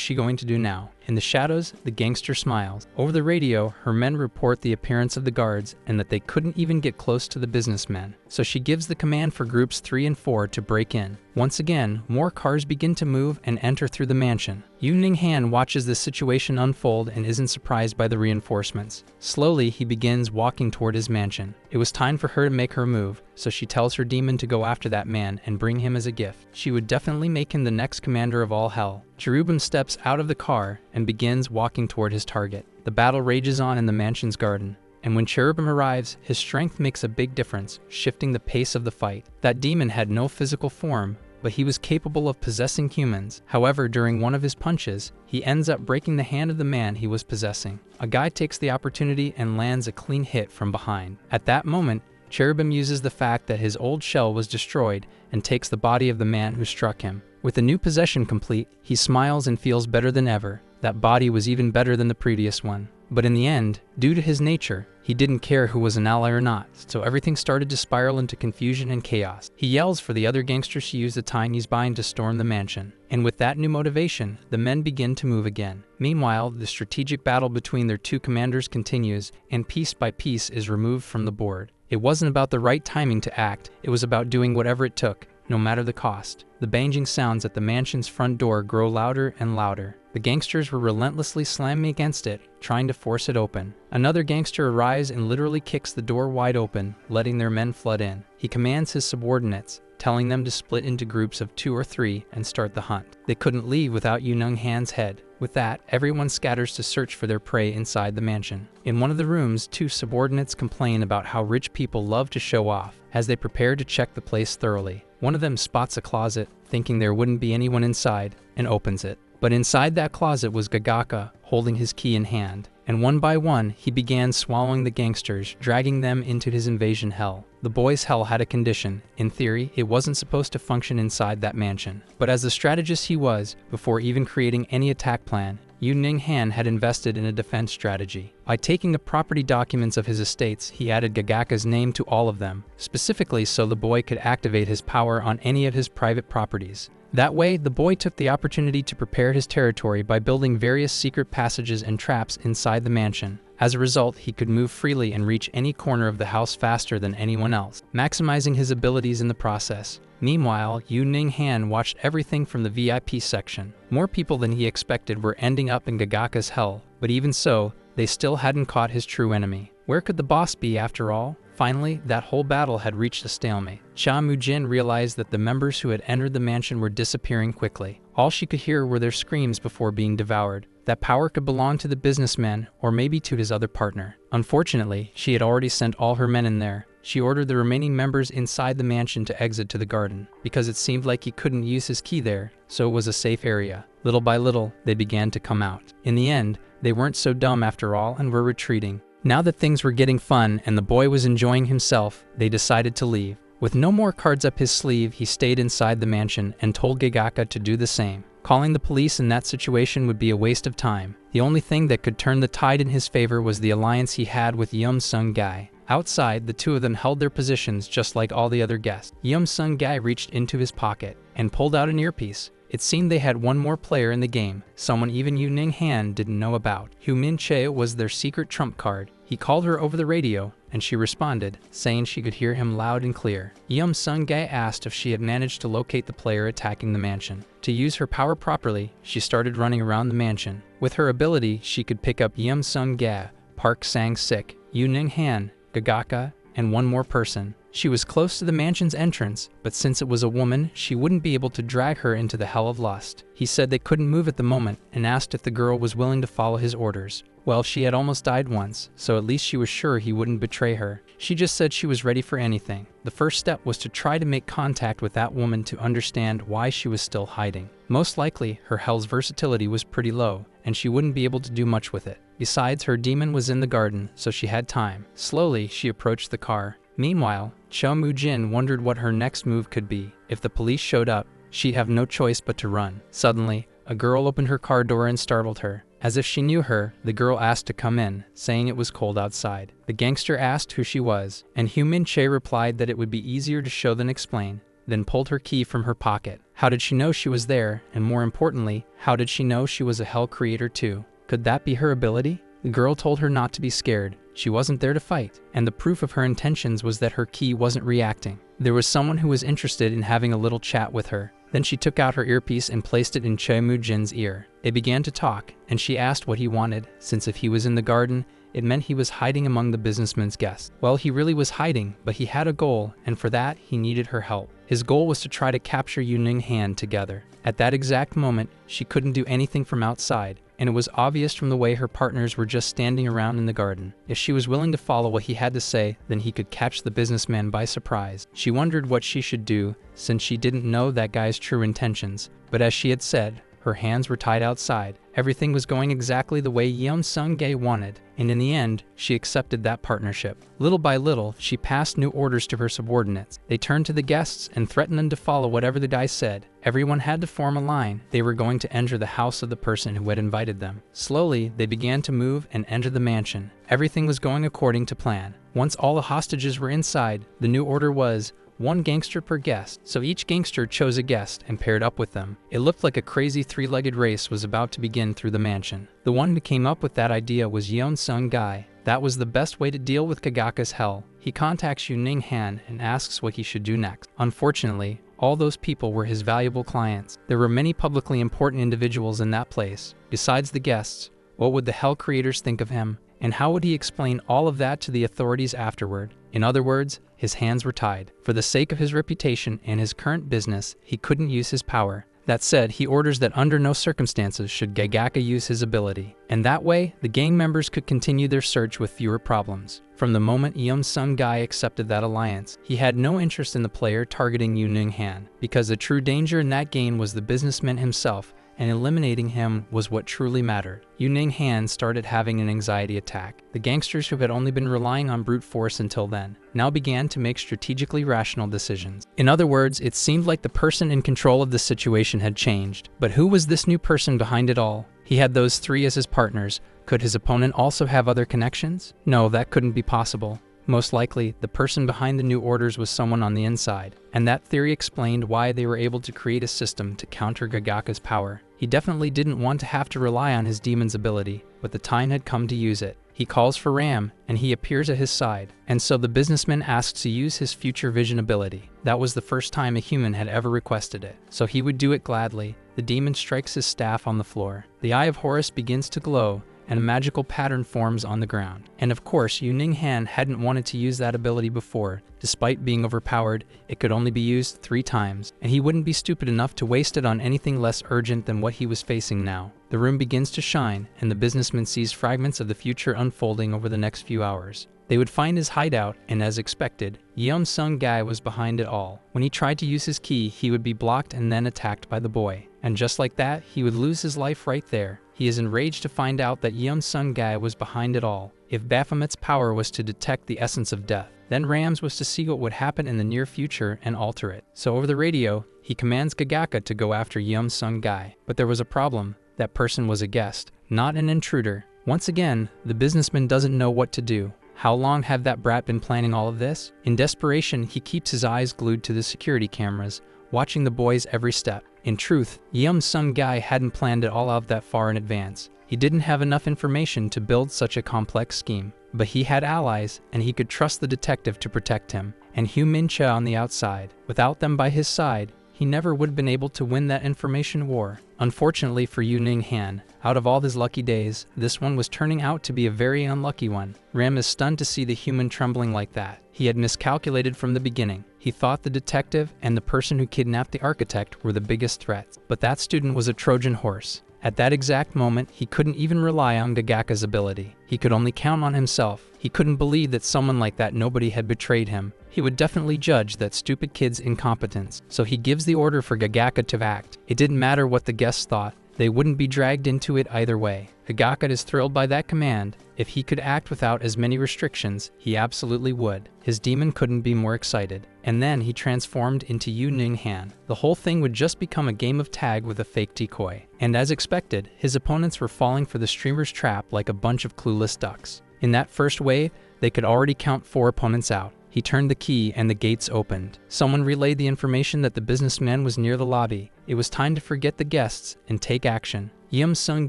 she going to do now? In the shadows, the gangster smiles. Over the radio, her men report the appearance of the guards and that they couldn't even get close to the businessmen. So she gives the command for groups 3 and 4 to break in. Once again, more cars begin to move and enter through the mansion. Han watches this situation unfold and isn't surprised by the reinforcements. Slowly, he begins walking toward his mansion. It was time for her to make her move, so she tells her demon to go after that man and bring him as a gift. She would definitely make him the next commander of all hell. Cherubim steps out of the car and begins walking toward his target. The battle rages on in the mansion's garden, and when Cherubim arrives, his strength makes a big difference, shifting the pace of the fight. That demon had no physical form, but he was capable of possessing humans. However, during one of his punches, he ends up breaking the hand of the man he was possessing. A guy takes the opportunity and lands a clean hit from behind. At that moment, Cherubim uses the fact that his old shell was destroyed and takes the body of the man who struck him. With the new possession complete, he smiles and feels better than ever. That body was even better than the previous one. But in the end, due to his nature, he didn't care who was an ally or not, so everything started to spiral into confusion and chaos. He yells for the other gangsters to use the time he's buying to storm the mansion. And with that new motivation, the men begin to move again. Meanwhile, the strategic battle between their two commanders continues, and piece by piece is removed from the board. It wasn't about the right timing to act, it was about doing whatever it took, no matter the cost. The banging sounds at the mansion's front door grow louder and louder. The gangsters were relentlessly slamming against it, trying to force it open. Another gangster arrives and literally kicks the door wide open, letting their men flood in. He commands his subordinates, telling them to split into groups of 2 or 3 and start the hunt. They couldn't leave without Han's head. With that, everyone scatters to search for their prey inside the mansion. In one of the rooms, 2 subordinates complain about how rich people love to show off, as they prepare to check the place thoroughly. One of them spots a closet, thinking there wouldn't be anyone inside, and opens it. But inside that closet was Gagaka, holding his key in hand, and one by one, he began swallowing the gangsters, dragging them into his invasion hell. The boy's hell had a condition. In theory, it wasn't supposed to function inside that mansion. But as the strategist he was, before even creating any attack plan, Han had invested in a defense strategy. By taking the property documents of his estates, he added Gagaka's name to all of them, specifically so the boy could activate his power on any of his private properties. That way, the boy took the opportunity to prepare his territory by building various secret passages and traps inside the mansion. As a result, he could move freely and reach any corner of the house faster than anyone else, maximizing his abilities in the process. Meanwhile, Yu Ning-han watched everything from the VIP section. More people than he expected were ending up in Gagaka's hell, but even so, they still hadn't caught his true enemy. Where could the boss be after all? Finally, that whole battle had reached a stalemate. Cha Mu-jin realized that the members who had entered the mansion were disappearing quickly. All she could hear were their screams before being devoured. That power could belong to the businessman, or maybe to his other partner. Unfortunately, she had already sent all her men in there. She ordered the remaining members inside the mansion to exit to the garden, because it seemed like he couldn't use his key there, so it was a safe area. Little by little, they began to come out. In the end, they weren't so dumb after all and were retreating. Now that things were getting fun and the boy was enjoying himself, they decided to leave. With no more cards up his sleeve, he stayed inside the mansion and told Gagaka to do the same. Calling the police in that situation would be a waste of time. The only thing that could turn the tide in his favor was the alliance he had with Yeom Sung-gai. Outside, the two of them held their positions just like all the other guests. Yeom Sung-gai reached into his pocket and pulled out an earpiece. It seemed they had one more player in the game, someone even Yu Ning-han didn't know about. Hu Min-che was their secret trump card. He called her over the radio, and she responded, saying she could hear him loud and clear. Yeom Sung-gai asked if she had managed to locate the player attacking the mansion. To use her power properly, she started running around the mansion. With her ability, she could pick up Yeom Sung-gai, Park Sang-sik, Yu Ning-han, Gagaka, and one more person. She was close to the mansion's entrance, but since it was a woman, she wouldn't be able to drag her into the hell of lust. He said they couldn't move at the moment and asked if the girl was willing to follow his orders. Well, she had almost died once, so at least she was sure he wouldn't betray her. She just said she was ready for anything. The first step was to try to make contact with that woman to understand why she was still hiding. Most likely, her hell's versatility was pretty low, and she wouldn't be able to do much with it. Besides, her demon was in the garden, so she had time. Slowly, she approached the car. Meanwhile, Cha Mu-jin wondered what her next move could be. If the police showed up, she'd have no choice but to run. Suddenly, a girl opened her car door and startled her. As if she knew her, the girl asked to come in, saying it was cold outside. The gangster asked who she was, and Hu Min-che replied that it would be easier to show than explain, then pulled her key from her pocket. How did she know she was there, and more importantly, how did she know she was a hell creator too? Could that be her ability? The girl told her not to be scared. She wasn't there to fight, and the proof of her intentions was that her key wasn't reacting. There was someone who was interested in having a little chat with her. Then she took out her earpiece and placed it in Cha Mu-jin's ear. They began to talk, and she asked what he wanted, since if he was in the garden, it meant he was hiding among the businessman's guests. Well, he really was hiding, but he had a goal, and for that, he needed her help. His goal was to try to capture Yu Ning-han together. At that exact moment, she couldn't do anything from outside, and it was obvious from the way her partners were just standing around in the garden. If she was willing to follow what he had to say, then he could catch the businessman by surprise. She wondered what she should do, since she didn't know that guy's true intentions. But as she had said, her hands were tied outside. Everything was going exactly the way Yeom Sung-gai wanted, and in the end, she accepted that partnership. Little by little, she passed new orders to her subordinates. They turned to the guests and threatened them to follow whatever the guy said. Everyone had to form a line. They were going to enter the house of the person who had invited them. Slowly, they began to move and enter the mansion. Everything was going according to plan. Once all the hostages were inside, the new order was one gangster per guest, so each gangster chose a guest and paired up with them. It looked like a crazy three-legged race was about to begin through the mansion. The one who came up with that idea was Yeon Sung-gai. That was the best way to deal with Kagaka's hell. He contacts Yu Ning-han and asks what he should do next. Unfortunately, all those people were his valuable clients. There were many publicly important individuals in that place. Besides the guests, what would the hell creators think of him? And how would he explain all of that to the authorities afterward? In other words, his hands were tied. For the sake of his reputation and his current business, he couldn't use his power. That said, he orders that under no circumstances should Gagaka use his ability. And that way, the gang members could continue their search with fewer problems. From the moment Yeom Sung-gai accepted that alliance, he had no interest in the player targeting Yu Ning-han, because the true danger in that game was the businessman himself, and eliminating him was what truly mattered. Yu Ning-han started having an anxiety attack. The gangsters who had only been relying on brute force until then now began to make strategically rational decisions. In other words, it seemed like the person in control of the situation had changed. But who was this new person behind it all? He had those three as his partners. Could his opponent also have other connections? No, that couldn't be possible. Most likely, the person behind the new orders was someone on the inside, and that theory explained why they were able to create a system to counter Gagaka's power. He definitely didn't want to have to rely on his demon's ability, but the time had come to use it. He calls for Ram, and he appears at his side, and so the businessman asks to use his future vision ability. That was the first time a human had ever requested it, so he would do it gladly. The demon strikes his staff on the floor. The eye of Horus begins to glow, and a magical pattern forms on the ground. And of course, Yu Ning Han hadn't wanted to use that ability before. Despite being overpowered, it could only be used 3 times, and he wouldn't be stupid enough to waste it on anything less urgent than what he was facing now. The room begins to shine, and the businessman sees fragments of the future unfolding over the next few hours. They would find his hideout, and as expected, Yeom Sung Gai was behind it all. When he tried to use his key, he would be blocked and then attacked by the boy. And just like that, he would lose his life right there. He is enraged to find out that Yeom Sung Gai was behind it all. If Baphomet's power was to detect the essence of death, then Rams was to see what would happen in the near future and alter it. So over the radio, he commands Gagaka to go after Yeom Sung Gai. But there was a problem. That person was a guest, not an intruder. Once again, the businessman doesn't know what to do. How long had that brat been planning all of this? In desperation, he keeps his eyes glued to the security cameras, watching the boy's every step. In truth, Yeom Sung Gai hadn't planned it all out that far in advance. He didn't have enough information to build such a complex scheme. But he had allies, and he could trust the detective to protect him, and Hu Min Cha on the outside. Without them by his side, he never would have been able to win that information war. Unfortunately for Yu Ning Han, out of all his lucky days, this one was turning out to be a very unlucky one. Ram is stunned to see the human trembling like that. He had miscalculated from the beginning. He thought the detective and the person who kidnapped the architect were the biggest threats. But that student was a Trojan horse. At that exact moment, he couldn't even rely on Gagaka's ability. He could only count on himself. He couldn't believe that someone like that nobody had betrayed him. He would definitely judge that stupid kid's incompetence. So he gives the order for Gagaka to act. It didn't matter what the guests thought. They wouldn't be dragged into it either way. Gagaka is thrilled by that command. If he could act without as many restrictions, he absolutely would. His demon couldn't be more excited. And then he transformed into Yu Ning Han. The whole thing would just become a game of tag with a fake decoy. And as expected, his opponents were falling for the streamer's trap like a bunch of clueless ducks. In that first wave, they could already count 4 opponents out. He turned the key and the gates opened. Someone relayed the information that the businessman was near the lobby. It was time to forget the guests and take action. Yeom Sung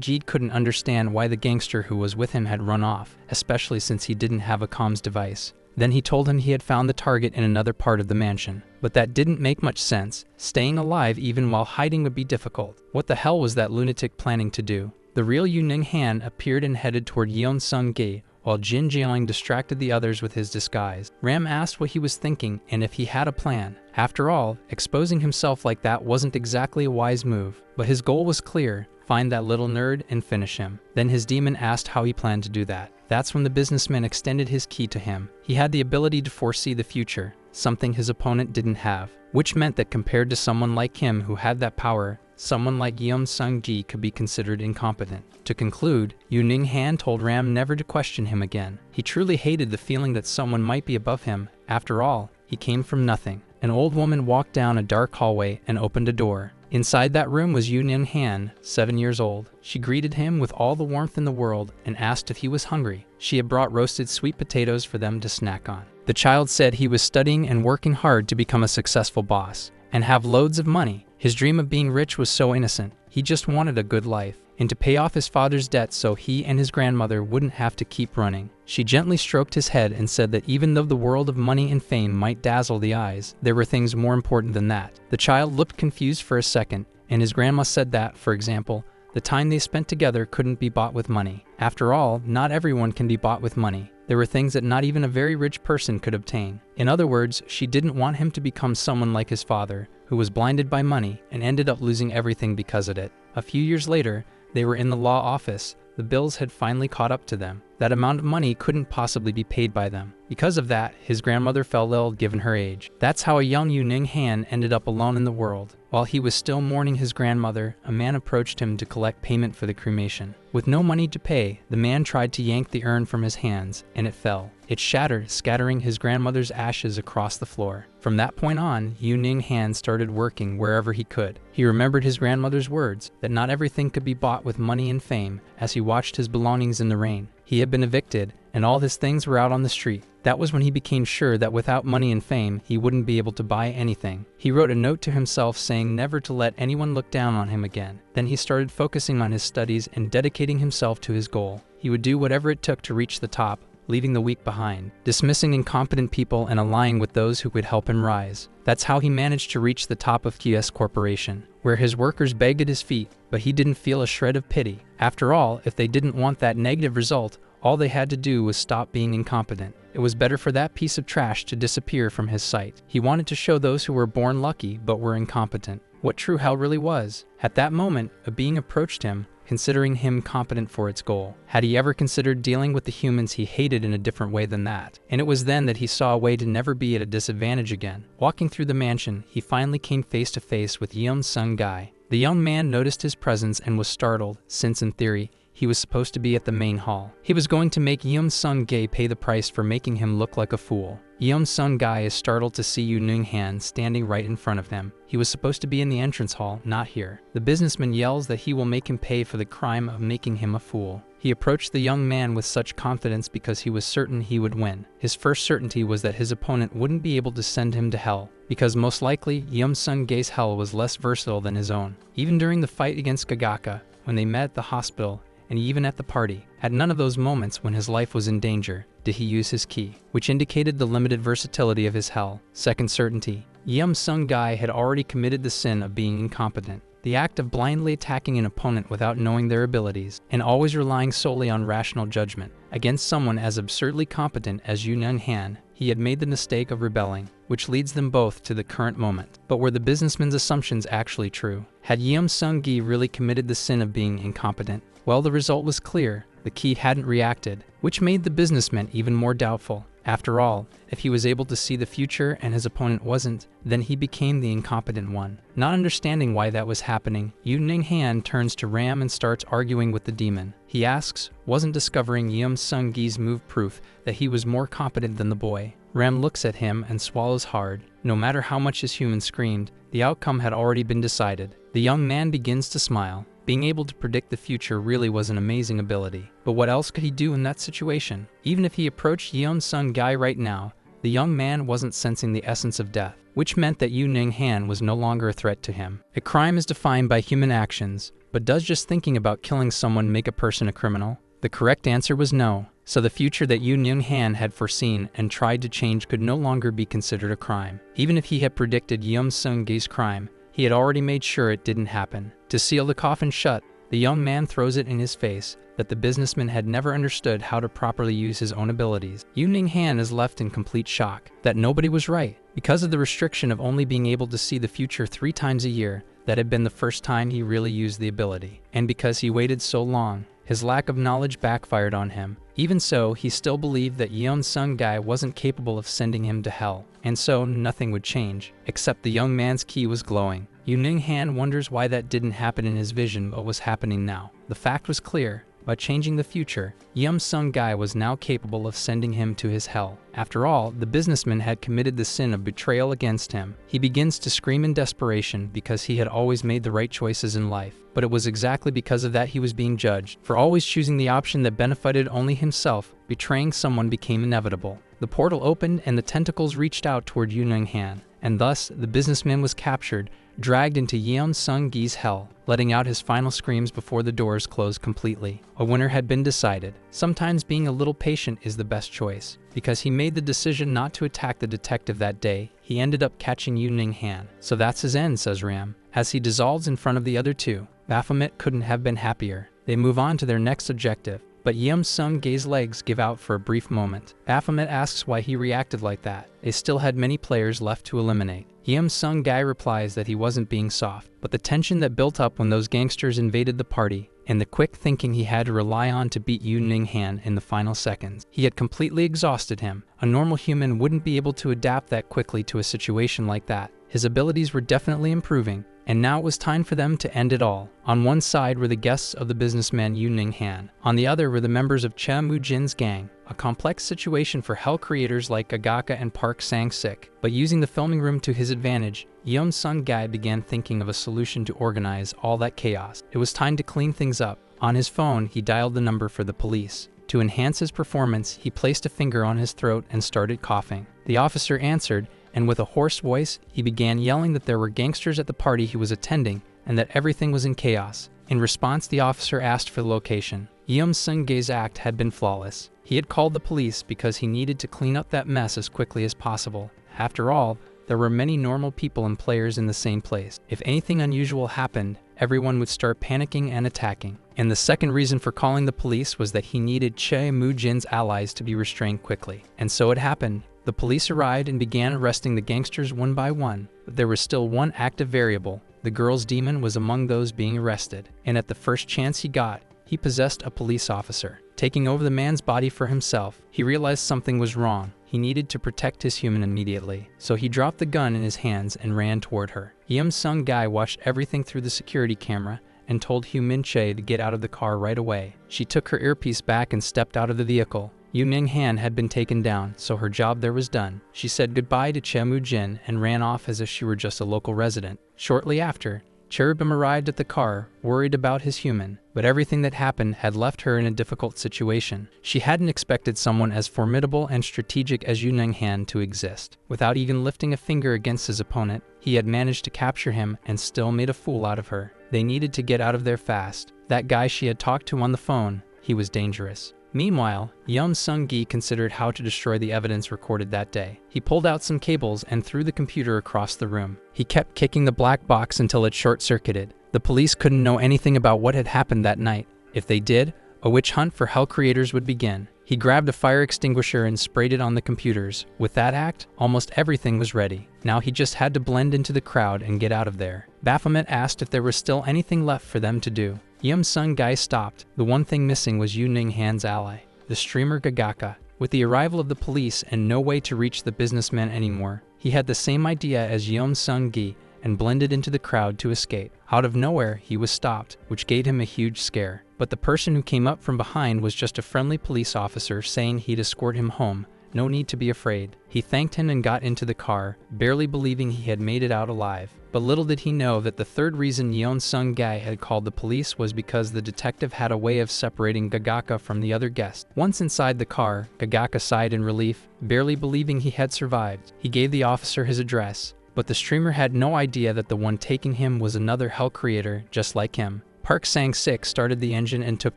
Ji couldn't understand why the gangster who was with him had run off, especially since he didn't have a comms device. Then he told him he had found the target in another part of the mansion. But that didn't make much sense. Staying alive even while hiding would be difficult. What the hell was that lunatic planning to do? The real Yu Ning Han appeared and headed toward Yeon Sung Gi, while Jin Jiang distracted the others with his disguise. Ram asked what he was thinking and if he had a plan. After all, exposing himself like that wasn't exactly a wise move, but his goal was clear: find that little nerd and finish him. Then his demon asked how he planned to do that. That's when the businessman extended his key to him. He had the ability to foresee the future, something his opponent didn't have, which meant that compared to someone like him who had that power, someone like Yeom Sung Ji could be considered incompetent. To conclude, Yu Ning Han told Ram never to question him again. He truly hated the feeling that someone might be above him. After all, he came from nothing. An old woman walked down a dark hallway and opened a door. Inside that room was Yu Ning Han, 7 years old. She greeted him with all the warmth in the world and asked if he was hungry. She had brought roasted sweet potatoes for them to snack on. The child said he was studying and working hard to become a successful boss and have loads of money. His dream of being rich was so innocent. He just wanted a good life and to pay off his father's debts so he and his grandmother wouldn't have to keep running. She gently stroked his head and said that even though the world of money and fame might dazzle the eyes, there were things more important than that. The child looked confused for a second, and his grandma said that, for example, the time they spent together couldn't be bought with money. After all, not everyone can be bought with money. There were things that not even a very rich person could obtain. In other words, she didn't want him to become someone like his father, who was blinded by money and ended up losing everything because of it. A few years later, they were in the law office. The bills had finally caught up to them. That amount of money couldn't possibly be paid by them. Because of that, his grandmother fell ill given her age. That's how a young Yu Ning Han ended up alone in the world. While he was still mourning his grandmother, a man approached him to collect payment for the cremation. With no money to pay, the man tried to yank the urn from his hands, and it fell. It shattered, scattering his grandmother's ashes across the floor. From that point on, Yu Ning Han started working wherever he could. He remembered his grandmother's words, that not everything could be bought with money and fame, as he watched his belongings in the rain. He had been evicted, and all his things were out on the street. That was when he became sure that without money and fame, he wouldn't be able to buy anything. He wrote a note to himself saying never to let anyone look down on him again. Then he started focusing on his studies and dedicating himself to his goal. He would do whatever it took to reach the top, leaving the weak behind, dismissing incompetent people and aligning with those who could help him rise. That's how he managed to reach the top of QS Corporation, where his workers begged at his feet, but he didn't feel a shred of pity. After all, if they didn't want that negative result, all they had to do was stop being incompetent. It was better for that piece of trash to disappear from his sight. He wanted to show those who were born lucky but were incompetent what true hell really was. At that moment, a being approached him, considering him competent for its goal. Had he ever considered dealing with the humans he hated in a different way than that? And it was then that he saw a way to never be at a disadvantage again. Walking through the mansion, he finally came face to face with Yeon-sung Gai. The young man noticed his presence and was startled, since in theory, he was supposed to be at the main hall. He was going to make Yeon-sung Gai pay the price for making him look like a fool. Yeon-sung Gai is startled to see Yoo Neung-han standing right in front of him. He was supposed to be in the entrance hall, not here. The businessman yells that he will make him pay for the crime of making him a fool. He approached the young man with such confidence because he was certain he would win. His first certainty was that his opponent wouldn't be able to send him to hell, because most likely, Yeon-sung Gai's hell was less versatile than his own. Even during the fight against Gagaka, when they met at the hospital, and even at the party, at none of those moments when his life was in danger, did he use his ki, which indicated the limited versatility of his hell. Second certainty, Yeon-sung Gai had already committed the sin of being incompetent. The act of blindly attacking an opponent without knowing their abilities, and always relying solely on rational judgment. Against someone as absurdly competent as Yoo Neung-han, he had made the mistake of rebelling, which leads them both to the current moment. But were the businessman's assumptions actually true? Had Yeon-sung Gai really committed the sin of being incompetent? Well, the result was clear. The ki hadn't reacted, which made the businessman even more doubtful. After all, if he was able to see the future and his opponent wasn't, then he became the incompetent one. Not understanding why that was happening, Yoo Neung-han turns to Ram and starts arguing with the demon. He asks, wasn't discovering Yeon-sung Gai's move proof that he was more competent than the boy? Ram looks at him and swallows hard. No matter how much his human screamed, the outcome had already been decided. The young man begins to smile. Being able to predict the future really was an amazing ability. But what else could he do in that situation? Even if he approached Yeon-sung Gai right now, the young man wasn't sensing the essence of death, which meant that Yoo Neung-han was no longer a threat to him. A crime is defined by human actions, but does just thinking about killing someone make a person a criminal? The correct answer was no. So the future that Yoo Neung-han had foreseen and tried to change could no longer be considered a crime. Even if he had predicted Yeon-sung Gai's crime, he had already made sure it didn't happen. To seal the coffin shut, the young man throws it in his face that the businessman had never understood how to properly use his own abilities. Yoo Neung-han is left in complete shock that nobody was right. Because of the restriction of only being able to see the future 3 times a year, that had been the first time he really used the ability. And because he waited so long, his lack of knowledge backfired on him. Even so, he still believed that Yeon-sung Gai wasn't capable of sending him to hell, and so nothing would change, except the young man's ki was glowing. Yoo Neung-han wonders why that didn't happen in his vision but was happening now. The fact was clear. By changing the future, Yeon-sung Gai was now capable of sending him to his hell. After all, the businessman had committed the sin of betrayal against him. He begins to scream in desperation because he had always made the right choices in life. But it was exactly because of that he was being judged. For always choosing the option that benefited only himself, betraying someone became inevitable. The portal opened and the tentacles reached out toward Yoo Neung-han, and thus the businessman was captured, dragged into Yeon-sung Gai's hell, letting out his final screams before the doors closed completely. A winner had been decided. Sometimes being a little patient is the best choice. Because he made the decision not to attack the detective that day, he ended up catching Yoo Neung-han. So that's his end, says Ram, as he dissolves in front of the other two. Baphomet couldn't have been happier. They move on to their next objective. But Yeon-sung Gai's legs give out for a brief moment. Baphomet asks why he reacted like that. They still had many players left to eliminate. Yeon-sung Gai replies that he wasn't being soft, but the tension that built up when those gangsters invaded the party, and the quick thinking he had to rely on to beat Yoo Neung-han in the final seconds. He had completely exhausted him. A normal human wouldn't be able to adapt that quickly to a situation like that. His abilities were definitely improving, and now it was time for them to end it all. On one side were the guests of the businessman Yoo Neung-han. On the other were the members of Cha Moo-jin's gang. A complex situation for hell creators like Gagaka and Park Sang-sik. But using the filming room to his advantage, Yeon-sung Gai began thinking of a solution to organize all that chaos. It was time to clean things up. On his phone, he dialed the number for the police. To enhance his performance, he placed a finger on his throat and started coughing. The officer answered, and with a hoarse voice, he began yelling that there were gangsters at the party he was attending and that everything was in chaos. In response, the officer asked for the location. Yeom Seung-gae's act had been flawless. He had called the police because he needed to clean up that mess as quickly as possible. After all, there were many normal people and players in the same place. If anything unusual happened, everyone would start panicking and attacking. And the second reason for calling the police was that he needed Che Moo-jin's allies to be restrained quickly. And so it happened. The police arrived and began arresting the gangsters one by one, but there was still one active variable. The girl's demon was among those being arrested, and at the first chance he got, he possessed a police officer. Taking over the man's body for himself, he realized something was wrong. He needed to protect his human immediately, so he dropped the gun in his hands and ran toward her. Yeom Seung-gae watched everything through the security camera and told Hugh Min-chae to get out of the car right away. She took her earpiece back and stepped out of the vehicle. Yu Ning-han had been taken down, so her job there was done. She said goodbye to Che Moo-jin and ran off as if she were just a local resident. Shortly after, Cherubim arrived at the car, worried about his human, but everything that happened had left her in a difficult situation. She hadn't expected someone as formidable and strategic as Yu Ning-han to exist. Without even lifting a finger against his opponent, he had managed to capture him and still made a fool out of her. They needed to get out of there fast. That guy she had talked to on the phone, he was dangerous. Meanwhile, Yeom Seung-gae considered how to destroy the evidence recorded that day. He pulled out some cables and threw the computer across the room. He kept kicking the black box until it short-circuited. The police couldn't know anything about what had happened that night. If they did, a witch hunt for Hell creators would begin. He grabbed a fire extinguisher and sprayed it on the computers. With that act, almost everything was ready. Now he just had to blend into the crowd and get out of there. Baphomet asked if there was still anything left for them to do. Yeom Seung-gae stopped. The one thing missing was Yu Ning-han's ally, the streamer Gagaka. With the arrival of the police and no way to reach the businessman anymore, he had the same idea as Yeom Seung-gae and blended into the crowd to escape. Out of nowhere, he was stopped, which gave him a huge scare. But the person who came up from behind was just a friendly police officer saying he'd escort him home. No need to be afraid. He thanked him and got into the car, barely believing he had made it out alive. But little did he know that the third reason Yeom Seung-gae had called the police was because the detective had a way of separating Gagaka from the other guests. Once inside the car, Gagaka sighed in relief, barely believing he had survived. He gave the officer his address, but the streamer had no idea that the one taking him was another hell creator just like him. Park Sang-sik started the engine and took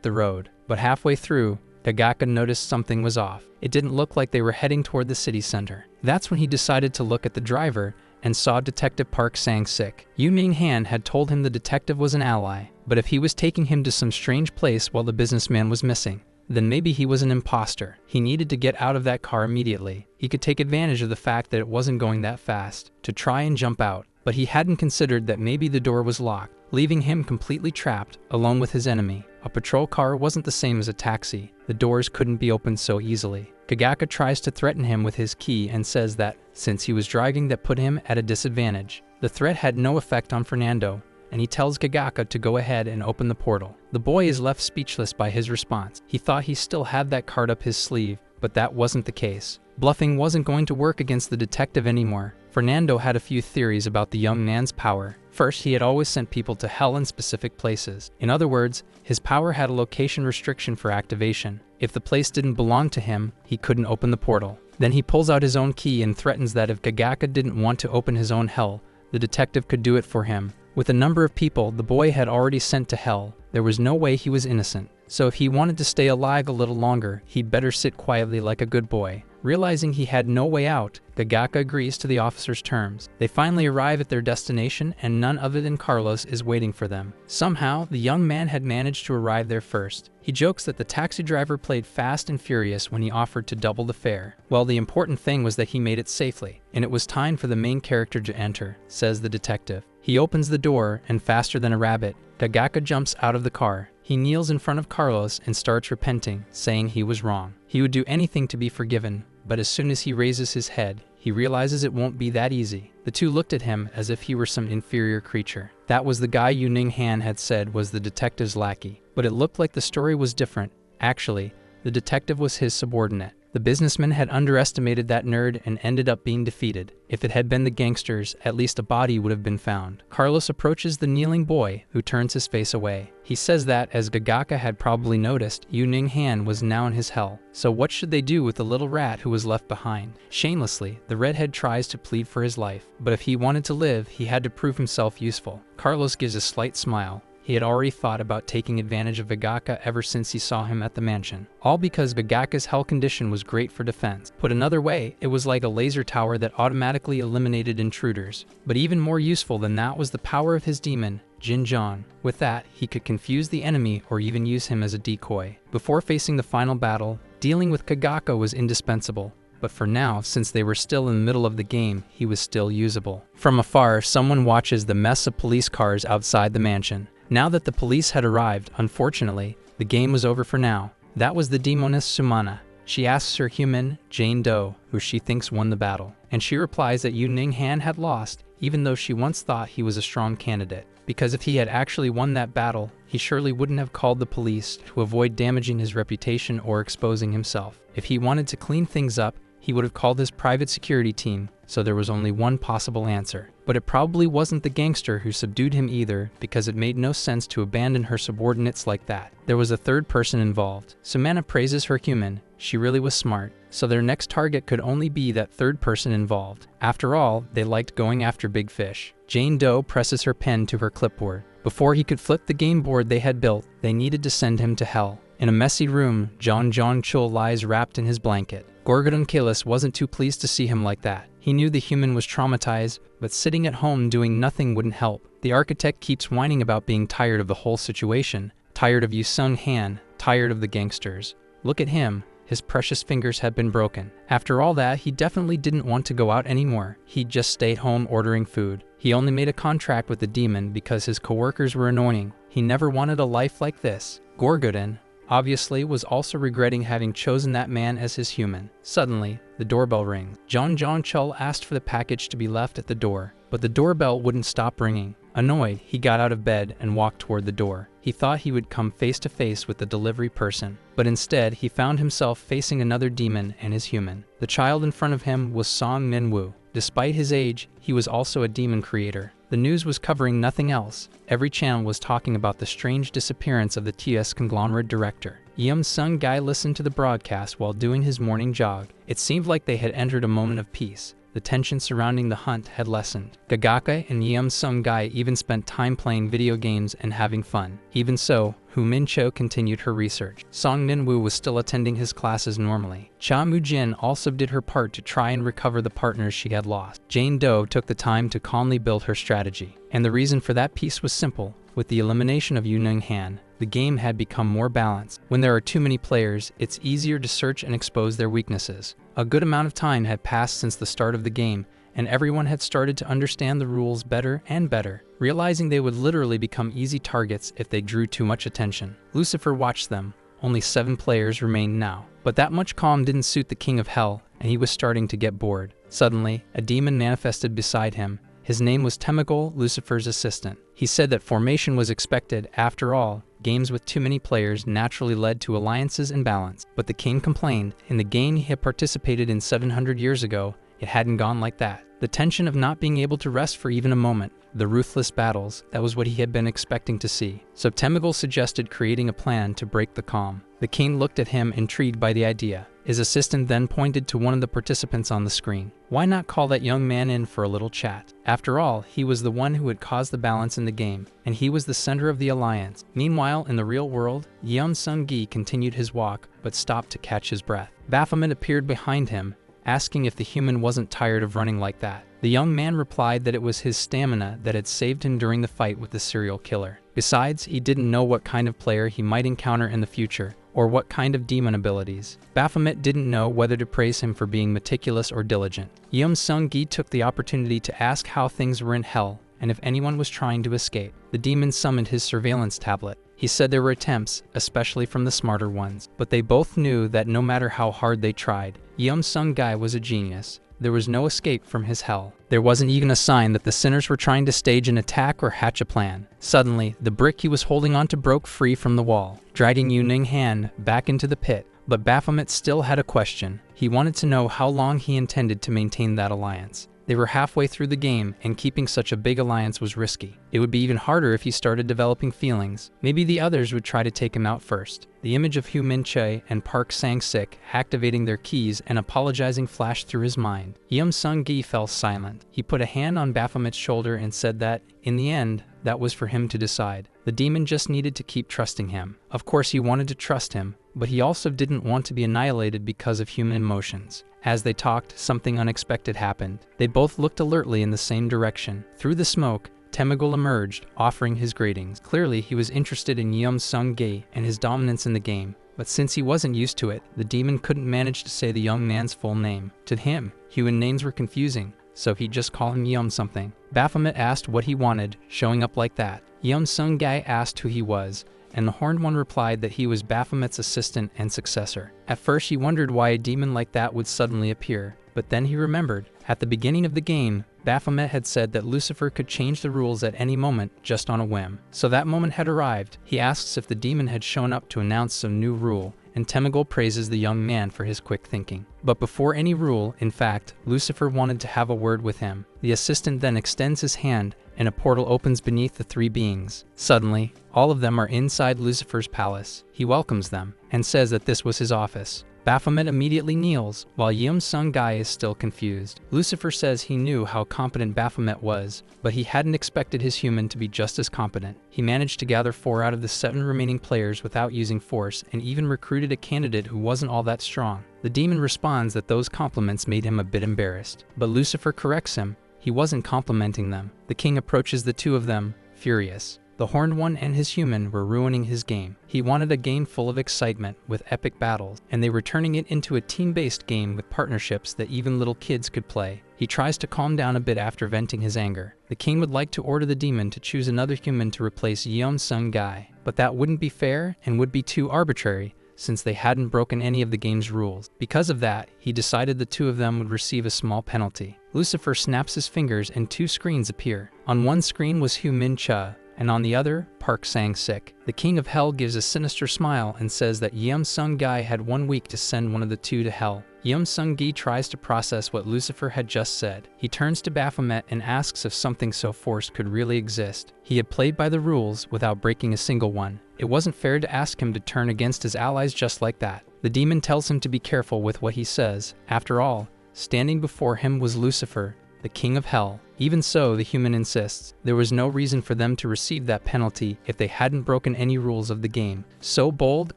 the road, but halfway through, Gagaka noticed something was off. It didn't look like they were heading toward the city center. That's when he decided to look at the driver and saw Detective Park Sang-sik. Yu Ning-han had told him the detective was an ally, but if he was taking him to some strange place while the businessman was missing, then maybe he was an imposter. He needed to get out of that car immediately. He could take advantage of the fact that it wasn't going that fast to try and jump out, but he hadn't considered that maybe the door was locked, leaving him completely trapped, alone with his enemy. A patrol car wasn't the same as a taxi. The doors couldn't be opened so easily. Gagaka tries to threaten him with his key and says that, since he was driving, that put him at a disadvantage. The threat had no effect on Fernando, and he tells Gagaka to go ahead and open the portal. The boy is left speechless by his response. He thought he still had that card up his sleeve, but that wasn't the case. Bluffing wasn't going to work against the detective anymore. Fernando had a few theories about the young man's power. First, he had always sent people to hell in specific places. In other words, his power had a location restriction for activation. If the place didn't belong to him, he couldn't open the portal. Then he pulls out his own key and threatens that if Gagaka didn't want to open his own hell, the detective could do it for him. With a number of people the boy had already sent to hell, there was no way he was innocent. So if he wanted to stay alive a little longer, he'd better sit quietly like a good boy. Realizing he had no way out, Gagaka agrees to the officer's terms. They finally arrive at their destination, and none other than Carlos is waiting for them. Somehow, the young man had managed to arrive there first. He jokes that the taxi driver played fast and furious when he offered to double the fare. Well, the important thing was that he made it safely, and it was time for the main character to enter, says the detective. He opens the door, and faster than a rabbit, Gagaka jumps out of the car. He kneels in front of Carlos and starts repenting, saying he was wrong. He would do anything to be forgiven, but as soon as he raises his head, he realizes it won't be that easy. The two looked at him as if he were some inferior creature. That was the guy Yu Ning-han had said was the detective's lackey. But it looked like the story was different. Actually, the detective was his subordinate. The businessman had underestimated that nerd and ended up being defeated. If it had been the gangsters, at least a body would have been found. Carlos approaches the kneeling boy, who turns his face away. He says that, as Gagaka had probably noticed, Yu Ning-han was now in his hell. So what should they do with the little rat who was left behind? Shamelessly, the redhead tries to plead for his life, but if he wanted to live, he had to prove himself useful. Carlos gives a slight smile. He had already thought about taking advantage of Gagaka ever since he saw him at the mansion. All because Gagaka's hell condition was great for defense. Put another way, it was like a laser tower that automatically eliminated intruders. But even more useful than that was the power of his demon, Jinjon. With that, he could confuse the enemy or even use him as a decoy. Before facing the final battle, dealing with Gagaka was indispensable. But for now, since they were still in the middle of the game, he was still usable. From afar, someone watches the mess of police cars outside the mansion. Now that the police had arrived, unfortunately, the game was over for now. That was the demoness Sumana. She asks her human, Jane Doe, who she thinks won the battle. And she replies that Yu Ning-han had lost, even though she once thought he was a strong candidate. Because if he had actually won that battle, he surely wouldn't have called the police to avoid damaging his reputation or exposing himself. If he wanted to clean things up, he would have called his private security team, so there was only one possible answer. But it probably wasn't the gangster who subdued him either, because it made no sense to abandon her subordinates like that. There was a third person involved. Sumana praises her human. She really was smart. So their next target could only be that third person involved. After all, they liked going after big fish. Jane Doe presses her pen to her clipboard. Before he could flip the game board they had built, they needed to send him to hell. In a messy room, John Chul lies wrapped in his blanket. Gorgodon Kalis wasn't too pleased to see him like that. He knew the human was traumatized, but sitting at home doing nothing wouldn't help. The architect keeps whining about being tired of the whole situation, tired of Yu Sung-han, tired of the gangsters. Look at him. His precious fingers had been broken. After all that, he definitely didn't want to go out anymore. He'd just stayed home ordering food. He only made a contract with the demon because his coworkers were annoying. He never wanted a life like this. Gorgodon, obviously, was also regretting having chosen that man as his human. Suddenly, the doorbell rings. John Chul asked for the package to be left at the door, but the doorbell wouldn't stop ringing. Annoyed, he got out of bed and walked toward the door. He thought he would come face to face with the delivery person, but instead he found himself facing another demon and his human. The child in front of him was Song Min-woo. Despite his age, he was also a demon creator. The news was covering nothing else. Every channel was talking about the strange disappearance of the TS conglomerate director. Yeom Sung-gai listened to the broadcast while doing his morning jog. It seemed like they had entered a moment of peace. The tension surrounding the hunt had lessened. Gagaka and Yeom Sung-gai even spent time playing video games and having fun. Even so, Hu Min-cho continued her research. Song Min-woo was still attending his classes normally. Cha Mu-jin also did her part to try and recover the partners she had lost. Jane Doe took the time to calmly build her strategy. And the reason for that peace was simple. With the elimination of Yu Ning-han, the game had become more balanced. When there are too many players, it's easier to search and expose their weaknesses. A good amount of time had passed since the start of the game, and everyone had started to understand the rules better and better, realizing they would literally become easy targets if they drew too much attention. Lucifer watched them. Only 7 players remained now. But that much calm didn't suit the King of Hell, and he was starting to get bored. Suddenly, a demon manifested beside him. His name was Temigol, Lucifer's assistant. He said that formation was expected. After all, games with too many players naturally led to alliances and balance. But the king complained. In the game he had participated in 700 years ago, it hadn't gone like that. The tension of not being able to rest for even a moment, the ruthless battles, that was what he had been expecting to see. So Temigol suggested creating a plan to break the calm. The king looked at him, intrigued by the idea. His assistant then pointed to one of the participants on the screen. Why not call that young man in for a little chat? After all, he was the one who had caused the balance in the game, and he was the center of the alliance. Meanwhile, in the real world, Yeon Sung-gi continued his walk, but stopped to catch his breath. Baphomet appeared behind him, asking if the human wasn't tired of running like that. The young man replied that it was his stamina that had saved him during the fight with the serial killer. Besides, he didn't know what kind of player he might encounter in the future, or what kind of demon abilities. Baphomet didn't know whether to praise him for being meticulous or diligent. Yeom Sung-gi took the opportunity to ask how things were in hell, and if anyone was trying to escape. The demon summoned his surveillance tablet. He said there were attempts, especially from the smarter ones, but they both knew that no matter how hard they tried, Yeom Sung-gai was a genius. There was no escape from his hell. There wasn't even a sign that the sinners were trying to stage an attack or hatch a plan. Suddenly, the brick he was holding onto broke free from the wall, dragging Yu Ning-han back into the pit. But Baphomet still had a question. He wanted to know how long he intended to maintain that alliance. They were halfway through the game, and keeping such a big alliance was risky. It would be even harder if he started developing feelings. Maybe the others would try to take him out first. The image of Hu Min-che and Park Sang-sik activating their keys and apologizing flashed through his mind. Yeom Sung-gi fell silent. He put a hand on Baphomet's shoulder and said that, in the end, that was for him to decide. The demon just needed to keep trusting him. Of course he wanted to trust him, but he also didn't want to be annihilated because of human emotions. As they talked, something unexpected happened. They both looked alertly in the same direction. Through the smoke, Temugul emerged, offering his greetings. Clearly, he was interested in Yeom Sung-gi and his dominance in the game. But since he wasn't used to it, the demon couldn't manage to say the young man's full name. To him, human names were confusing, so he'd just call him Yeom something. Baphomet asked what he wanted, showing up like that. Yeom Sung-gi asked who he was, and the Horned One replied that he was Baphomet's assistant and successor. At first he wondered why a demon like that would suddenly appear, but then he remembered. At the beginning of the game, Baphomet had said that Lucifer could change the rules at any moment, just on a whim. So that moment had arrived. He asks if the demon had shown up to announce some new rule, and Temugul praises the young man for his quick thinking. But before any rule, in fact, Lucifer wanted to have a word with him. The assistant then extends his hand, and a portal opens beneath the three beings. Suddenly, all of them are inside Lucifer's palace. He welcomes them, and says that this was his office. Baphomet immediately kneels, while Yeom Sung-gi is still confused. Lucifer says he knew how competent Baphomet was, but he hadn't expected his human to be just as competent. He managed to gather 4 out of the 7 remaining players without using force, and even recruited a candidate who wasn't all that strong. The demon responds that those compliments made him a bit embarrassed, but Lucifer corrects him. He wasn't complimenting them. The king approaches the two of them, furious. The Horned One and his human were ruining his game. He wanted a game full of excitement, with epic battles, and they were turning it into a team-based game with partnerships that even little kids could play. He tries to calm down a bit after venting his anger. The king would like to order the demon to choose another human to replace Yeom Sung-gi, but that wouldn't be fair and would be too arbitrary, since they hadn't broken any of the game's rules. Because of that, he decided the two of them would receive a small penalty. Lucifer snaps his fingers and 2 screens appear. On one screen was Hu Min-che, and on the other, Park Sang-sik. The king of hell gives a sinister smile and says that Yeom Sung-gi had 1 week to send one of the two to hell. Yeom Sung-gi tries to process what Lucifer had just said. He turns to Baphomet and asks if something so forced could really exist. He had played by the rules without breaking a single one. It wasn't fair to ask him to turn against his allies just like that. The demon tells him to be careful with what he says. After all, standing before him was Lucifer, the king of hell. Even so, the human insists. There was no reason for them to receive that penalty if they hadn't broken any rules of the game. So bold,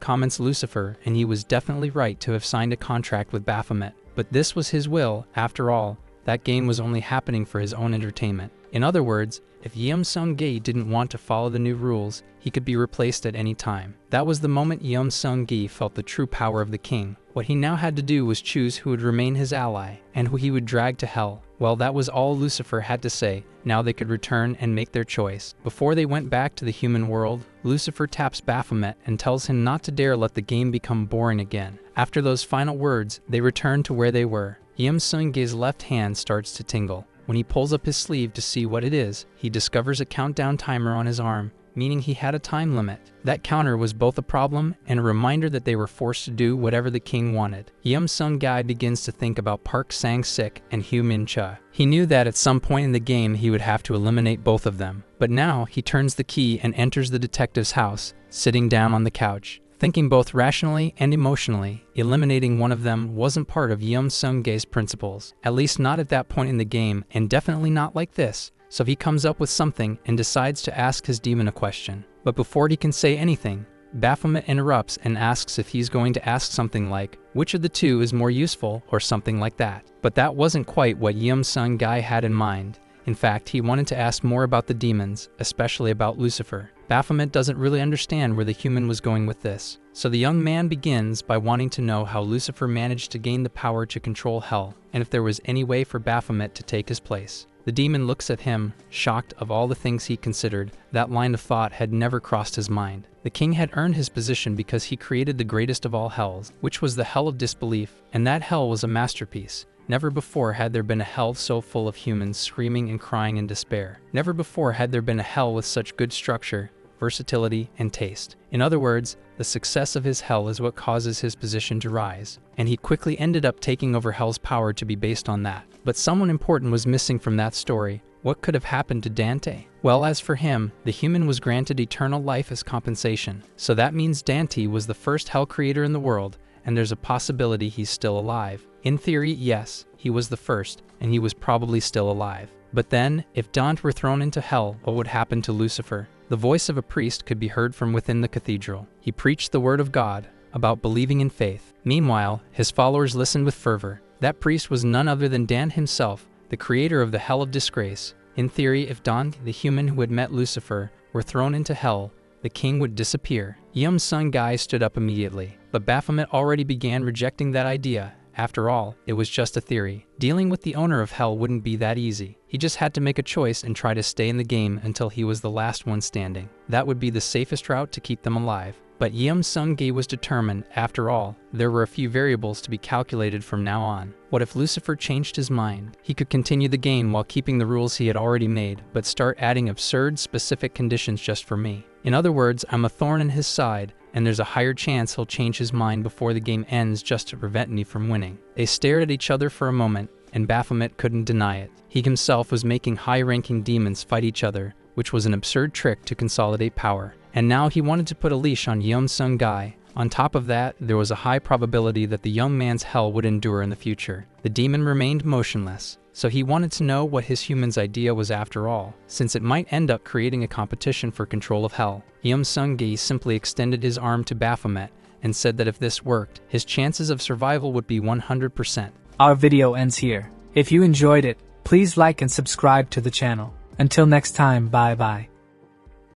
comments Lucifer, and he was definitely right to have signed a contract with Baphomet. But this was his will. After all, that game was only happening for his own entertainment. In other words, if Yeom Sung-gi didn't want to follow the new rules, he could be replaced at any time. That was the moment Yeom Sung-gi felt the true power of the king. What he now had to do was choose who would remain his ally, and who he would drag to hell. Well, that was all Lucifer had to say. Now they could return and make their choice. Before they went back to the human world, Lucifer taps Baphomet and tells him not to dare let the game become boring again. After those final words, they return to where they were. Yeom Sung-gi's left hand starts to tingle. When he pulls up his sleeve to see what it is, he discovers a countdown timer on his arm, meaning he had a time limit. That counter was both a problem and a reminder that they were forced to do whatever the king wanted. Yeom Sung-gi begins to think about Park Sang-sik and Hu Min-che. He knew that at some point in the game he would have to eliminate both of them. But now he turns the key and enters the detective's house, sitting down on the couch. Thinking both rationally and emotionally, eliminating one of them wasn't part of Yeom Sung-gi's principles. At least not at that point in the game, and definitely not like this. So he comes up with something and decides to ask his demon a question. But before he can say anything, Baphomet interrupts and asks if he's going to ask something like, which of the two is more useful, or something like that. But that wasn't quite what Yeom Sung-gi had in mind. In fact, he wanted to ask more about the demons, especially about Lucifer. Baphomet doesn't really understand where the human was going with this. So the young man begins by wanting to know how Lucifer managed to gain the power to control hell, and if there was any way for Baphomet to take his place. The demon looks at him, shocked of all the things he considered. That line of thought had never crossed his mind. The king had earned his position because he created the greatest of all hells, which was the hell of disbelief, and that hell was a masterpiece. Never before had there been a hell so full of humans screaming and crying in despair. Never before had there been a hell with such good structure, versatility, and taste. In other words, the success of his hell is what causes his position to rise, and he quickly ended up taking over hell's power to be based on that. But someone important was missing from that story. What could have happened to Dante? Well, as for him, the human was granted eternal life as compensation. So that means Dante was the first hell creator in the world, and there's a possibility he's still alive. In theory, yes, he was the first, and he was probably still alive. But then, if Dante were thrown into hell, what would happen to Lucifer? The voice of a priest could be heard from within the cathedral. He preached the word of God about believing in faith. Meanwhile, his followers listened with fervor. That priest was none other than Dan himself, the creator of the Hell of Disgrace. In theory, if Dante, the human who had met Lucifer, were thrown into hell, the king would disappear. Yum Sung Gai stood up immediately, but Baphomet already began rejecting that idea. After all, it was just a theory. Dealing with the owner of hell wouldn't be that easy. He just had to make a choice and try to stay in the game until he was the last one standing. That would be the safest route to keep them alive. But Yeom Sung-gi was determined. After all, there were a few variables to be calculated from now on. What if Lucifer changed his mind? He could continue the game while keeping the rules he had already made, but start adding absurd, specific conditions just for me. In other words, I'm a thorn in his side, and there's a higher chance he'll change his mind before the game ends just to prevent me from winning. They stared at each other for a moment, and Baphomet couldn't deny it. He himself was making high-ranking demons fight each other, which was an absurd trick to consolidate power. And now he wanted to put a leash on Yeom Sung-gai. On top of that, there was a high probability that the young man's hell would endure in the future. The demon remained motionless, so he wanted to know what his human's idea was after all, since it might end up creating a competition for control of hell. Yeom Sung-gi simply extended his arm to Baphomet and said that if this worked, his chances of survival would be 100%. Our video ends here. If you enjoyed it, please like and subscribe to the channel. Until next time, bye bye.